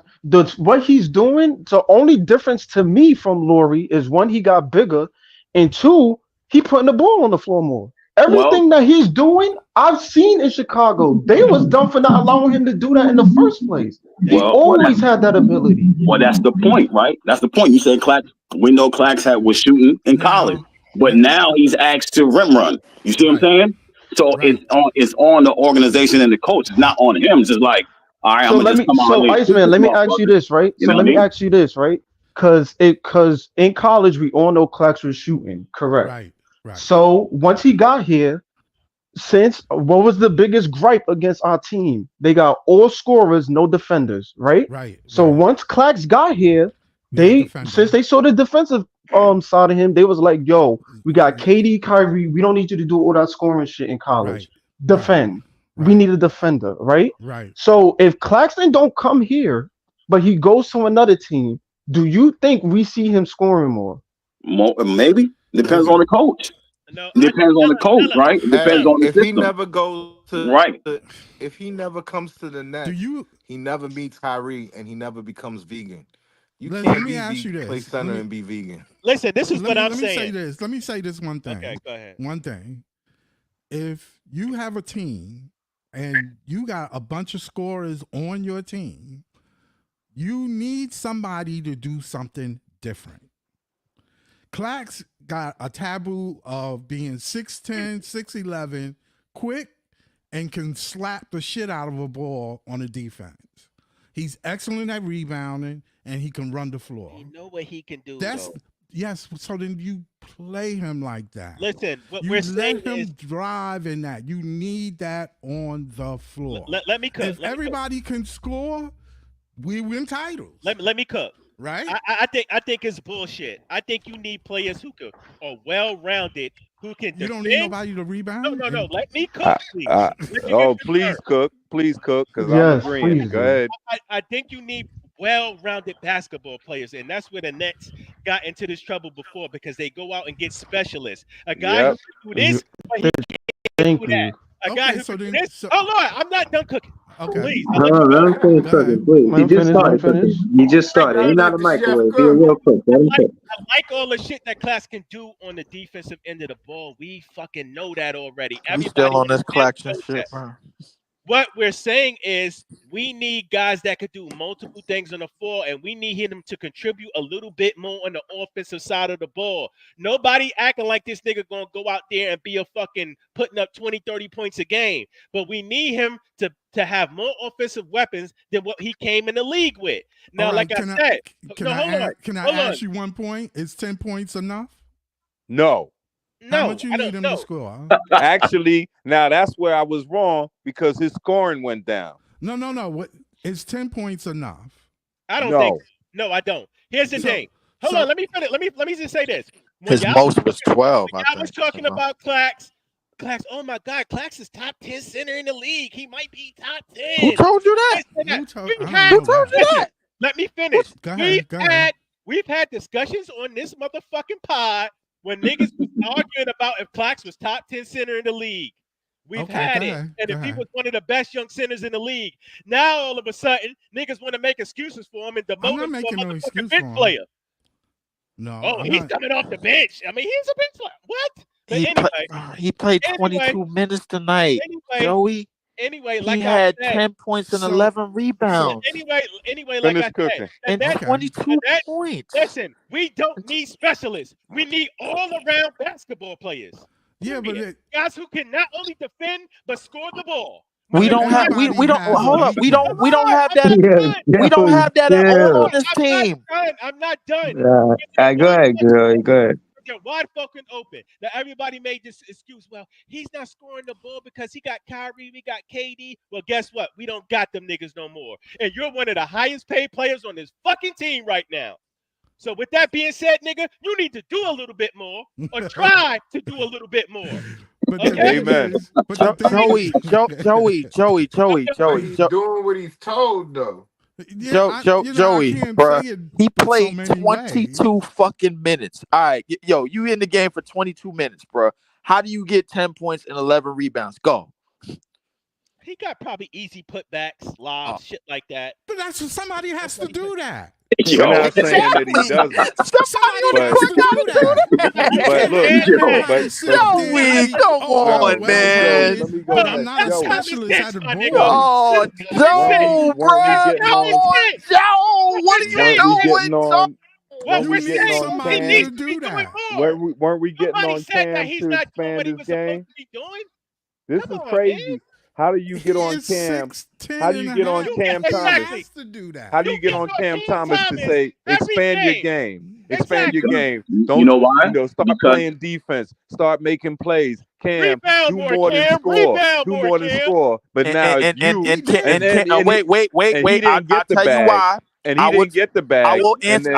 What he's doing, the only difference to me from Laurie is one, he got bigger, and two, he putting the ball on the floor more. well, Everything that he's doing, I've seen in Chicago. They was dumb for not allowing him to do that in the first place. He well, well, always had that ability. Well, that's the point, right? That's the point. You said Clax. We know Clax was shooting in college, Now, but now he's asked to rim run. You see what I'm right, saying? So right. it's on the organization and the coach. It's not on him. It's just like, all right, I'm gonna just come out So here and shoot Iceman, this let me ask you motherfucker. this, right? You So know what let I me mean? ask you this, right? Cause in college we all know Clark was shooting, correct? Right, right, So once he got here, since what was the biggest gripe against our team? They got all scorers, no defenders, right? right, So right. once Clax got here, He's a since defender. they saw the defensive side of him, they was like, yo, we got KD, Kyrie, we don't need you to do all that scoring shit in college. Right, right, Defend. We right, need a defender, right? right. So if Claxton don't come here, but he goes to another team, do you think we see him scoring more? Maybe depends on Maybe. the coach. No, Depends on the coach, Ella, right? It depends Hey, on the if he system, never goes to, right? if he never comes to the Do Nets, you he never meets Kyrie and he never becomes vegan. You let can't me ask you play this. center and be vegan. listen. This is what I'm Let me say saying. this. Let me say this one Okay, thing. go ahead. One thing. If you have a team and you got a bunch of scorers on your team, you need somebody to do something different. Clax got a taboo of being 6'10, 6'11, quick, and can slap the shit out of a ball on a defense. He's excellent at rebounding and he can run the floor. You know what he can do, That's though. yes, so then you play him like that. Listen, what You we're saying let him is, drive in that. You need that on the floor. let me cook. If everybody can score, we win titles. Let me cook. Right? I think it's bullshit. I think you need players who are well rounded, who can You don't need defend. nobody to rebound. No. Let me cook, please. Let me get Oh, to the word. please cook, because I'm Yes, agreeing. please Go do. ahead. I think you need well-rounded basketball players, and that's where the Nets got into this trouble before because they go out and get specialists. A guy who Yep. can do this, but he can't Thank do that. you. A guy Okay, who so can do then this. Oh Lord, I'm not done cooking. okay. Please, No, let him finish Go cooking, ahead. please. Let He him just finish. Let him started finish. cooking. He just I like started. He's all not the a The chef microwave. He a cook. real cook. Let him cook. I like all the shit that Class can do on the defensive end of the ball. We fucking know that already. We still Everybody on in this the gym Claxton knows shit, that. bro. What we're saying is we need guys that could do multiple things on the floor, and we need him to contribute a little bit more on the offensive side of the ball. Nobody acting like this nigga gonna go out there and be a fucking putting up 20, 30 points a game. But we need him to have more offensive weapons than what he came in the league with. All Now, right. like I said, no, hold on. Can I Hold on. ask you one point? Is 10 points enough? No. How No, much you I need don't him to know. score? Actually, now that's where I was wrong because his scoring went down. No. What is 10 points enough? I don't think No. so. No, I don't. Here's the So thing. Hold so on, let me finish. Let me just say this. His most was 12. I was talking about Clax. Oh my God, Clax is top 10 center in the league. He might be top 10. Who told you that? Who told you that? Let me finish. Go ahead. We've had discussions on this motherfucking pod when niggas was arguing about if Clax was top 10 center in the league. We've had it. And if he was one of the best young centers in the league. Now all of a sudden, niggas want to make excuses for him and demote him to a motherfucking bench player. No. He's coming off the bench. I mean, he's a bench player. What? He played 22 minutes tonight. Joey. Anyway, he had 10 points and 11 rebounds. Anyway, like I said, and 22 points. Listen, we don't need specialists. We need all-around basketball players. Yeah, but guys who can not only defend but score the ball. We don't have that. We don't have that at all on this team. I'm not done. Go ahead, girl. Go ahead. Wide fucking open. Now everybody made this excuse. Well, he's not scoring the ball because he got Kyrie, we got KD. Well, guess what? We don't got them niggas no more. And you're one of the highest paid players on this fucking team right now. So with that being said, nigga, you need to do a little bit more or try to do a little bit more. Amen. Joey. He's doing what he's told though. Joey, bro, he played 22 fucking minutes. All right, yo, you in the game for 22 minutes, bro. How do you get 10 points and 11 rebounds? Go. He got probably easy putbacks, lobs, shit like that. But somebody has to do that. You're not saying that he doesn't. But look, Joey, come on, man. I'm not a specialist at the ball. Oh, Joe, bro, come on, Joe. What are you doing, Weren't we getting on Cam to expand his game? This is crazy. How do you get on Cam? How do you get on Cam Thomas? How do you get on Cam Thomas to say expand your game? Expand your game. Don't you know why? Start playing defense. Start making plays. Cam, do more than score. Do more than score. But now wait. I'll tell you why. And he didn't get the bag. I will answer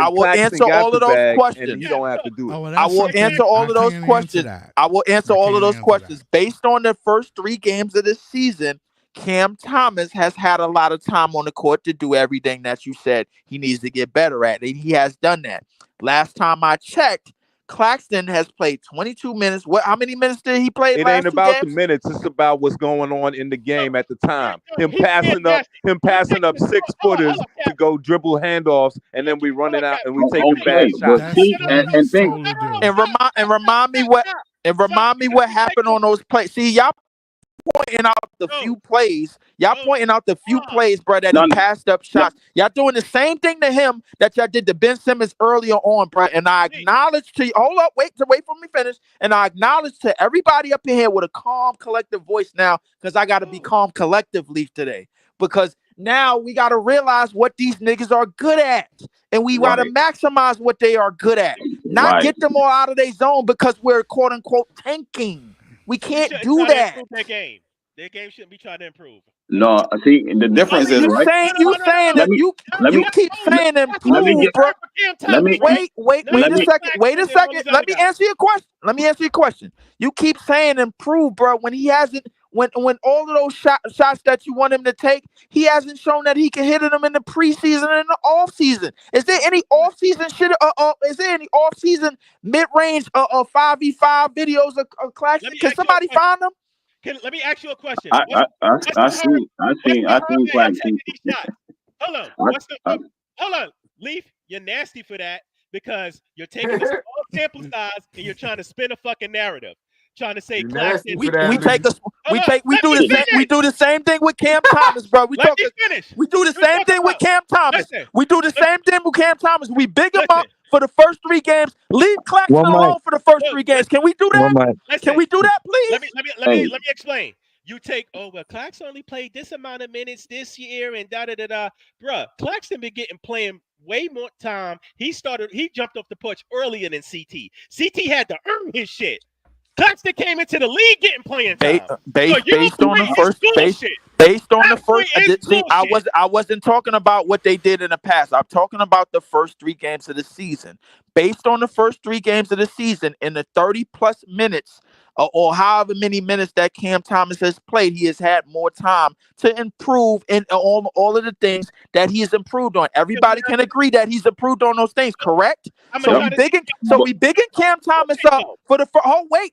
all of those questions. And you don't have to do it. I will answer all of those questions. I will answer all of those questions. Based on the first 3 games of this season, Cam Thomas has had a lot of time on the court to do everything that you said he needs to get better at. And he has done that. Last time I checked, Claxton has played 22 minutes. How many minutes did he play? It ain't about the minutes. It's about what's going on in the game at the time. Him passing up 6-footers to go dribble handoffs, and then we run it out and we take bad shots. And remind me what happened on those plays. See, y'all pointing out the few plays. Y'all pointing out the few plays, bro, that he passed up shots. Y'all doing the same thing to him that y'all did to Ben Simmons earlier on, bro. And I acknowledge to you, hold up, wait for me to finish. And I acknowledge to everybody up in here with a calm, collective voice now, because I got to be calm collectively today. Because now we got to realize what these niggas are good at. And we got to maximize what they are good at. Not get them all out of their zone because we're quote unquote tanking. We can't do that. Their game shouldn't be trying to improve. No, I think the difference is right. You keep saying improve, bro. Wait a second. Let me answer your question. You keep saying improve, bro. When he hasn't, when all of those shots that you want him to take, he hasn't shown that he can hit them in the preseason and in the off season. Is there any off season shit? Is there any off season mid range 5v5 videos of Claxton? Can somebody find them? Let me ask you a question. I seen Claxton. Hold on. Leaf, you're nasty for that because you're taking a small sample size and you're trying to spin a fucking narrative. Trying to say Claxton. We do the same thing with Cam Thomas, bro. We do the same thing with Cam Thomas. We do the same thing with Cam Thomas. We big him up for the first 3 games. Leave Claxton alone for the first 3 games. Can we do that? Can we do that, please? Let me explain. You take, Claxton only played this amount of minutes this year and da-da-da-da. Bruh, Claxton been playing way more time. He jumped off the porch earlier than CT. CT had to earn his shit. Claxton came into the league getting playing time. Based on the Based on the That point first, is see, bullshit. I wasn't talking about what they did in the past. I'm talking about the first 3 games of the season. Based on the first 3 games of the season, in the 30+ minutes or however many minutes that Cam Thomas has played, he has had more time to improve in all of the things that he has improved on. Everybody can agree that he's improved on those things, correct? So we bigging Cam Thomas up for the wait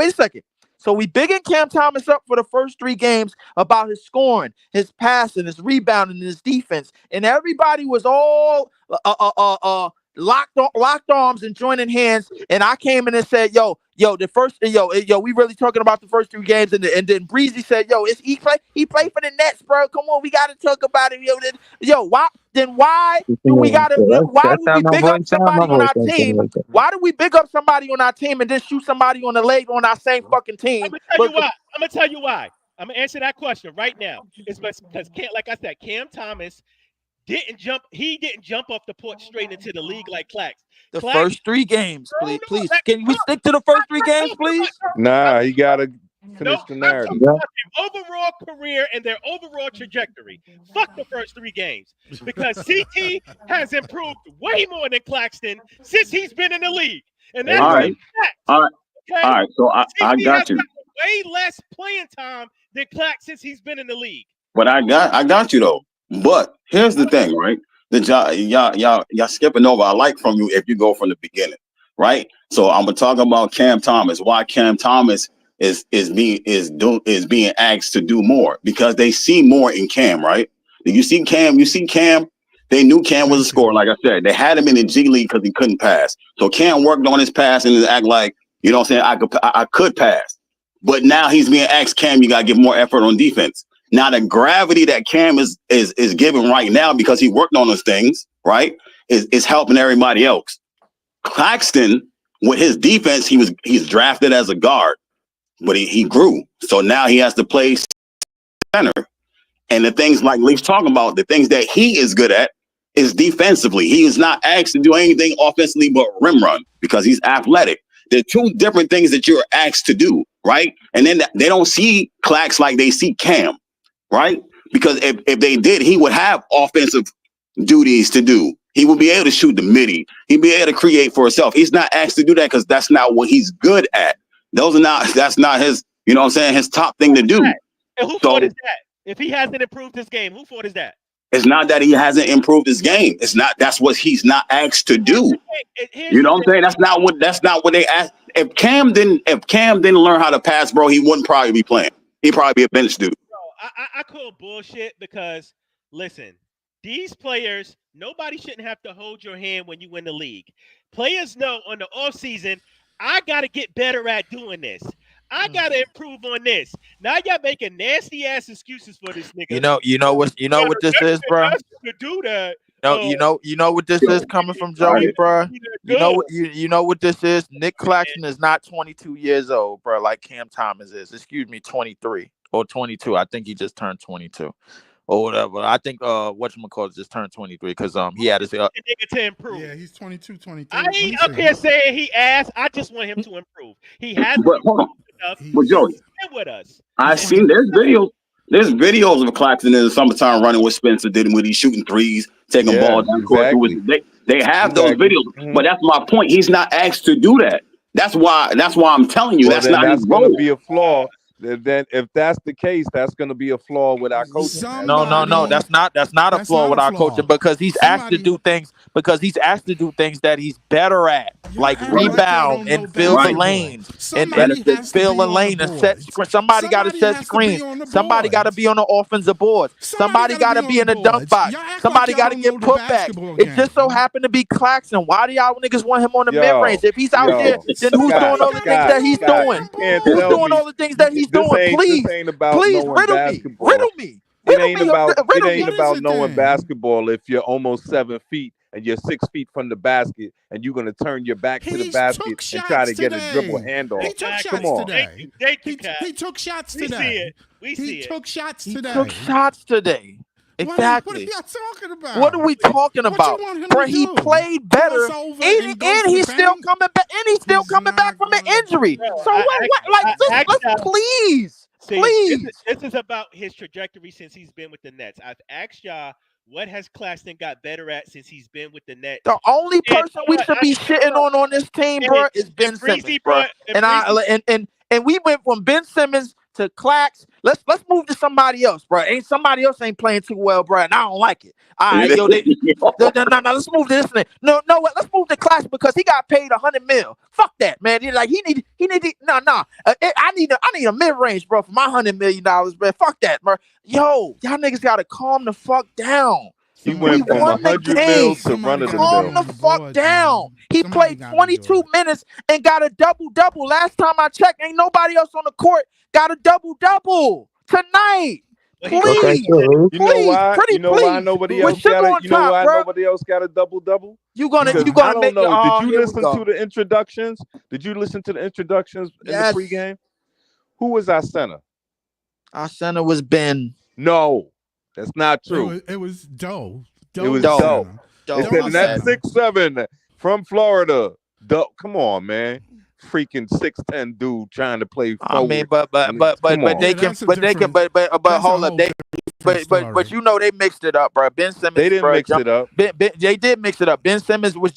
a second. So we bigging Cam Thomas up for the first 3 games about his scoring, his passing, his rebounding, and his defense, and everybody was all locked arms and joining hands. And I came in and said, yo, we really talking about the first 3 games, and then Breezy said, yo, he played for the Nets, bro. Come on, we got to talk about it, why do we big up somebody on our team? Why do we big up somebody on our team and then shoot somebody on the leg on our same fucking team? I'm gonna tell you why. I'm gonna answer that question right now. It's because, like I said, Cam Thomas didn't jump. He didn't jump off the porch straight into the league like Clax. The first 3 games, please. Can we stick to the first 3 games, please? Nah, he gotta finish the I'm narrative. talking about their overall career and their overall trajectory. Fuck the first 3 games, because CT has improved way more than Claxton since he's been in the league, and that's all right. All right. Okay? All right. So I got you. Way less playing time than Clax since he's been in the league. But I got you though. But here's the thing, right? Y'all skipping over. I like from you if you go from the beginning, right? So I'm gonna talk about Cam Thomas. Why Cam Thomas is being asked to do more, because they see more in Cam, right? You see Cam. They knew Cam was a scorer, like I said. They had him in the G League because he couldn't pass. So Cam worked on his pass and act like, you know what I'm saying, I could pass. But now he's being asked, Cam, you gotta give more effort on defense. Now the gravity that Cam is giving right now, because he worked on those things, right, is helping everybody else. Claxton, with his defense, he's drafted as a guard, but he grew. So now he has to play center. And the things like Leaf's talking about, the things that he is good at is defensively. He is not asked to do anything offensively but rim run, because he's athletic. They're 2 different things that you're asked to do, right? And then they don't see Clax like they see Cam, right? Because if they did, he would have offensive duties to do. He would be able to shoot the midi. He'd be able to create for himself. He's not asked to do that because that's not what he's good at. That's not his, you know what I'm saying, his top thing to do. And who fault is that? If he hasn't improved his game, who fault is that? It's not that he hasn't improved his game. It's not. That's what he's not asked to do. You know what I'm saying? That's not what they asked. If Cam didn't learn how to pass, bro, he wouldn't probably be playing. He'd probably be a bench dude. Bro, I call bullshit, because listen, these players, nobody shouldn't have to hold your hand when you win the league. Players know on the off season, I got to get better at doing this. I gotta improve on this. Now y'all making nasty ass excuses for this nigga. You know what this is, bro. To do that. No, you know what this is coming from Joey, bro. You know what this is. Nick Claxton is not 22 years old, bro, like Cam Thomas is. Excuse me, 23 or 22. I think he just turned 22 or whatever. I think whatchamacallit just turned 23 because he had his nigga to improve. Yeah, he's 22, 23. I ain't up here saying he asked. I just want him to improve. He has. But hold on. But Jordi, with us. I've seen there's videos of Claxton in the summertime running with Spencer, did when he's shooting threes, taking balls down court. They have those videos, but that's my point. He's not asked to do that. That's why I'm telling you that's not his role. Going to be a flaw. Then if that's the case, that's going to be a flaw with our coaching. No, that's not a flaw with our coaching, because he's asked to do things that he's better at, like rebound and fill the lanes and fill the lane and set screen. Somebody got to set screens. Somebody got to be on the offensive board. Somebody got to be in the dunk box. Somebody got to get put back. It just so happened to be Claxton. Why do y'all niggas want him on the mid range? If he's out there, then who's doing all the things that he's doing? Who's doing all the things that he's doing? Please riddle me. It ain't about knowing basketball if you're almost 7 feet and you're 6 feet from the basket and you're gonna turn your back to the basket and try to get a dribble handoff. He took shots today. He took shots today. He took shots today. Exactly. What are y'all talking about? What are we talking about? Bro, he played better, and he's still coming back. And he's still coming back from an injury. So what? Like, please, See, Please. this is about his trajectory since he's been with the Nets. I've asked y'all, what has Claxton got better at since he's been with the Nets? The only And person we should be shitting on this team, bro, is Ben Simmons, bro. And we went from Ben Simmons to Clax. Let's move to somebody else, bro. Somebody else ain't playing too well, bro, and I don't like it. All right, yo, no, let's move to this thing. No, let's move to Clax because he got paid $100 million. Fuck that, man. He need I need a mid range, bro, for my $100 million, bro. Fuck that, bro. Yo, y'all niggas gotta calm the fuck down. He went from 100 mil to run of the Calm mill. the fuck down. He played 22 minutes and got a double-double. Last time I checked, ain't nobody else on the court got a double-double tonight. Please, Okay, sure. You know why? Pretty You know please. why nobody With else got sugar it? on You know top, why bro. nobody else got a double-double? You gonna I make don't know. oh, Did you here we listen go. to the introductions? Did you listen to the introductions in Yes. the pregame? Who was our center? Our center was Ben. No, that's not true. It was Doe. It was Doe. They said was that center. 6'7" from Florida. Doe. Come on, man. Freaking 6'10" dude trying to play forward. I mean, but Come on. they can hold up. But you know they mixed it up, bro. Ben Simmons. They didn't mix it up. They did mix it up. Ben Simmons was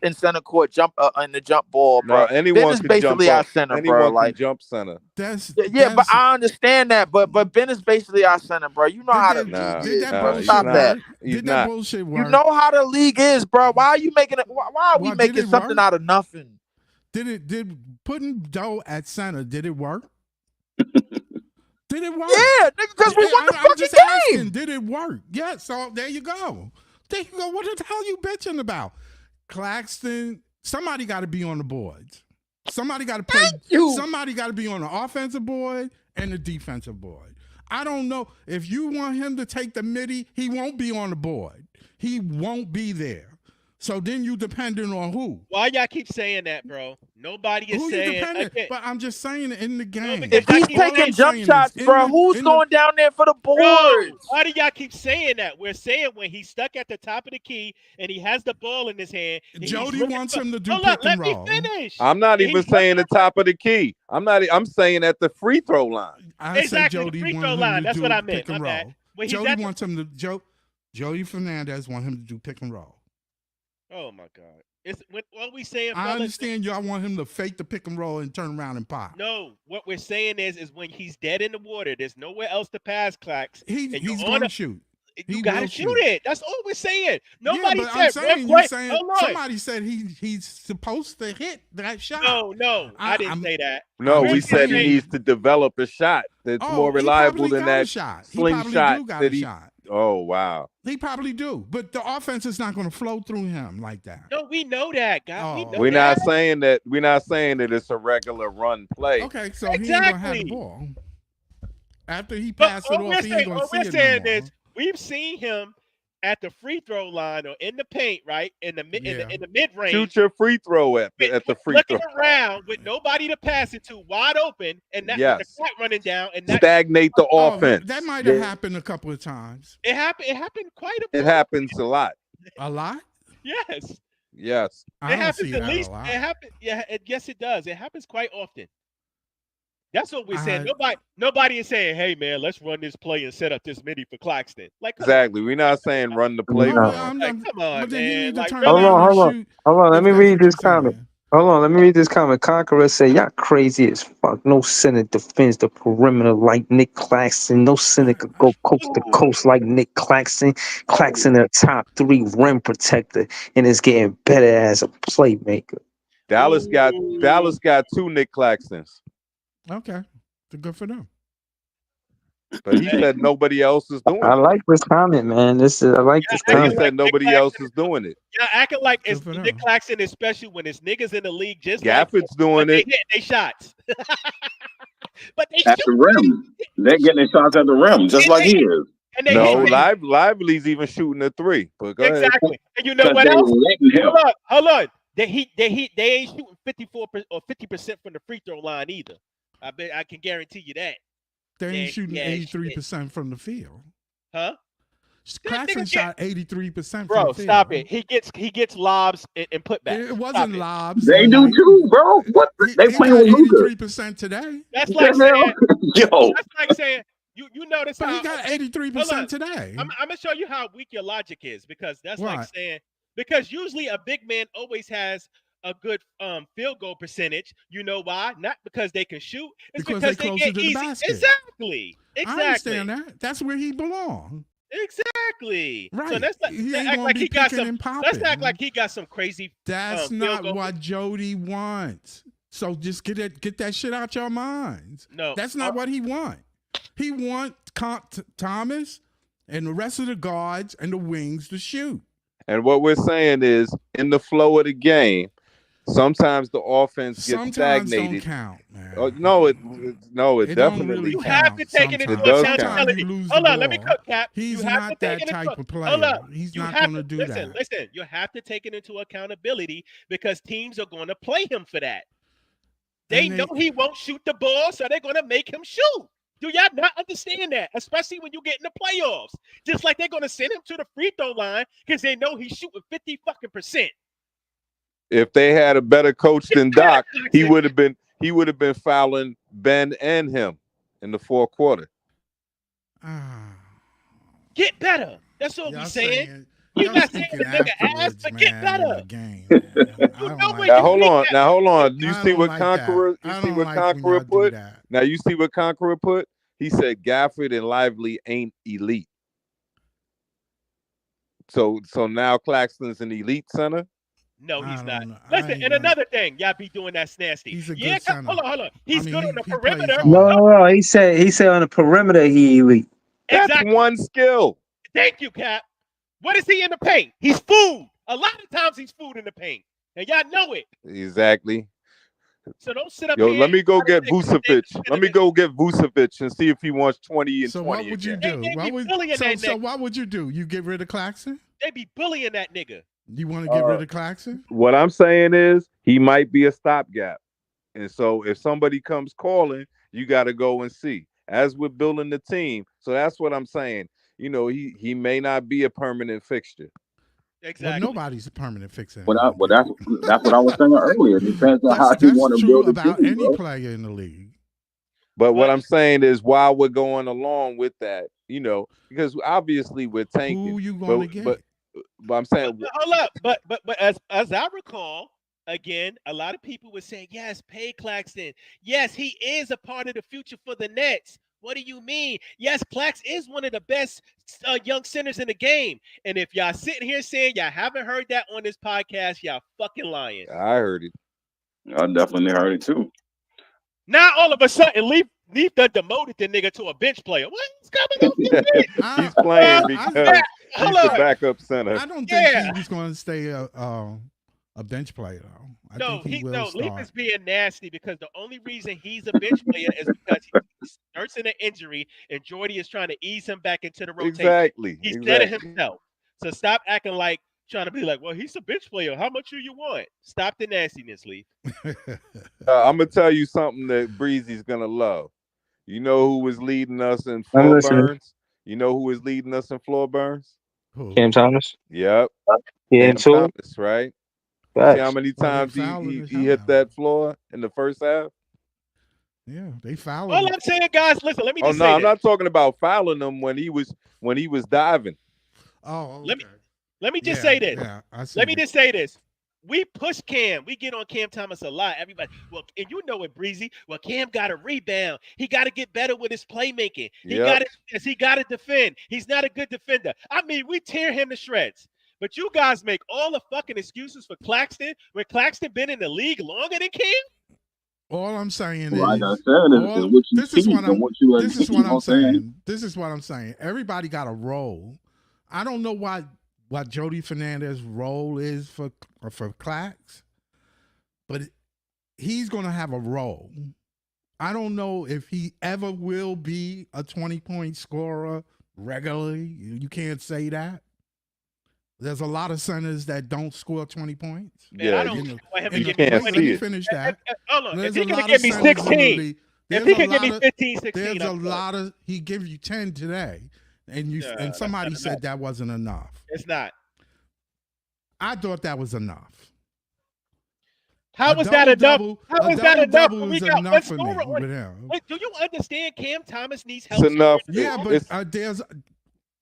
in center court, in the jump ball, bro. No, anyone Ben is could basically jump our up. center, Anyone bro. can Like jump center. but I understand that. But Ben is basically our center, bro. You know how the league is, bro. Stop that. Did that bullshit work? You know how the league is, bro. Why are you making it? Why are we making something out of nothing? Did putting Doe at center, did it work? Did it work? Yeah, nigga, because we won the I'm fucking just game. asking, did it work? Yeah, so there you go. There you go. What the hell you bitching about? Claxton, somebody got to be on the boards. Somebody got to play. Somebody got to be on the offensive board and the defensive board. I don't know. If you want him to take the midi, he won't be on the board. He won't be there. So then you depending on who? Why y'all keep saying that, bro? Nobody is Who saying. you dependent? But I'm just saying in the game. If he's taking jump shots, bro, who's going down there for the boards? Bro, why do y'all keep saying that? We're saying when he's stuck at the top of the key and he has the ball in his hand. Jody wants him to do Hold pick up, let and roll. me finish. I'm not even saying the top of the key. I'm saying at the free throw line. I said Jody free wants throw him line. to That's do what I meant. pick and My bad. roll. When he's Jody at the- wants him to Jody Fernandez want him to do pick and roll. Oh my God! What we saying? I fellas, understand y'all want him to fake the pick and roll and turn around and pop. No, what we're saying is when he's dead in the water, there's nowhere else to pass, Clax. He's going to shoot. You got to shoot it. That's all we're saying. Nobody yeah, but said I'm saying, one you play. saying Hold on. somebody said he's supposed to hit that shot. No, I didn't say that. No, I'm we just said he saying- needs to develop a shot that's more reliable than that slingshot that he. Oh wow. He probably do, but the offense is not going to flow through him like that. No, we know that, guys. We know We're that. not saying that. We're not saying that it's a regular run play. Okay, so he ain't going to have the ball. After he passes it off, he ain't going to see it no more. What we're saying is we've seen him at the free throw line or in the paint, right? In the mid range. Shoot your free throw at the free throw. Looking around with nobody to pass it to, wide open, and that with the clock running down, and that stagnate the offense. That might have happened a couple of times. It happened. It happened quite a bit. It happens a lot. A lot? Yes. Yes. I It don't happens see at that least. a lot. It happens. Yeah. Yes, it does. It happens quite often. That's what we're saying. Nobody is saying, "Hey, man, let's run this play and set up this midi for Claxton." Like Exactly. We're not saying run the play. Like, come on, man. Like, Hold on. Let me read this comment. Conqueror said, "Y'all crazy as fuck. No center defends the perimeter like Nick Claxton. No center could go coast to coast like Nick Claxton. Claxton a top 3 rim protector and is getting better as a playmaker." Dallas got 2 Nick Claxtons. Okay, good for them. But he said nobody else is doing it. I like this comment, man. I like this But comment. he said nobody else is doing it. Yeah, acting like it's Nick Claxton, especially when it's niggas in the league just Gafford's doing they it. hit their shots. But they at the rim. They're getting their shots at the rim, just like he is. No, Lively's even shooting a 3. But go ahead. Exactly. And you know what else? Hold on. They ain't shooting 54 or 50% from the free throw line either. I can guarantee you that. They ain't shooting 83% from the field. Huh? Claxton shot 83% from Bro, the field. stop it. He gets lobs and putbacks. It wasn't lobs. They do too, bro. What? They He playing got with Luka. 83% today. That's like saying, yo. That's like saying you notice But how he got 83% today. I'm gonna show you how weak your logic is, because that's like What? saying, because usually a big man always has a good field goal percentage. You know why? Not because they can shoot. It's Because because they they closer get to the easy. basket. Exactly. I understand that. That's where he belongs. Exactly. Right. So that's not, He let's ain't act gonna like be he got picking some. and popping. Let's act like he got some crazy. That's field not goal. what Jordi wants. So just get that shit out your minds. No, that's not what he wants. He wants Thomas and the rest of the guards and the wings to shoot. And what we're saying is, in the flow of the game, sometimes the offense gets stagnated. Don't count, man. No, it It don't definitely really counts. You have to take it into accountability. Hold on, let me cook, Cap. He's you have not to take that it type into, of player. Hold up. He's You not have going to do listen, that. Listen, you have to take it into accountability, because teams are going to play him for that. They know he won't shoot the ball, so they're going to make him shoot. Do y'all not understand that? Especially when you get in the playoffs. Just like they're going to send him to the free throw line because they know he's shooting 50%. If they had a better coach than Doc, he would have been fouling Ben and him in the fourth quarter. Get better. That's all we're saying. You're y'all not saying the speaking nigga ass, afterwards, but get man, better. in the game, You know what Now hold on. You I see don't what like Conqueror? that. You I see don't what like when Conqueror y'all do put? that. Now you see what Conqueror put? He said Gafford and Lively ain't elite. So now Claxton's an elite center. No, he's not. Listen, and another thing, y'all be doing that's nasty. He's a yeah, good center. hold on. He's good on the he perimeter. No, he said on the perimeter he elite. That's one skill. Thank you, Cap. What is he in the paint? He's food. A lot of times he's food in the paint, and y'all know it. Exactly. So don't sit up Yo, here. let me go get Vucevic. Let me go get Vucevic and see if he wants 20 and So 20 what would you again. do? So what would you do? You get rid of Claxton? They be bullying that nigga. You want to get rid of Claxton? What I'm saying is he might be a stopgap. And so if somebody comes calling, you got to go and see. As we're building the team. So that's what I'm saying. You know, he may not be a permanent fixture. Exactly. Well, nobody's a permanent fixer. Well, that's what I was saying earlier. It depends on how you want to build a about team, any bro. player in the league. But what I'm saying is, while we're going along with that, you know, because obviously we're tanking. Who you going to get? But I'm saying, hold up. But as I recall, again, a lot of people would say, yes, pay Claxton. Yes, he is a part of the future for the Nets. What do you mean? Yes, Clax is one of the best young centers in the game. And if y'all sitting here saying y'all haven't heard that on this podcast, y'all fucking lying. I heard it. I definitely heard it too. Now all of a sudden, Leaf done demoted the nigga to a bench player. What's coming up? He's playing because he's the backup center. I don't think he was going to stay a bench player though. I think he will Leaf start. is being nasty because the only reason he's a bench player is because he's nursing an injury and Jordi is trying to ease him back into the rotation. Exactly. He said it himself. So stop acting like trying to be like, well, he's a bench player. How much do you want? Stop the nastiness, Leaf. I'm gonna tell you something that Breezy's gonna love. You know who was leading us in floor burns? You know who was leading us in floor burns? Cam Thomas. Yep. Yeah, Cam too. Thomas, right? See how many times he hit that floor in the first half? Yeah, they fouled. All I'm saying, guys, listen. Let me just say I'm this. not talking about fouling him when he was diving. Oh, okay. Let me just say this. Yeah, let me just say this. We push Cam. We get on Cam Thomas a lot. Everybody, well, and you know it, Breezy. Well, Cam got to rebound. He got to get better with his playmaking. He got to defend. He's not a good defender. I mean, we tear him to shreds. But you guys make all the fucking excuses for Claxton when Claxton been in the league longer than Cam. All I'm saying this is what I'm saying. This is what I'm saying. Everybody got a role. I don't know what Jordi Fernandez's role is for Clax, but he's going to have a role. I don't know if he ever will be a 20-point scorer regularly. You can't say that. There's a lot of centers that don't score 20 points. Yeah, you can't see it. Finish that. Hold on. If he can give me 16, if he can give me 15, 16, there's a lot of. He gives you 10 today. and somebody said that wasn't enough. It's not. I thought that was enough. How was that enough? How was that enough? We got one for scorer me. on. Wait, do you understand? Cam Thomas needs It's help. enough. Yeah, but there's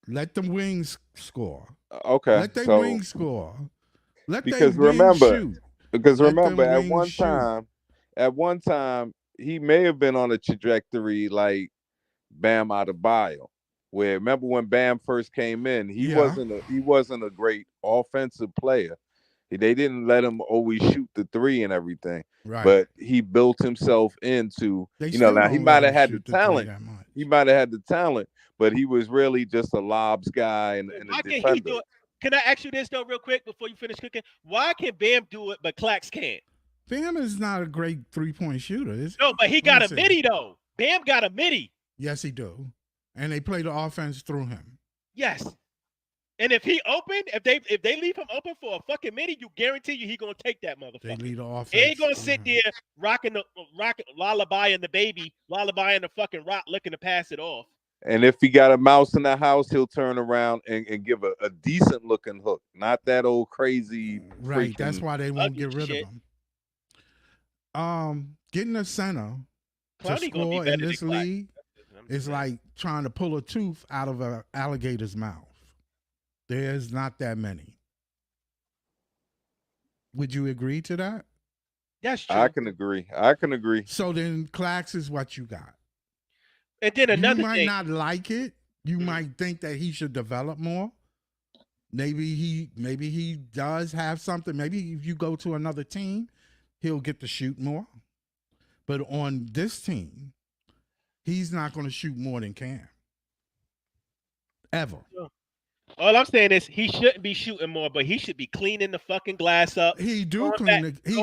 let them wings score. Okay. Let them wings score. Let because they wings shoot. Because Let remember, them at wings one time, he may have been on a trajectory like Bam Adebayo, where remember when Bam first came in, he wasn't a great offensive player. They didn't let him always shoot the three and everything. Right. But he built himself into, They now he don't might let have him had the shoot the three talent. that much. He might have had the talent, but he was really just a lobs guy and a Why can he defender. do it? Can I ask you this though, real quick, before you finish cooking? Why can Bam do it, but Clax can't? Bam is not a great 3-point shooter, is he? No, but he got a midi though. Bam got a midi. Yes, he do. And they play the offense through him. Yes. And if he open, if they leave him open for a fucking midi, you guarantee you he gonna take that motherfucker. They lead the offense. He ain't gonna sit there rocking lullaby and the baby, lullaby and the fucking rock, looking to pass it off. And if he got a mouse in the house, he'll turn around and give a decent looking hook, not that old crazy. Right. That's why they won't get rid of him. Getting a center to score in this league is like trying to pull a tooth out of an alligator's mouth. There's not that many. Would you agree to that? That's true. I can agree. So then Clax is what you got. And then another you might thing, not like it. You might think that he should develop more. Maybe he does have something. Maybe if you go to another team, he'll get to shoot more. But on this team, he's not going to shoot more than Cam. Ever. all I'm saying is he shouldn't be shooting more, but he should be cleaning the fucking glass up. He do he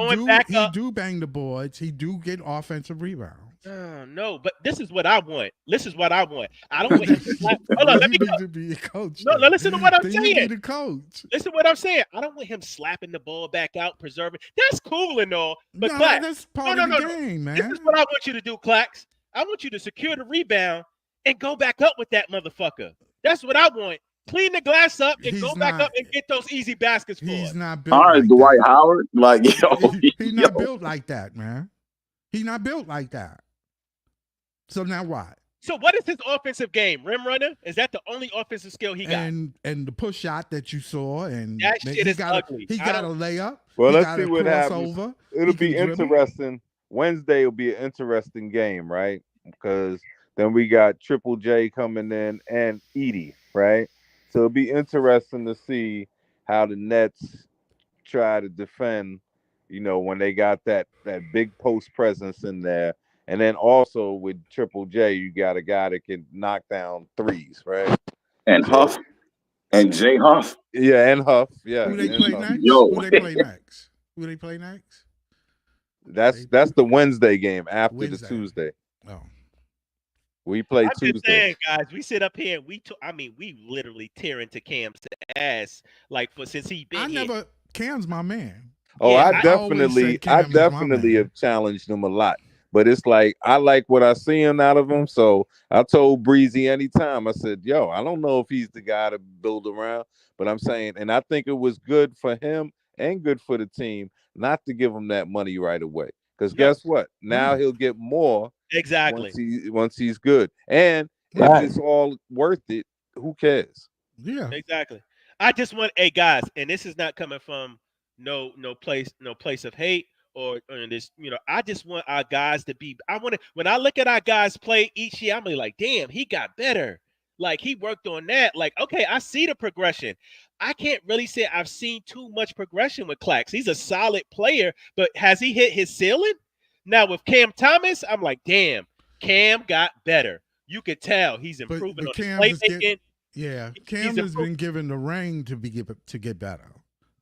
do bang the boards. He do get offensive rebounds. No, but this is what I want. This is what I want. I don't want him to slap. Hold on, let me need to be a coach. No, listen to what I'm saying. Be the coach. Listen to what I'm saying. I don't want him slapping the ball back out, preserving. That's cool and all, but Clax, that's part of the game, man. This is what I want you to do, Clax. I want you to secure the rebound and go back up with that motherfucker. That's what I want. Clean the glass up and go back up and get those easy baskets for He's us. not built. All right, like Dwight that. Howard. Like, He's not built like that, man. He's not built like that. So now what? So what is his offensive game? Rim runner? Is that the only offensive skill he got? And the push shot that you saw, and that shit is ugly. He got a layup. Well, he let's see what happens. It'll be interesting. Wednesday will be an interesting game, right? Because then we got Triple J coming in and Edie, right? So it'll be interesting to see how the Nets try to defend, when they got that big post presence in there. And then also with Triple J, you got a guy that can knock down threes, right? And Huff. And Jay Huff. Yeah, and Huff. Yeah. Who they play next? Yo. Who they play next? Who they play next? That's the Wednesday game after the Tuesday. Oh. We play I'm Tuesday. just saying, guys, we sit up here and we literally tear into Cam's ass since he been here. Cam's my man. Oh, Yeah, I definitely have challenged him a lot. But it's like I like what I see him out of him. So I told Breezy anytime, I said, yo, I don't know if he's the guy to build around, but I'm saying, and I think it was good for him and good for the team not to give him that money right away. Because guess what? Now he'll get more exactly once he's good. And if it's all worth it, who cares? Yeah. Exactly. I just want, hey guys, and this is not coming from no place of hate. Or this, I just want our guys to be. When I look at our guys play each year, I'm like, damn, he got better. Like he worked on that. Like, okay, I see the progression. I can't really say I've seen too much progression with Clax. He's a solid player, but has he hit his ceiling? Now with Cam Thomas, I'm like, damn, Cam got better. You could tell he's improving on his playmaking. Cam has been given the ring to get better.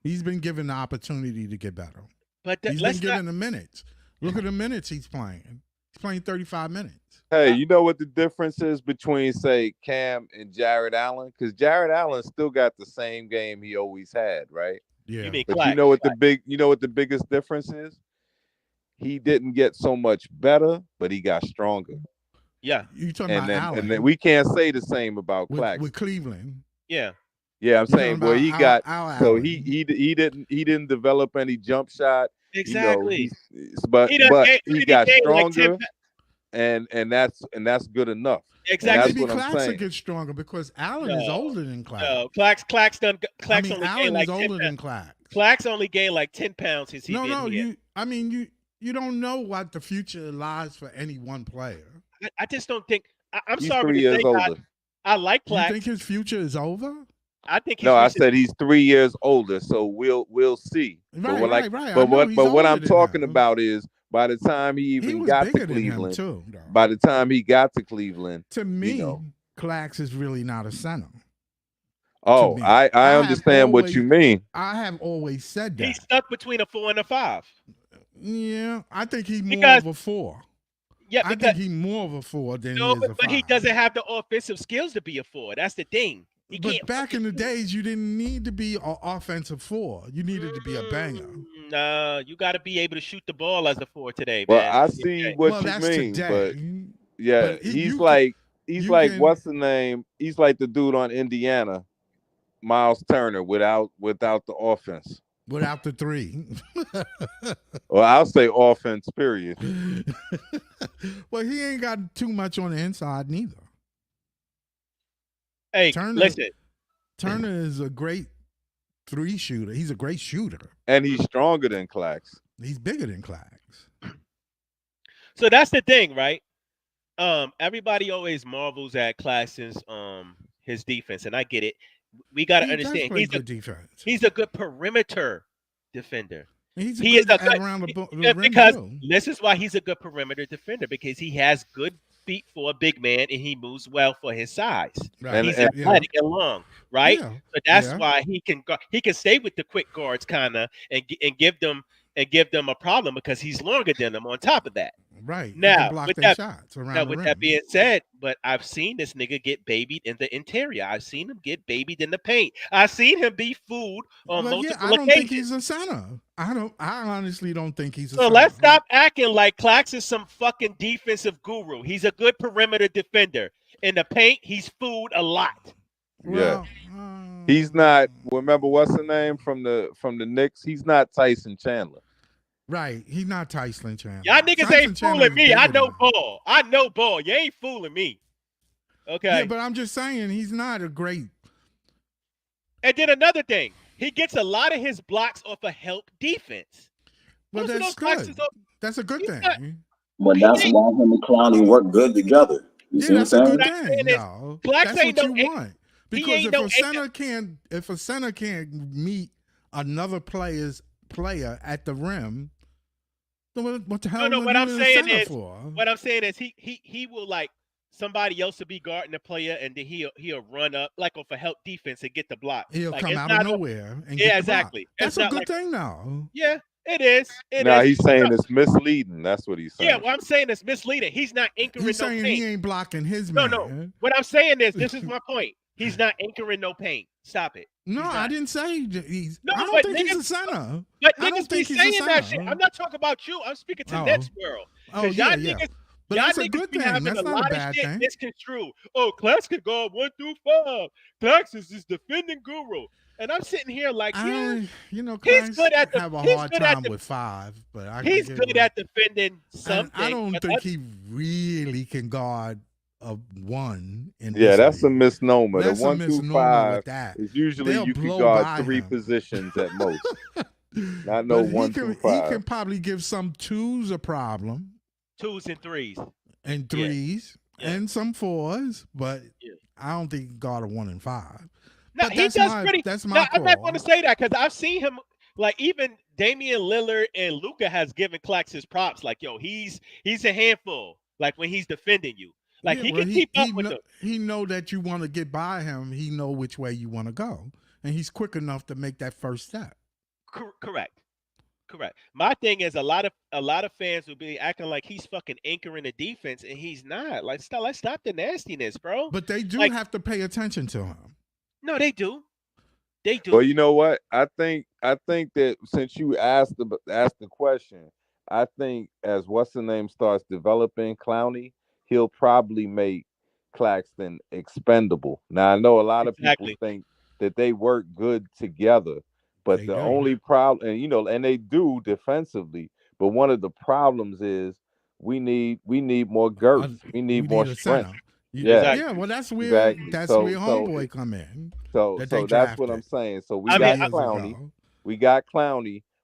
He's been given the opportunity to get better. But he's been given the minutes. Look at the minutes he's playing. He's playing 35 minutes. Hey, you know what the difference is between, say, Cam and Jared Allen? Because Jared Allen still got the same game he always had, right? Yeah. But you know what the biggest difference is? He didn't get so much better, but he got stronger. Yeah. You talking and about then Allen we can't say the same about with Claxton. Cleveland? Yeah. Yeah, I'm You talking saying, boy, about he got Al so Allen? he didn't develop any jump shot. You know, Exactly. but He done gained, what he did he got gain, like 10 stronger, and that's good enough. And Well, Exactly. that's maybe what I'm Claxton saying. gets stronger because Allen is No. older than Clax. No. I Clax mean, only gained Allen is like 10 older pounds. than Clax. Clax only gained like 10 pounds since he No, been no, here. you don't know what the future lies for any one player. I just don't think. I'm He's sorry 3 to years say, older. I like You think Clax. his future is over? I think his No, I future. said he's 3 years older, so we'll see. Right. I But know he's what older I'm than talking him. about is by the time he He even was got to bigger than him Cleveland, too, though. by the time he got to Cleveland, To you me, know. Clax is really not a center. Oh, me. I have understand what you mean. I have always said that. He's stuck between a 4 and a 5. Yeah, I think he's more Because of a 4. yeah, I because think he's more of a 4 than he no, is a 5. but he doesn't have the offensive skills to be a 4. That's the thing. He But can't. back in the days, you didn't need to be an offensive 4. You needed to be a banger. No, you got to be able to shoot the ball as a 4 today, Well, man. I see what you that's mean, today. but yeah, But he's you like can- what's the name? He's like the dude on Indiana, Miles Turner, without the offense. Without the 3. Well, I'll say offense, period. Well, he ain't got too much on the inside neither. Hey, listen. Turner is a great 3 shooter. He's a great shooter. And he's stronger than Clax. He's bigger than Clax. So that's the thing, right? Everybody always marvels at Claxton's his defense, and I get it. We got to understand he's good defense. He's a good perimeter defender. He's He is a good around the rim because too. this is why he's a good perimeter defender, because he has good feet for a big man and he moves well for his size. Right. He's athletic and long, right? Yeah. So that's Yeah. why he can stay with the quick guards kind of and give them a problem because he's longer than them. On top of that, Right. He now can block with their that, shots around now the with rim. that being said, but I've seen this nigga get babied in the interior. I've seen him get babied in the paint. I've seen him be fooled on Well, multiple I don't occasions. think he's a center. I honestly don't think he's a So center. let's stop acting like Clax is some fucking defensive guru. He's a good perimeter defender. In the paint, he's fooled a lot. Yeah. He's not, remember what's the name from the Knicks? He's not Tyson Chandler. Right. He's not Tyson Chandler. Y'all niggas Tyson ain't Chandler fooling is me. I bigger know than him. ball. I know ball. You ain't fooling me. Okay. Yeah, but I'm just saying he's not a great. And then another thing, he gets a lot of his blocks off of help defense. Well, Most of that's those blocks good. is off- That's a good He's thing. not- But that's why him and Clowney work good together. You Yeah, see what I'm that's a saying? good What I'm thing. saying is, No, Clax that's ain't what no you eight- want. he Because ain't if no a center can't meet another player at the rim, then what the hell? No, are what you I'm in the saying center is, for? what I'm saying is, he will like somebody else to be guarding the player, and then he'll run up like off a help defense and get the block. He'll Like, come it's out of not nowhere and yeah, get the block. exactly. That's It's a not good like thing now. yeah, it is. It Now is. he's saying it's misleading. That's what he's saying. Yeah, what I'm saying is misleading. He's not anchoring He's no saying paint. he ain't blocking his No, man. no. What I'm saying is, this is my point. He's not anchoring no paint. Stop it. No, He's I not. didn't say he's. No, I don't but think he's a niggas- center. But I don't niggas be think he's a saying that center. shit. I'm not talking about you. I'm speaking to Oh. next world. Oh, 'Cause yeah, y'all yeah. niggas, But y'all that's a niggas good be thing. having That's a not a lot bad of shit thing. misconstrued. Oh, Clax can guard 1 through 5. Clax is this defending guru. And I'm sitting here like, yeah, You know, he's Clax good at the. have a he's hard good at time the. with 5, but I He's can good at defending And something. I don't but think other- he really can guard a 1 in Yeah, this that's a league. misnomer. That's the a 1 through misnomer 5 with that. is usually They'll you can blow guard by 3 him. positions at most. Not no But 1 he through can 5. probably give some 2s a problem 2s and 3s. and Yeah. 3s Yeah. and some 4s, but Yeah. I don't think he can guard a 1 and 5. No, But he that's does my pretty. that's my No, I'm not call. going to say that because I've seen him. Like even Damian Lillard and Luka has given Clax his props. Like yo, he's a handful. Like when he's defending you, like Yeah, he well, can keep up he with know, them. he know that you want to get by him. He know which way you want to go, and he's quick enough to make that first step. Correct. My thing is a lot of fans will be acting like he's fucking anchoring the defense, and he's not. Like let's stop the nastiness, bro. But they do Like- have to pay attention to him. No, they do. They do. Well, you know what? I think that since you asked the question, I think as what's the name starts developing Clowney, he'll probably make Claxton expendable. Now I know a lot of people Exactly. think that they work good together, but They the do. only problem, and and they do defensively, but one of the problems is we need more girth. We We need more need a strength. center. Yeah, Yeah, Exactly. well, exactly. that's So where so homeboy come in that they so that's what I'm drafted saying. So we I two mean, got I, years Clowney, ago.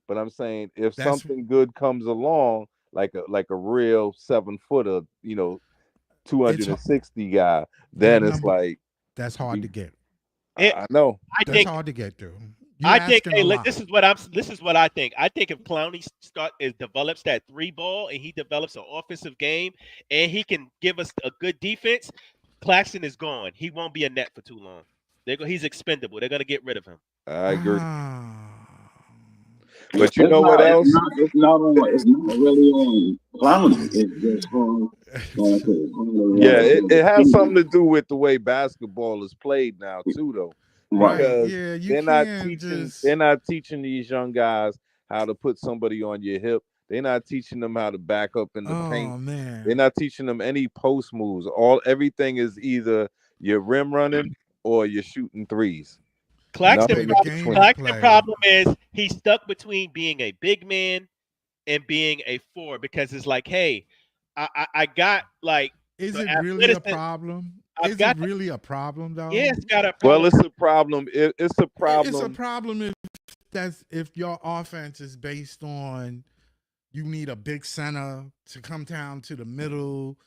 but I'm saying if That's something good comes along, like a real 7 footer, 260 it's guy, that then it's number. like That's hard we to get. it, I know. I That's think hard to get through. You I think, asking hey, a lot. this is what I think. I think if Clowney develops that three ball and he develops an offensive game and he can give us a good defense, Claxton is gone. He won't be a net for too long. He's expendable. They're gonna get rid of him. I agree. Ah, But you It's know what not. It's else? not. It's not on. It's not really on Clowney. It's just Yeah, it has on. something to do with the way basketball is played now too, though, Right. right. because Yeah, you they're not can't teaching just. they're not teaching these young guys how to put somebody on your hip. They're not teaching them how to back up in the paint. Oh They're man, not teaching them any post moves. Everything is either you're rim running or you're shooting threes. you Claxton play Nothing the in problem, game to between. Claxton play. problem is he's stuck between being a big man and being a four because it's like, hey, I got like Is the it really a athletic. problem? I've Is it got really a problem yeah, though? it's got a Well, problem. it's a problem. It's a It's a problem. problem if your offense is based on you need a big center to come down to the middle,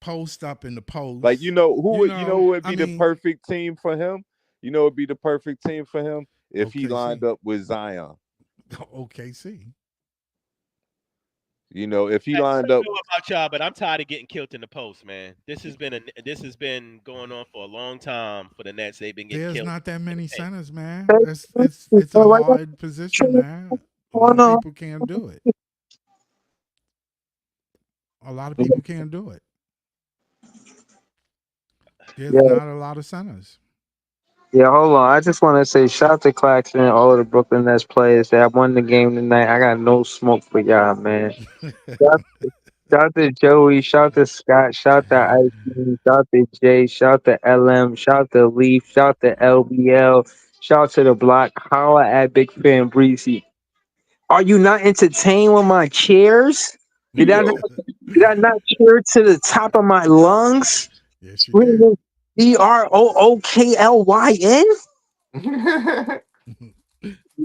post up in the Like post. who would I be the mean, perfect team for him? It'd be the perfect team for him if he lined OKC, up with Zion. OKC. If he I lined don't up, know about y'all, but I'm tired of getting killed in the post, man. This has been going on for a long time for the Nets. They've been getting There's killed not that in the many paint. centers, man. It's a hard position, man. A lot of people can't do it. A lot of people can't do it. There's Yeah, not a lot of centers. yeah. Hold on. I just want to say shout out to Claxton and all of the Brooklyn Nets players that won the game tonight. I got no smoke for y'all, man. Shout, shout to Joey. Shout to Scott. Shout to Ice Cream. Shout to Jay. Shout to LM. Shout to Leaf. Shout to LBL. Shout to the block. Holla at Big Fan Breezy. Are you not entertained with my cheers? Did I not, Yo, did I not cheer to the top of my lungs? Yes, you did. Screaming BROOKLYN?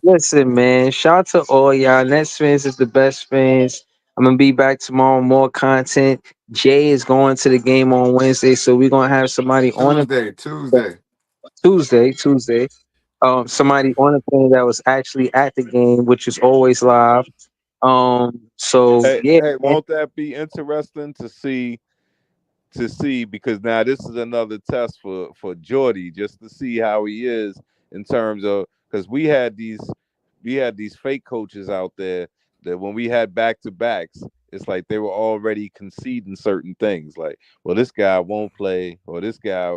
Listen, man. Shout out to all y'all. Nets fans is the best fans. I'm gonna be back tomorrow. More content. Jay is going to the game on Wednesday, so we're gonna have somebody on Tuesday, the Tuesday. Tuesday. Somebody on the plane that was actually at the game, which is always live. So hey, yeah, hey, man. won't that be interesting to see because now this is another test for Jordy just to see how he is in terms of because we had these fake coaches out there that when we had back to backs, it's like they were already conceding certain things like, well, this guy won't play or this guy,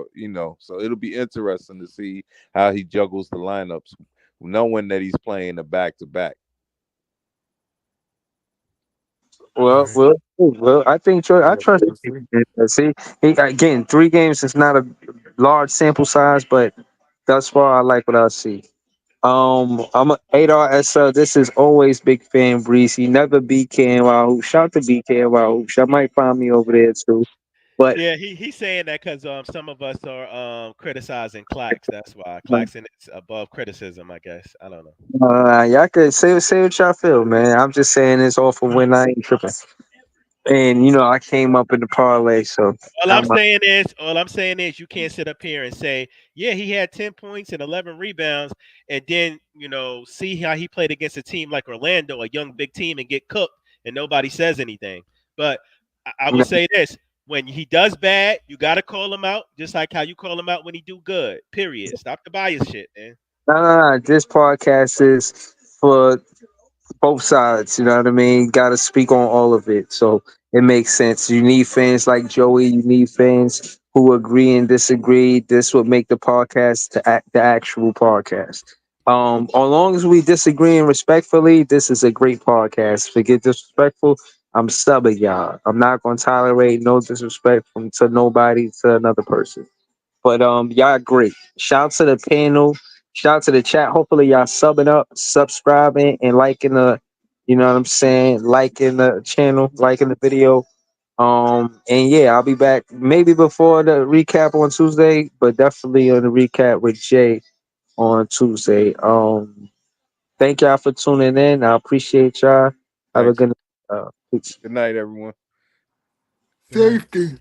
so it'll be interesting to see how he juggles the lineups, knowing that he's playing a back to back. Well, Right. well, well. I think I Yeah, trust. we'll see. See, again, 3 games is not a large sample size, but thus far, I like what I see. I'm a 8RSL. This is always Big Fan Breezy. Never BKNY Hoops. Shout to BKNY Hoops. I might find me over there too. But Yeah, he's saying that because some of us are criticizing Clax. That's why Claxton is above criticism. I guess I don't know. y'all could say what y'all feel, man. I'm just saying it's all for when I ain't tripping. And I came up in the parlay, so I'm All I'm saying is, you can't sit up here and say, yeah, he had 10 points and 11 rebounds, and then see how he played against a team like Orlando, a young big team, and get cooked, and nobody says anything. But I will say this: when he does bad, you got to call him out, just like how you call him out when he do good. Period. Stop the bias shit, man. no. This podcast is for both sides. You know what I mean? Got to speak on all of it, so it makes sense. You need fans like Joey. You need fans who agree and disagree. This would make the podcast the actual podcast. As long as we disagree and respectfully, this is a great podcast. Forget disrespectful. I'm subbing y'all. I'm not gonna tolerate no disrespect from to nobody to another person. But y'all great. Shout out to the panel. Shout out to the chat. Hopefully y'all subbing up, subscribing, and liking the, you know what I'm saying, liking the channel, liking the video. And yeah, I'll be back maybe before the recap on Tuesday, but definitely on the recap with Jay on Tuesday. Thank y'all for tuning in. I appreciate y'all. Have a Thanks. good peace. Good night, everyone. Safety.